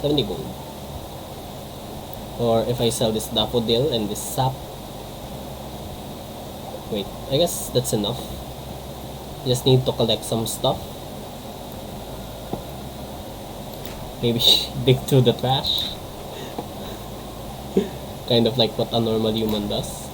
70 gold. Or if I sell this daffodil and this sap. Wait, I guess that's enough. Just need to collect some stuff. Maybe dig through the trash. Kind of like what a normal human does.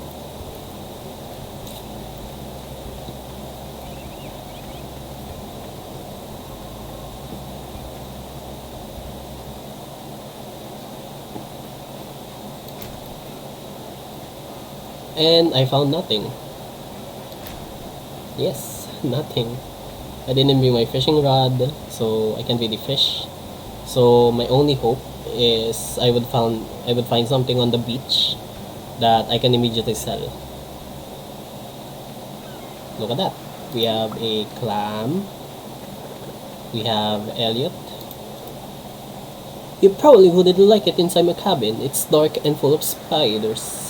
And I found nothing. Yes, nothing. I didn't bring my fishing rod, so I can't really fish. So my only hope is I would find something on the beach that I can immediately sell. Look at that. We have a clam. We have Elliot. You probably wouldn't like it inside my cabin. It's dark and full of spiders.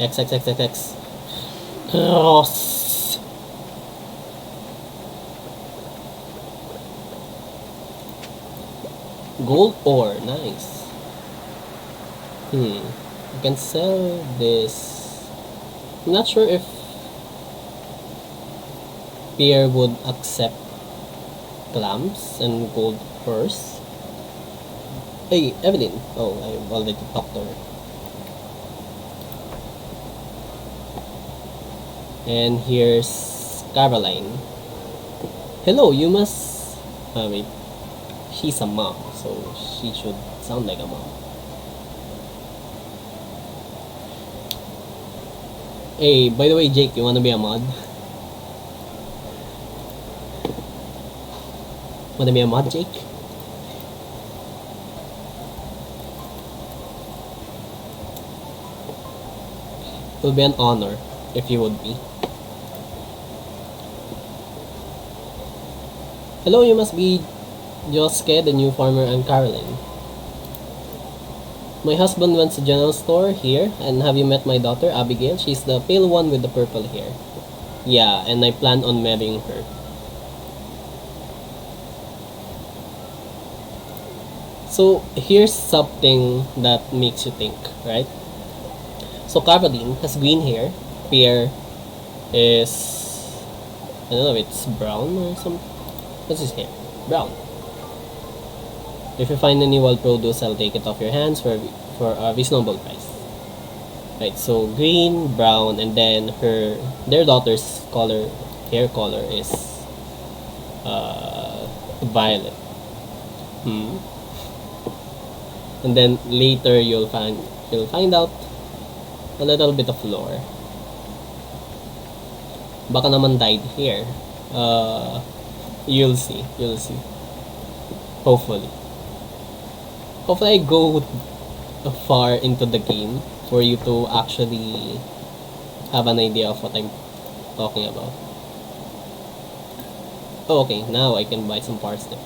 X. Cross. Gold ore, nice. I can sell this. I'm not sure if Pierre would accept clams and gold ores. Hey, Evelyn. Oh, I've already talked to her. And here's Caroline. Hello, you must... wait. She's a mom, so she should sound like a mom. Hey, by the way, Jake, you wanna be a mod? Wanna be a mod, Jake? It will be an honor if you would be. Hello, you must be Josuke, the new farmer, and Caroline. My husband went to general store here, and have you met my daughter, Abigail? She's the pale one with the purple hair. Yeah, and I plan on marrying her. So, here's something that makes you think, right? So, Caroline has green hair, Pierre is, I don't know if it's brown or something. What's his hair? Brown. If you find any wild produce, I'll take it off your hands for a reasonable price. Right, so green, brown, and then their daughter's hair color is violet. Hmm. And then later you'll find out a little bit of lore. Baka naman dyed hair. You'll see. You'll see. Hopefully. Hopefully I go far into the game for you to actually have an idea of what I'm talking about. Oh, okay, now I can buy some parsnip.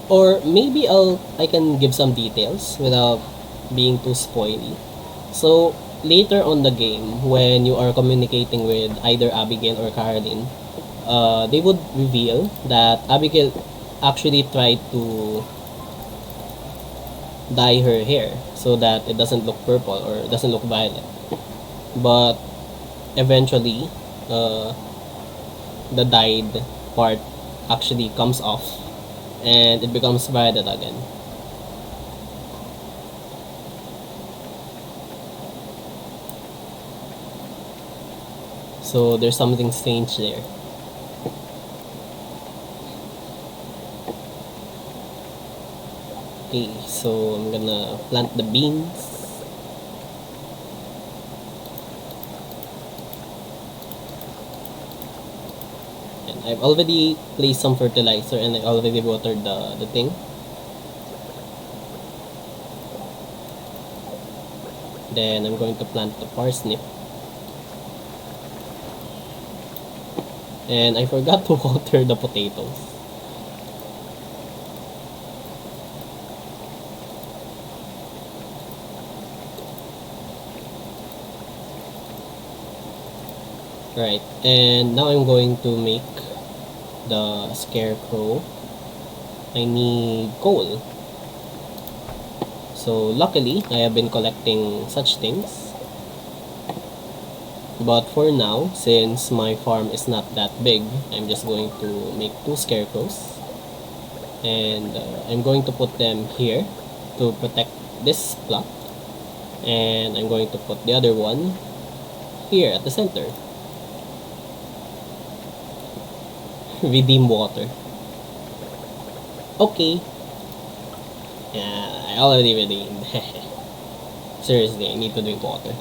Or maybe I can give some details without being too spoily. So later on the game, when you are communicating with either Abigail or Caroline, they would reveal that Abigail actually tried to dye her hair so that it doesn't look purple or doesn't look violet. But eventually, the dyed part actually comes off and it becomes violet again. So there's something strange there. Okay, so I'm gonna plant the beans. And I've already placed some fertilizer and I already watered the thing. Then I'm going to plant the parsnip. And I forgot to water the potatoes. Right, and now I'm going to make the scarecrow. I need coal. So luckily, I have been collecting such things. But for now, since my farm is not that big, I'm just going to make 2 scarecrows. And I'm going to put them here to protect this plot. And I'm going to put the other one here at the center. Redeem water. Okay. Yeah, I already redeemed. Seriously, I need to drink water.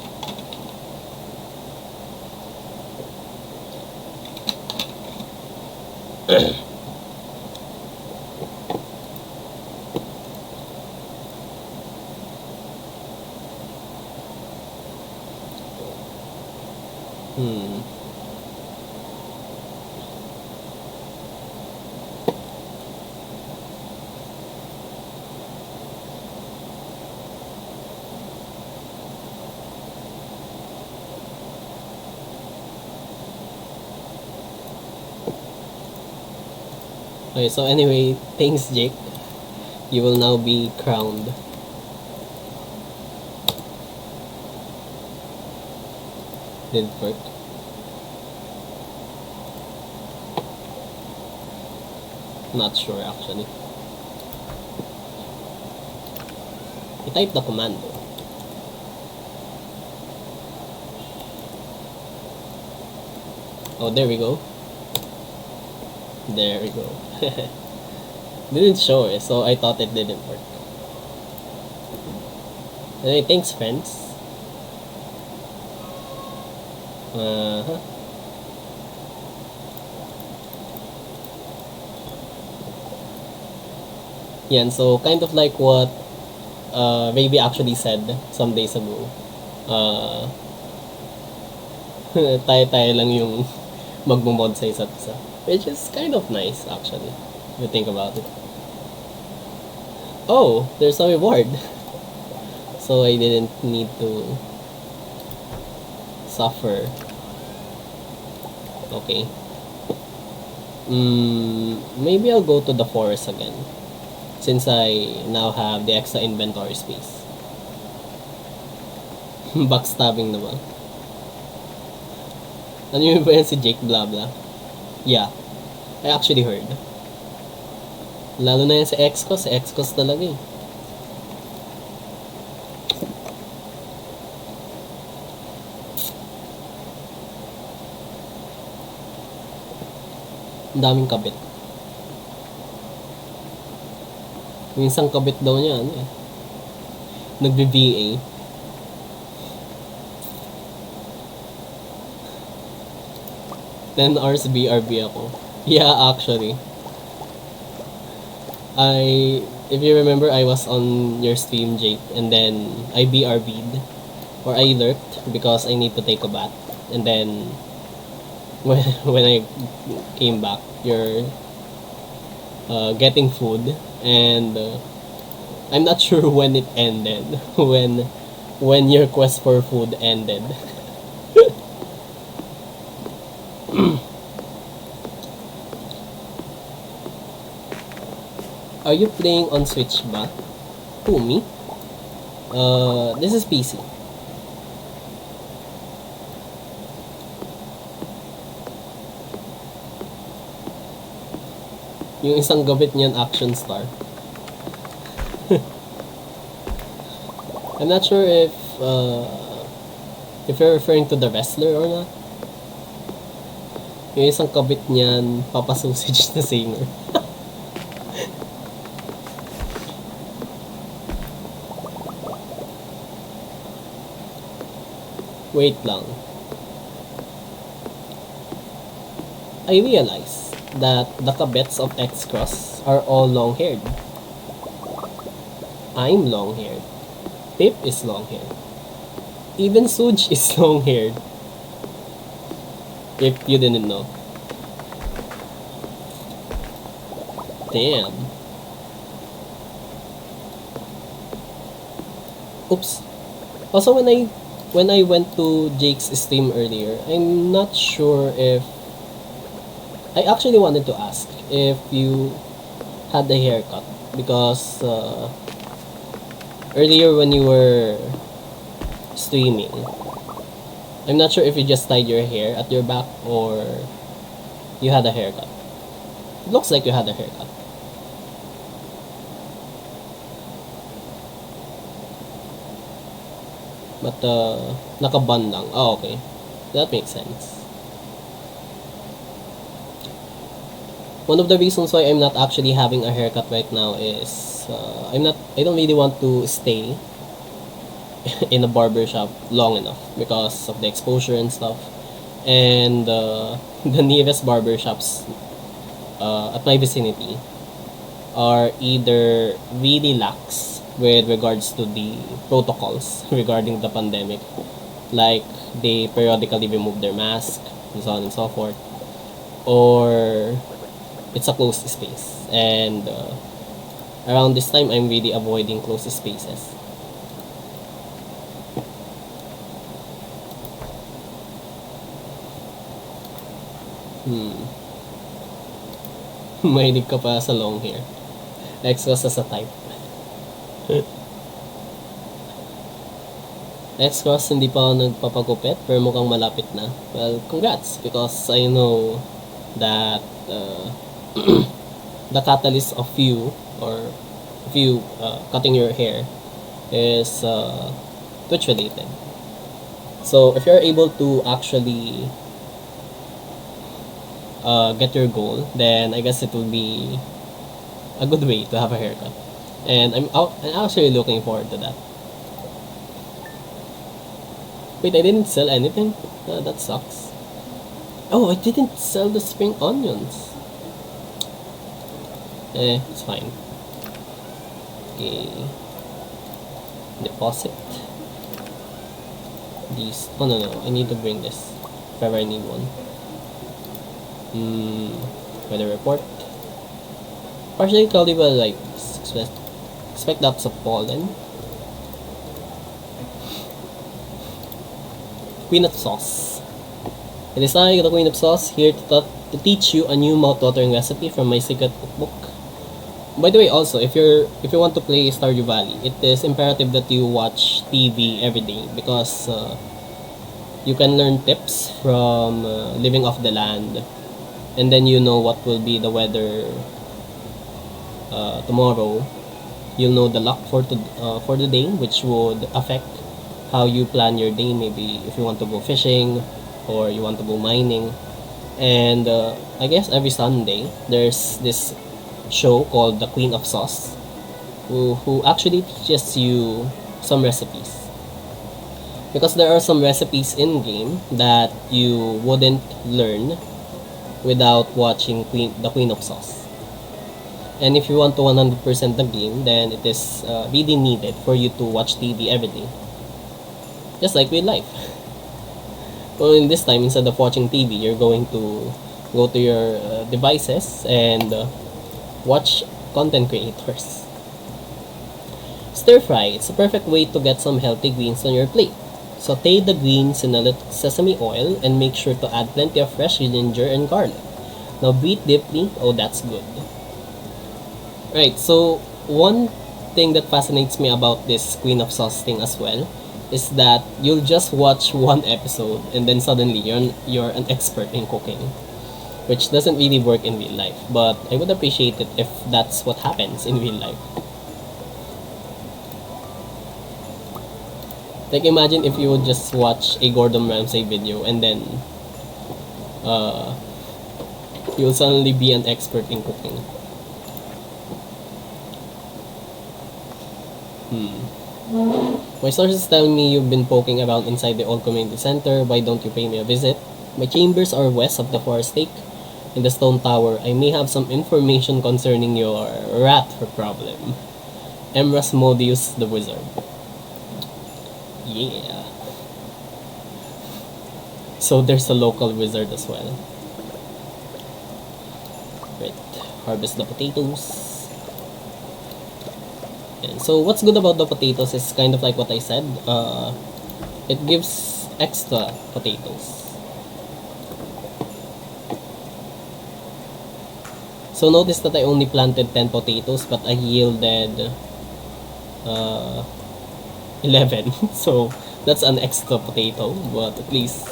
Okay, so anyway, thanks Jake. You will now be crowned. Did it work? Not sure actually. I typed the command though. Oh, there we go. There we go. Didn't show it, so I thought it didn't work. Anyway, thanks friends. Yan, so kind of like what Raby actually said some days ago. Tayo-tayo lang yung magmumod sa isa't isa. Which is kind of nice actually, if you think about it. Oh, there's a reward. So I didn't need to suffer. Okay. Maybe I'll go to the forest again. since I now have the extra inventory space. Backstabbing naman. Ano yun ba yan si Jake blah blah? Yeah, I actually heard. Lalo na yan sa X-Cos talaga eh. Ang daming kabit. Yung isang kabit daw niya, ano eh. Nagbe-VA. Ten hours BRB ako. Yeah, actually. If you remember, I was on your stream, Jake, and then I BRB'd, or I lurked because I need to take a bath, and then when I came back, you're getting food, and I'm not sure when it ended, when your quest for food ended. Are you playing on Switch ba? Who, me? This is PC. Yung isang gabit niyan, action star. I'm not sure if you're referring to the wrestler or not. Yung isang kabit niyan, Papa Sausage na singer. Wait lang. I realize that the kabets of X-Cross are all long-haired. I'm long-haired. Pip is long-haired. Even Suj is long-haired. If you didn't know. Damn. Oops. Also, when I went to Jake's stream earlier, I'm not sure if I actually wanted to ask if you had a haircut because earlier when you were streaming, I'm not sure if you just tied your hair at your back or you had a haircut. It looks like you had a haircut. But naka-bun lang. Oh, okay. That makes sense. One of the reasons why I'm not actually having a haircut right now is I don't really want to stay in a barber shop long enough because of the exposure and stuff. And the nearest barber shops at my vicinity are either really lax with regards to the protocols regarding the pandemic, like they periodically remove their mask and so on and so forth, or it's a closed space, and around this time I'm really avoiding closed spaces. Mahilig ka pa sa long hair. X-Cross as a type. X-Cross, hindi pa ako nagpapagupit pero mukhang malapit na. Well, congrats because I know that the catalyst of you cutting your hair is Twitch related. So if you're able to actually get your goal, then I guess it will be a good way to have a haircut. And I'm actually looking forward to that. Wait, I didn't sell anything? That sucks. Oh, I didn't sell the spring onions. It's fine. Okay. Deposit. These. Oh, no. I need to bring this. If ever I need one. Weather report. Partially cloudy, but like expect lots of pollen. Queen of sauce. It is I, the Queen of Sauce, here to teach you a new mouth-watering recipe from my secret cookbook. By the way, also, if you want to play Stardew Valley, it is imperative that you watch TV every day because you can learn tips from living off the land, and then you know what will be the weather tomorrow. You'll know the luck for the day, which would affect how you plan your day. Maybe if you want to go fishing or you want to go mining. And I guess every Sunday there's this show called The Queen of Sauce, who actually teaches you some recipes. Because there are some recipes in game that you wouldn't learn without watching The Queen of Sauce. And if you want to 100% the game, then it is really needed for you to watch TV every day. Just like with life. Well, in this time, instead of watching TV, you're going to go to your devices and watch content creators. Stir fry. It's a perfect way to get some healthy greens on your plate. Saute the greens in a little sesame oil and make sure to add plenty of fresh ginger and garlic. Now breathe deeply. Oh, that's good. Right, so one thing that fascinates me about this Queen of Sauce thing as well is that you'll just watch one episode and then suddenly you're an expert in cooking, which doesn't really work in real life. But I would appreciate it if that's what happens in real life. Like imagine if you would just watch a Gordon Ramsay video and then uh, you'll suddenly be an expert in cooking. My sources tell me you've been poking around inside the old community center. Why don't you pay me a visit? My chambers are west of the forest lake in the stone tower. I may have some information concerning your rat problem. Emrasmodius the wizard. Yeah. So there's a local wizard as well. Right. Harvest the potatoes. And so what's good about the potatoes is kind of like what I said. It gives extra potatoes. So notice that I only planted 10 potatoes but I yielded 11. So that's an extra potato, but at least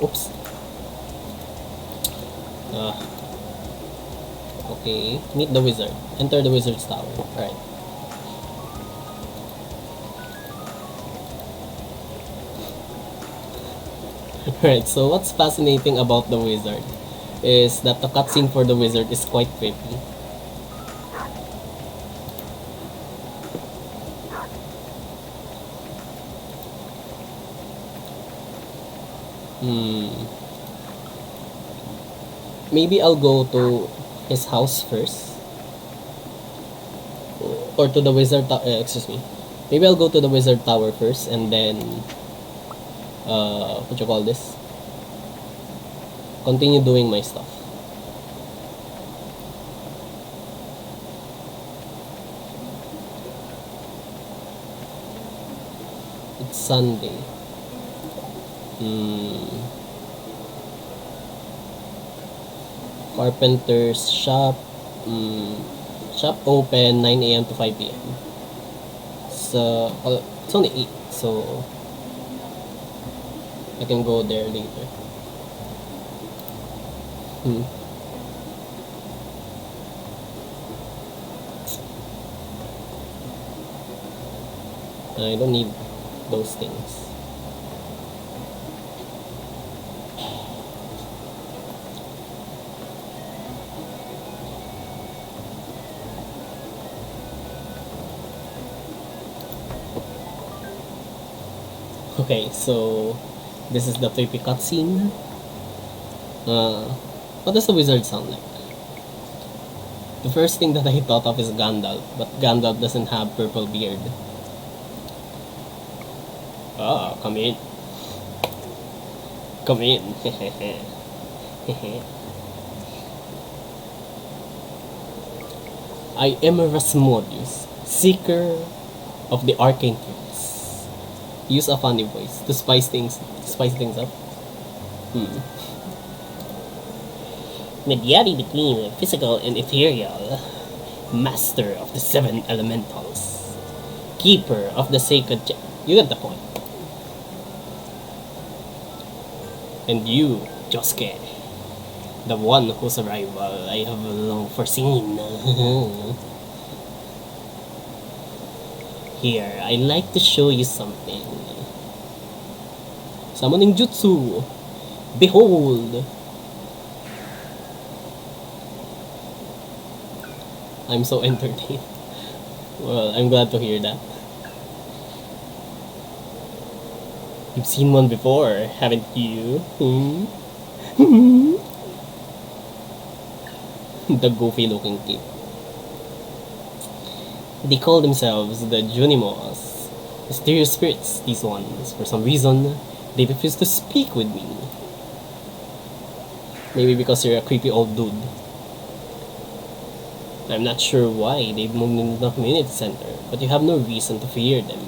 oops. Okay, meet the wizard. Enter the wizard's tower. Alright. Right, so what's fascinating about the wizard is that the cutscene for the wizard is quite creepy. Maybe I'll go to his house first. Or to the wizard excuse me. Maybe I'll go to the wizard tower first and then what you call this? Continue doing my stuff. It's Sunday. Carpenter's shop. Shop open 9 a.m. to 5 p.m. So it's only 8, so I can go there later. I don't need those things. Okay, so this is the creepy cutscene. What does the wizard sound like? The first thing that I thought of is Gandalf, but Gandalf doesn't have purple beard. Ah, come in. Come in. I am Erasmodius, seeker of the arcane truths. Use a funny voice to spice things up. Hmm. Mediating between physical and ethereal, master of the seven elementals, keeper of the sacred you get the point. And you, Josuke, the one whose arrival I have long foreseen. Here, I'd like to show you something. Summoning Jutsu. Behold! I'm so entertained. Well, I'm glad to hear that. You've seen one before, haven't you? The goofy looking kid. They call themselves the Junimos. Mysterious spirits, these ones. For some reason, they refuse to speak with me. Maybe because you're a creepy old dude. I'm not sure why they've moved into the community center, but you have no reason to fear them.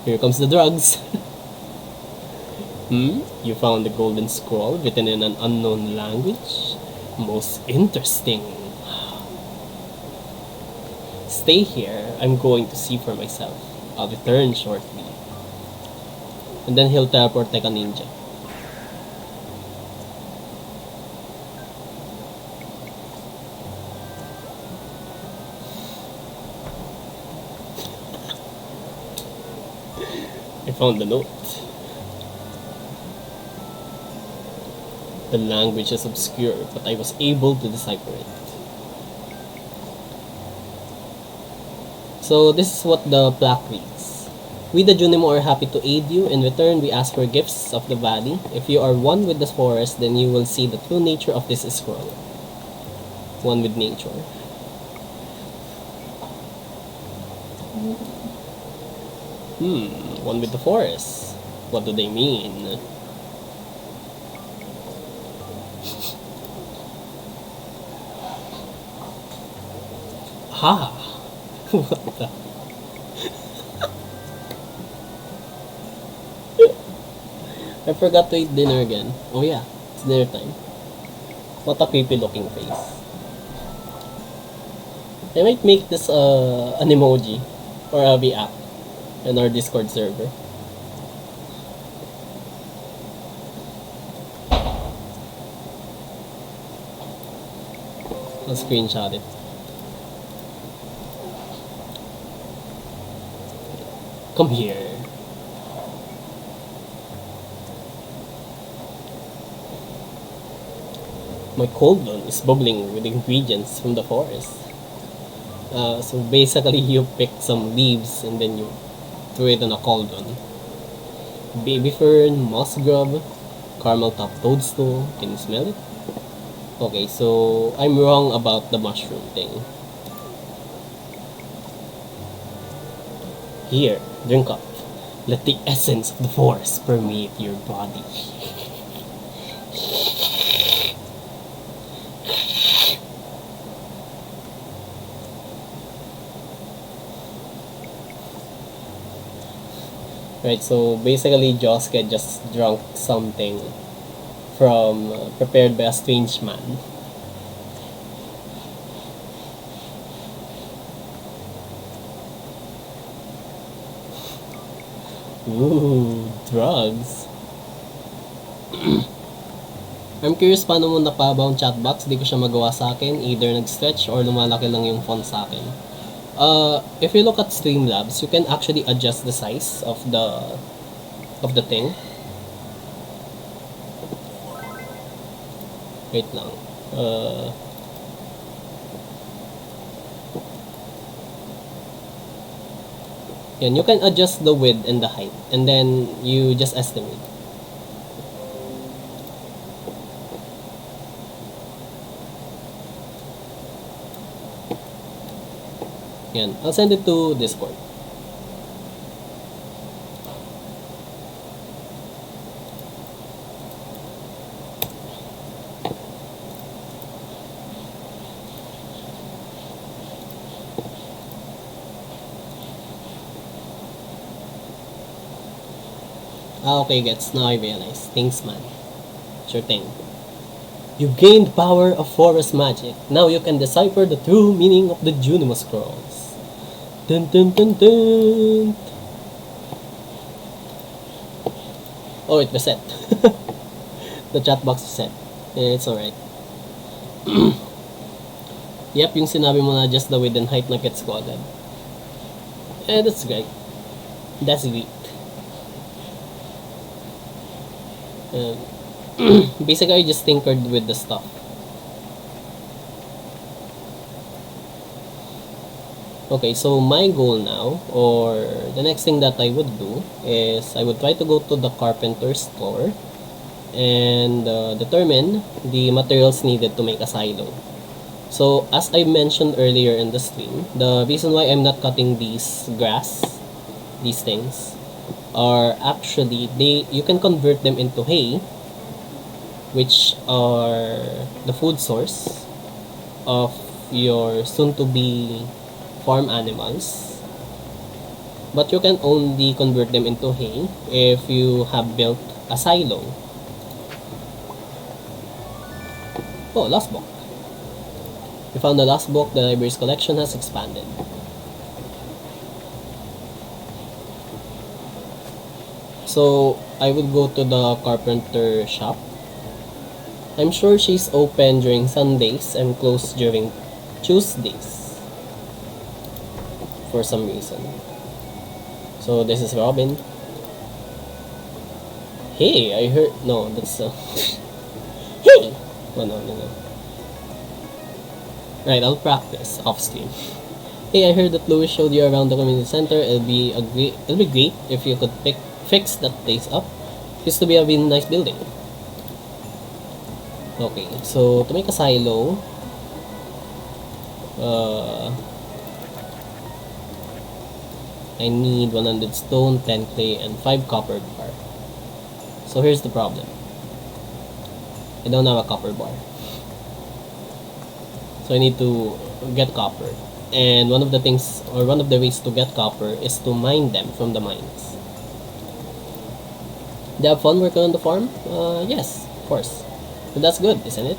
Here comes the drugs. You found the golden scroll written in an unknown language? Most interesting. Stay here. I'm going to see for myself. I'll return shortly. And then he'll teleport like a ninja. I found the note. The language is obscure, but I was able to decipher it. So this is what the plaque reads. We the Junimo are happy to aid you. In return, we ask for gifts of the valley. If you are one with the forest, then you will see the true nature of this scroll. One with nature. One with the forest. What do they mean? Ha! What the? I forgot to eat dinner again. Oh yeah, it's dinner time. What a creepy looking face. I might make this an emoji or a VApp in our Discord server. I'll screenshot it. Come here. My cauldron is bubbling with ingredients from the forest. So basically you pick some leaves and then you throw it in a cauldron. Baby fern, moss grub, caramel top toadstool. Can you smell it? Okay, so I'm wrong about the mushroom thing. Here, drink up. Let the essence of the forest permeate your body. Right, so basically Josuke just drank something from prepared by a strange man. Ooh, drugs. I'm curious paano mo napabaw ang chatbox. Di ko siya magawa sa akin. Either nag-stretch or lumalaki lang yung font sa akin. If you look at Streamlabs, you can actually adjust the size of the thing. Wait lang. Yan, you can adjust the width and the height, and then you just estimate. Yan, I'll send it to Discord. Ah, okay, gets. Now I realize. Thanks, man. Sure thing. You gained power of forest magic. Now you can decipher the true meaning of the Junimo scrolls. Dun dun dun dun. Oh, it reset. The chat box reset. Yeah, it's alright. Yep, yung sinabi mo na just the width and height na gets ko agad. Eh, that's great. That's great. Basically, I just tinkered with the stuff. Okay, so my goal now, or the next thing that I would do, is I would try to go to the carpenter store and determine the materials needed to make a silo. So, as I mentioned earlier in the stream, the reason why I'm not cutting these grass, these things, are actually, you can convert them into hay, which are the food source of your soon-to-be farm animals. But you can only convert them into hay if you have built a silo. Oh, last book. We found the last book. The library's collection has expanded. So, I would go to the carpenter shop. I'm sure she's open during Sundays and closed during Tuesdays. For some reason. So, this is Robin. Hey, I heard... No, that's... Hey! Oh, no. Right, I'll practice off stream. Hey, I heard that Louis showed you around the community center. It'll be great if you could fix that place up. It used to be a really nice building. Okay, so to make a silo, I need 100 stone, 10 clay, and 5 copper bar. So here's the problem. I don't have a copper bar. So I need to get copper. And one of the ways to get copper is to mine them from the mines. Do you have fun working on the farm? Yes, of course. But that's good, isn't it?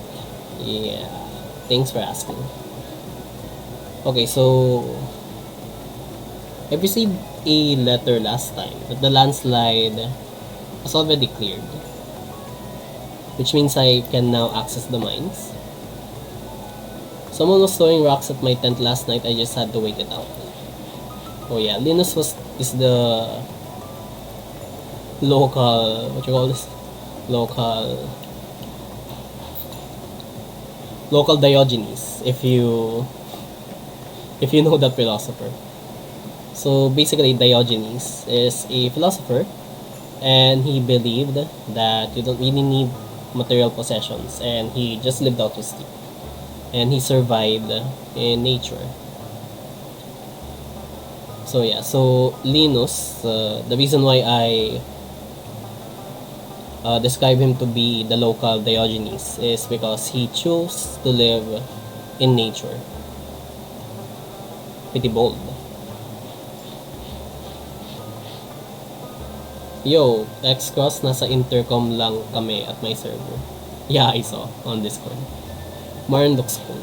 Yeah. Thanks for asking. Okay, so I received a letter last time that the landslide was already cleared, which means I can now access the mines. Someone was throwing rocks at my tent last night. I just had to wait it out. Oh yeah, Linus is the local, what you call this? Local Diogenes, if you know that philosopher. So basically, Diogenes is a philosopher, and he believed that you don't really need material possessions, and he just lived out his sleep, and he survived in nature. So yeah, so Linus, the reason why I describe him to be the local Diogenes is because he chose to live in nature. Pretty bold. Yo, X-Cross, nasa intercom lang kami at my server. Yeah, I saw on Discord. Marlon looks cool.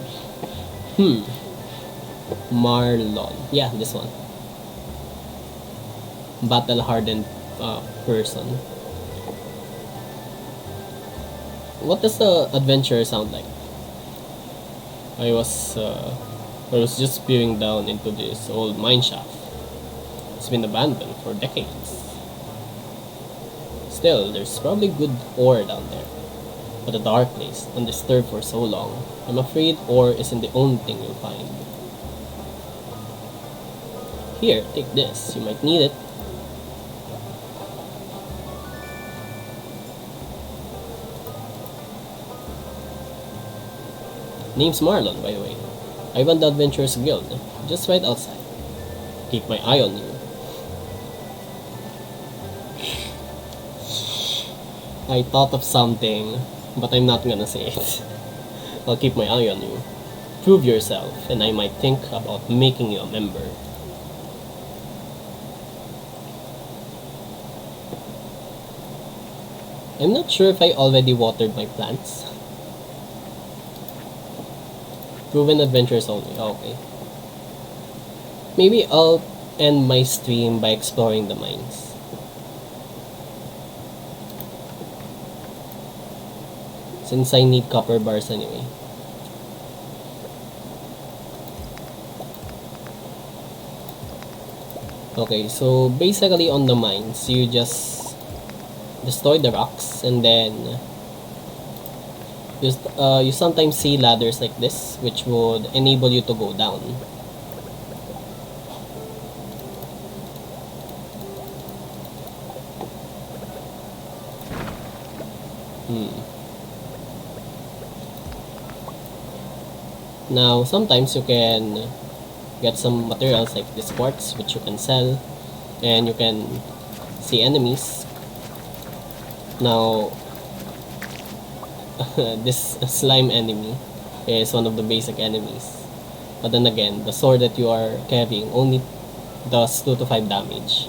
Marlon. Yeah, this one. Battle-hardened person. What does the adventure sound like? I was just peering down into this old mine shaft. It's been abandoned for decades. Still, there's probably good ore down there. But a dark place, undisturbed for so long. I'm afraid ore isn't the only thing you'll find. Here, take this. You might need it. Name's Marlon, by the way. I run the Adventurers Guild, just right outside. Keep my eye on you. I thought of something, but I'm not gonna say it. I'll keep my eye on you. Prove yourself, and I might think about making you a member. I'm not sure if I already watered my plants. Proven adventures only. Okay. Maybe I'll end my stream by exploring the mines. Since I need copper bars anyway. Okay, so basically on the mines, you just destroy the rocks and then you sometimes see ladders like this which would enable you to go down. Now sometimes you can get some materials like this quartz which you can sell, and you can see enemies. Now this slime enemy is one of the basic enemies, but then again the sword that you are carrying only does 2 to 5 damage.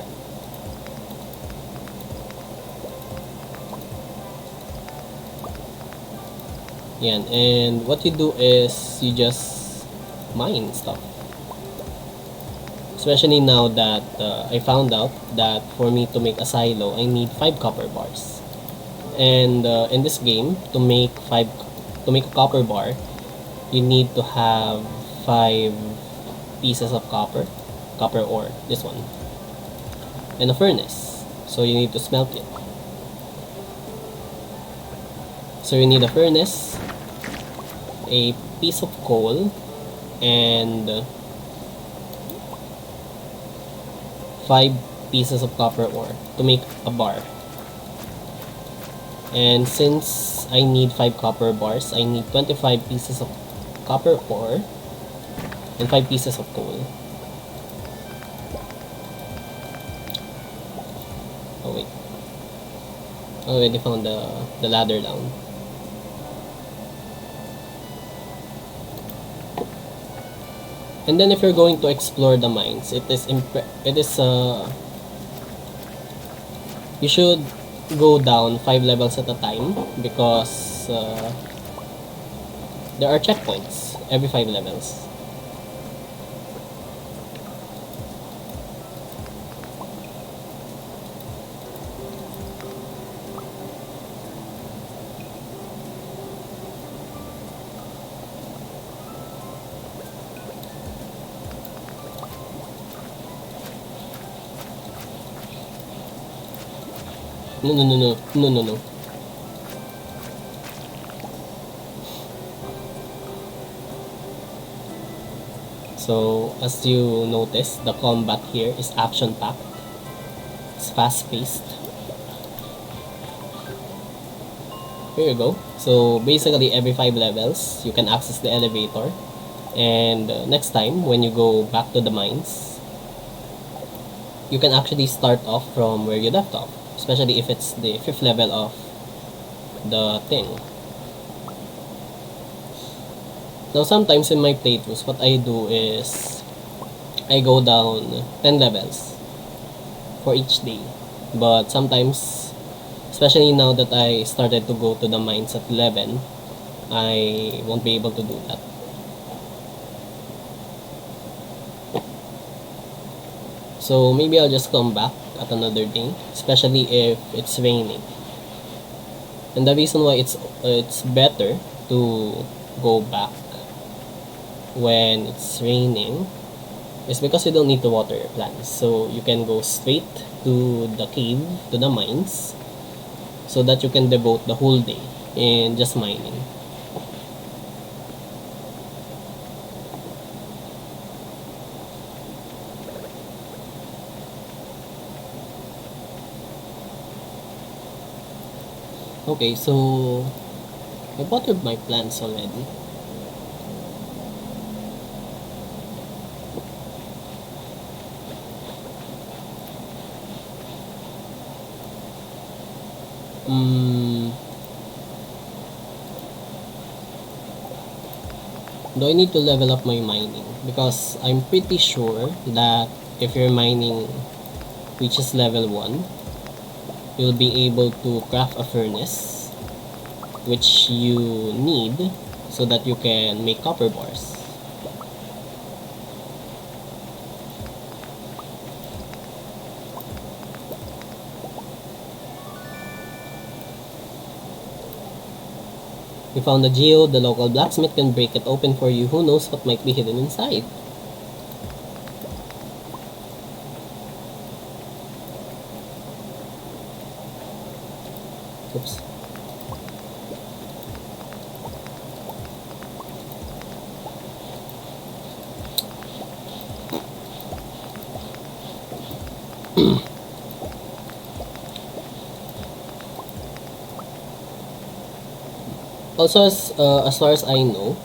Yan, and what you do is you just mine stuff. Especially now that I found out that for me to make a silo, I need 5 copper bars. And in this game, to make a copper bar, you need to have 5 pieces of copper ore, this one, and a furnace. So you need to smelt it. So you need a furnace, a piece of coal, and 5 pieces of copper ore to make a bar. And since I need 5 copper bars, I need 25 pieces of copper ore and 5 pieces of coal. Oh wait, I already found the ladder down. And then if you're going to explore the mines, you should go down 5 levels at a time, because there are checkpoints every 5 levels. No. So, as you notice, the combat here is action-packed. It's fast-paced. Here you go. So, basically, every 5 levels, you can access the elevator. And next time, when you go back to the mines, you can actually start off from where you left off. Especially if it's the 5th level of the thing. Now sometimes in my playthroughs, what I do is I go down 10 levels for each day. But sometimes, especially now that I started to go to the mines at 11, I won't be able to do that. So maybe I'll just come back at another day, especially if it's raining. And the reason why it's better to go back when it's raining is because you don't need to water your plants. So you can go straight to the cave, to the mines, so that you can devote the whole day in just mining. Okay, so I watered my plants already. Do I need to level up my mining? Because I'm pretty sure that if your mining reaches level 1, you'll be able to craft a furnace, which you need so that you can make copper bars. We found a geode. The local blacksmith can break it open for you. Who knows what might be hidden inside? Oops. Also, as far as I know,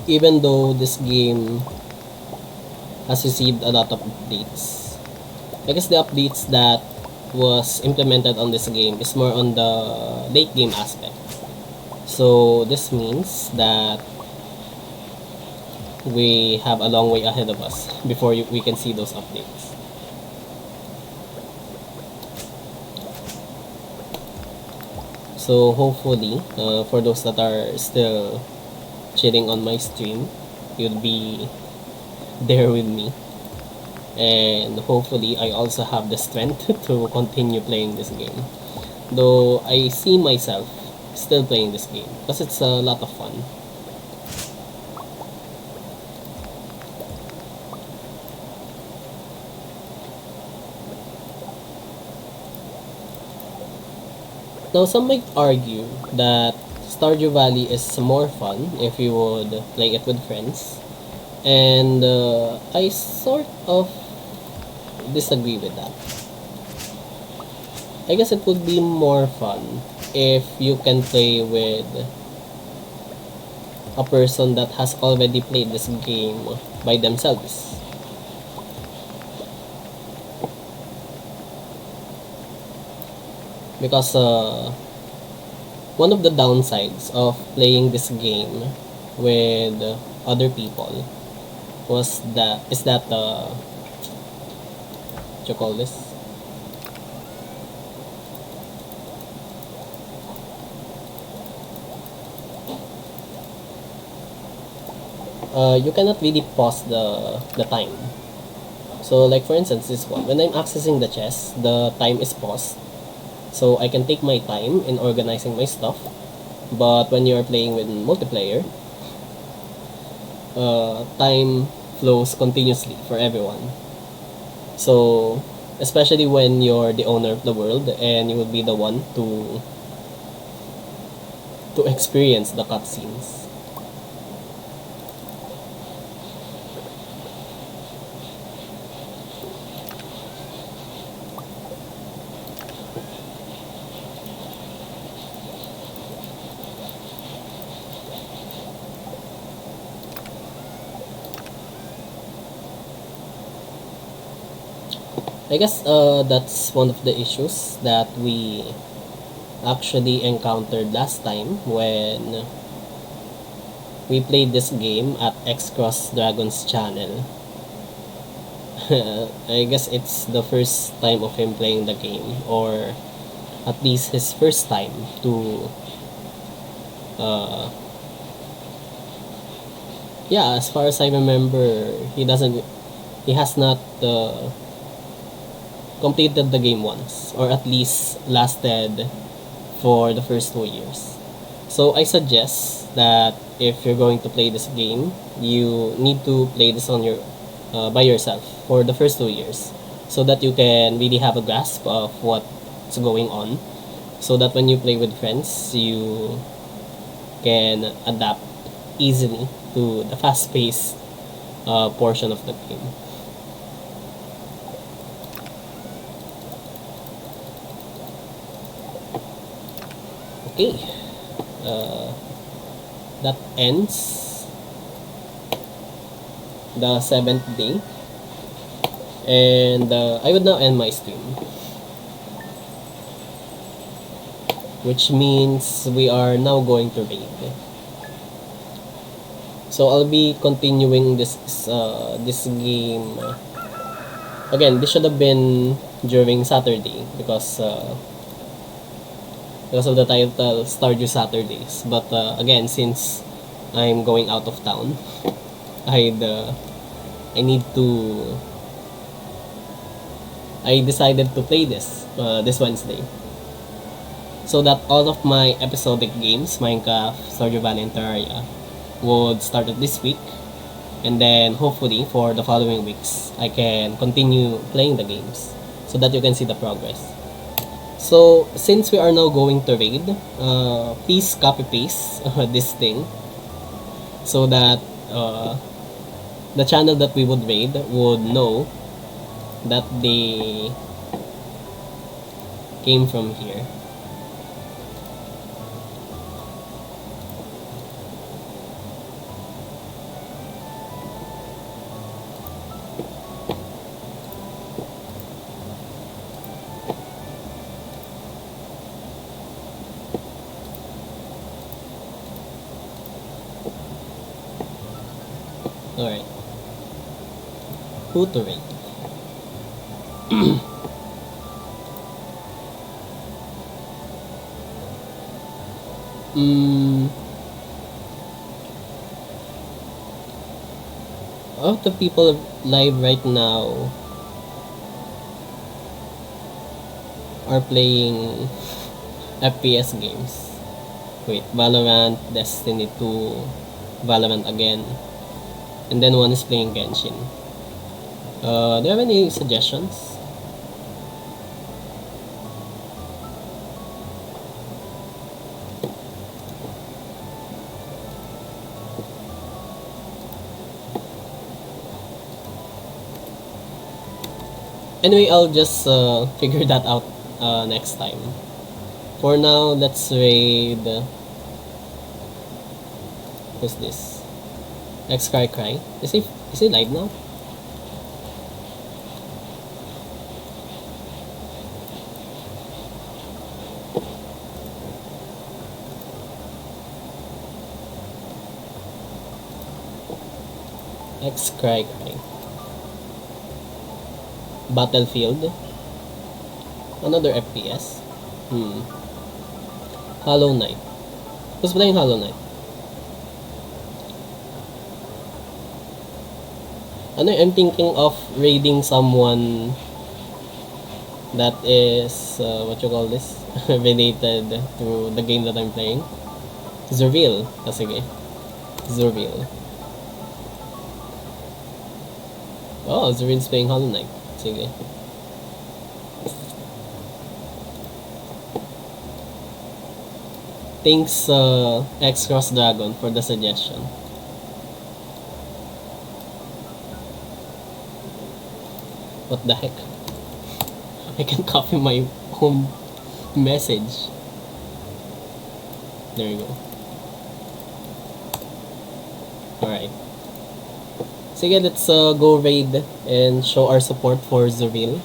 even though this game has received a lot of updates, I guess the updates that was implemented on this game is more on the late game aspect. So this means that we have a long way ahead of us before we can see those updates. So hopefully, for those that are still chilling on my stream, you'll be there with me. And hopefully, I also have the strength to continue playing this game. Though I see myself still playing this game because it's a lot of fun. Now, some might argue that Stardew Valley is more fun if you would play it with friends, and I sort of disagree with that. I guess it would be more fun if you can play with a person that has already played this game by themselves. Because one of the downsides of playing this game with other people is that what you call this? You cannot really pause the time. So like for instance this one, when I'm accessing the chest, the time is paused. So I can take my time in organizing my stuff. But when you're playing with multiplayer, time flows continuously for everyone. So especially when you're the owner of the world and you will be the one to experience the cutscenes. I guess that's one of the issues that we actually encountered last time when we played this game at X Cross Dragon's channel. I guess it's the first time of him playing the game, or at least his first time to yeah, as far as I remember, he has not completed the game once, or at least lasted for the first 2 years. So I suggest that if you're going to play this game, you need to play this on your by yourself for the first 2 years, so that you can really have a grasp of what's going on, so that when you play with friends, you can adapt easily to the fast-paced portion of the game. Okay, that ends the 7th day, and I would now end my stream, which means we are now going to raid. So I'll be continuing this game. Again, this should have been during Saturday because of the title Stardew Saturdays. But again, since I'm going out of town, I'd I need to I decided to play this Wednesday, so that all of my episodic games, Minecraft, Stardew Valley, and Terraria, would start this week, and then hopefully for the following weeks I can continue playing the games so that you can see the progress. So since we are now going to raid, please copy paste this thing so that the channel that we would raid would know that they came from here. Alright. Who to rate? mm, of the people live right now are playing FPS games. Wait, Valorant, Destiny 2, Valorant again, and then one is playing Genshin. Do you have any suggestions? Anyway, I'll just figure that out next time. For now, let's raid. Who's this? X Cry Cry. Is he live now? X Cry Cry. Battlefield. Another FPS. Hollow Knight. Who's playing Hollow Knight? I'm thinking of raiding someone that is what you call this related to the game that I'm playing. Zurvil. Sige. Zurvil. Oh, Zurvil's playing Hollow Knight. Sige. Thanks X Cross Dragon for the suggestion. What the heck? I can copy my home message. There you go. Alright. Sige, let's go raid and show our support for Zurvil.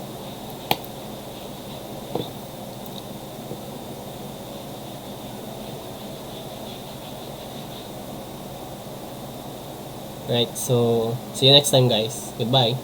Right, so see you next time, guys. Goodbye.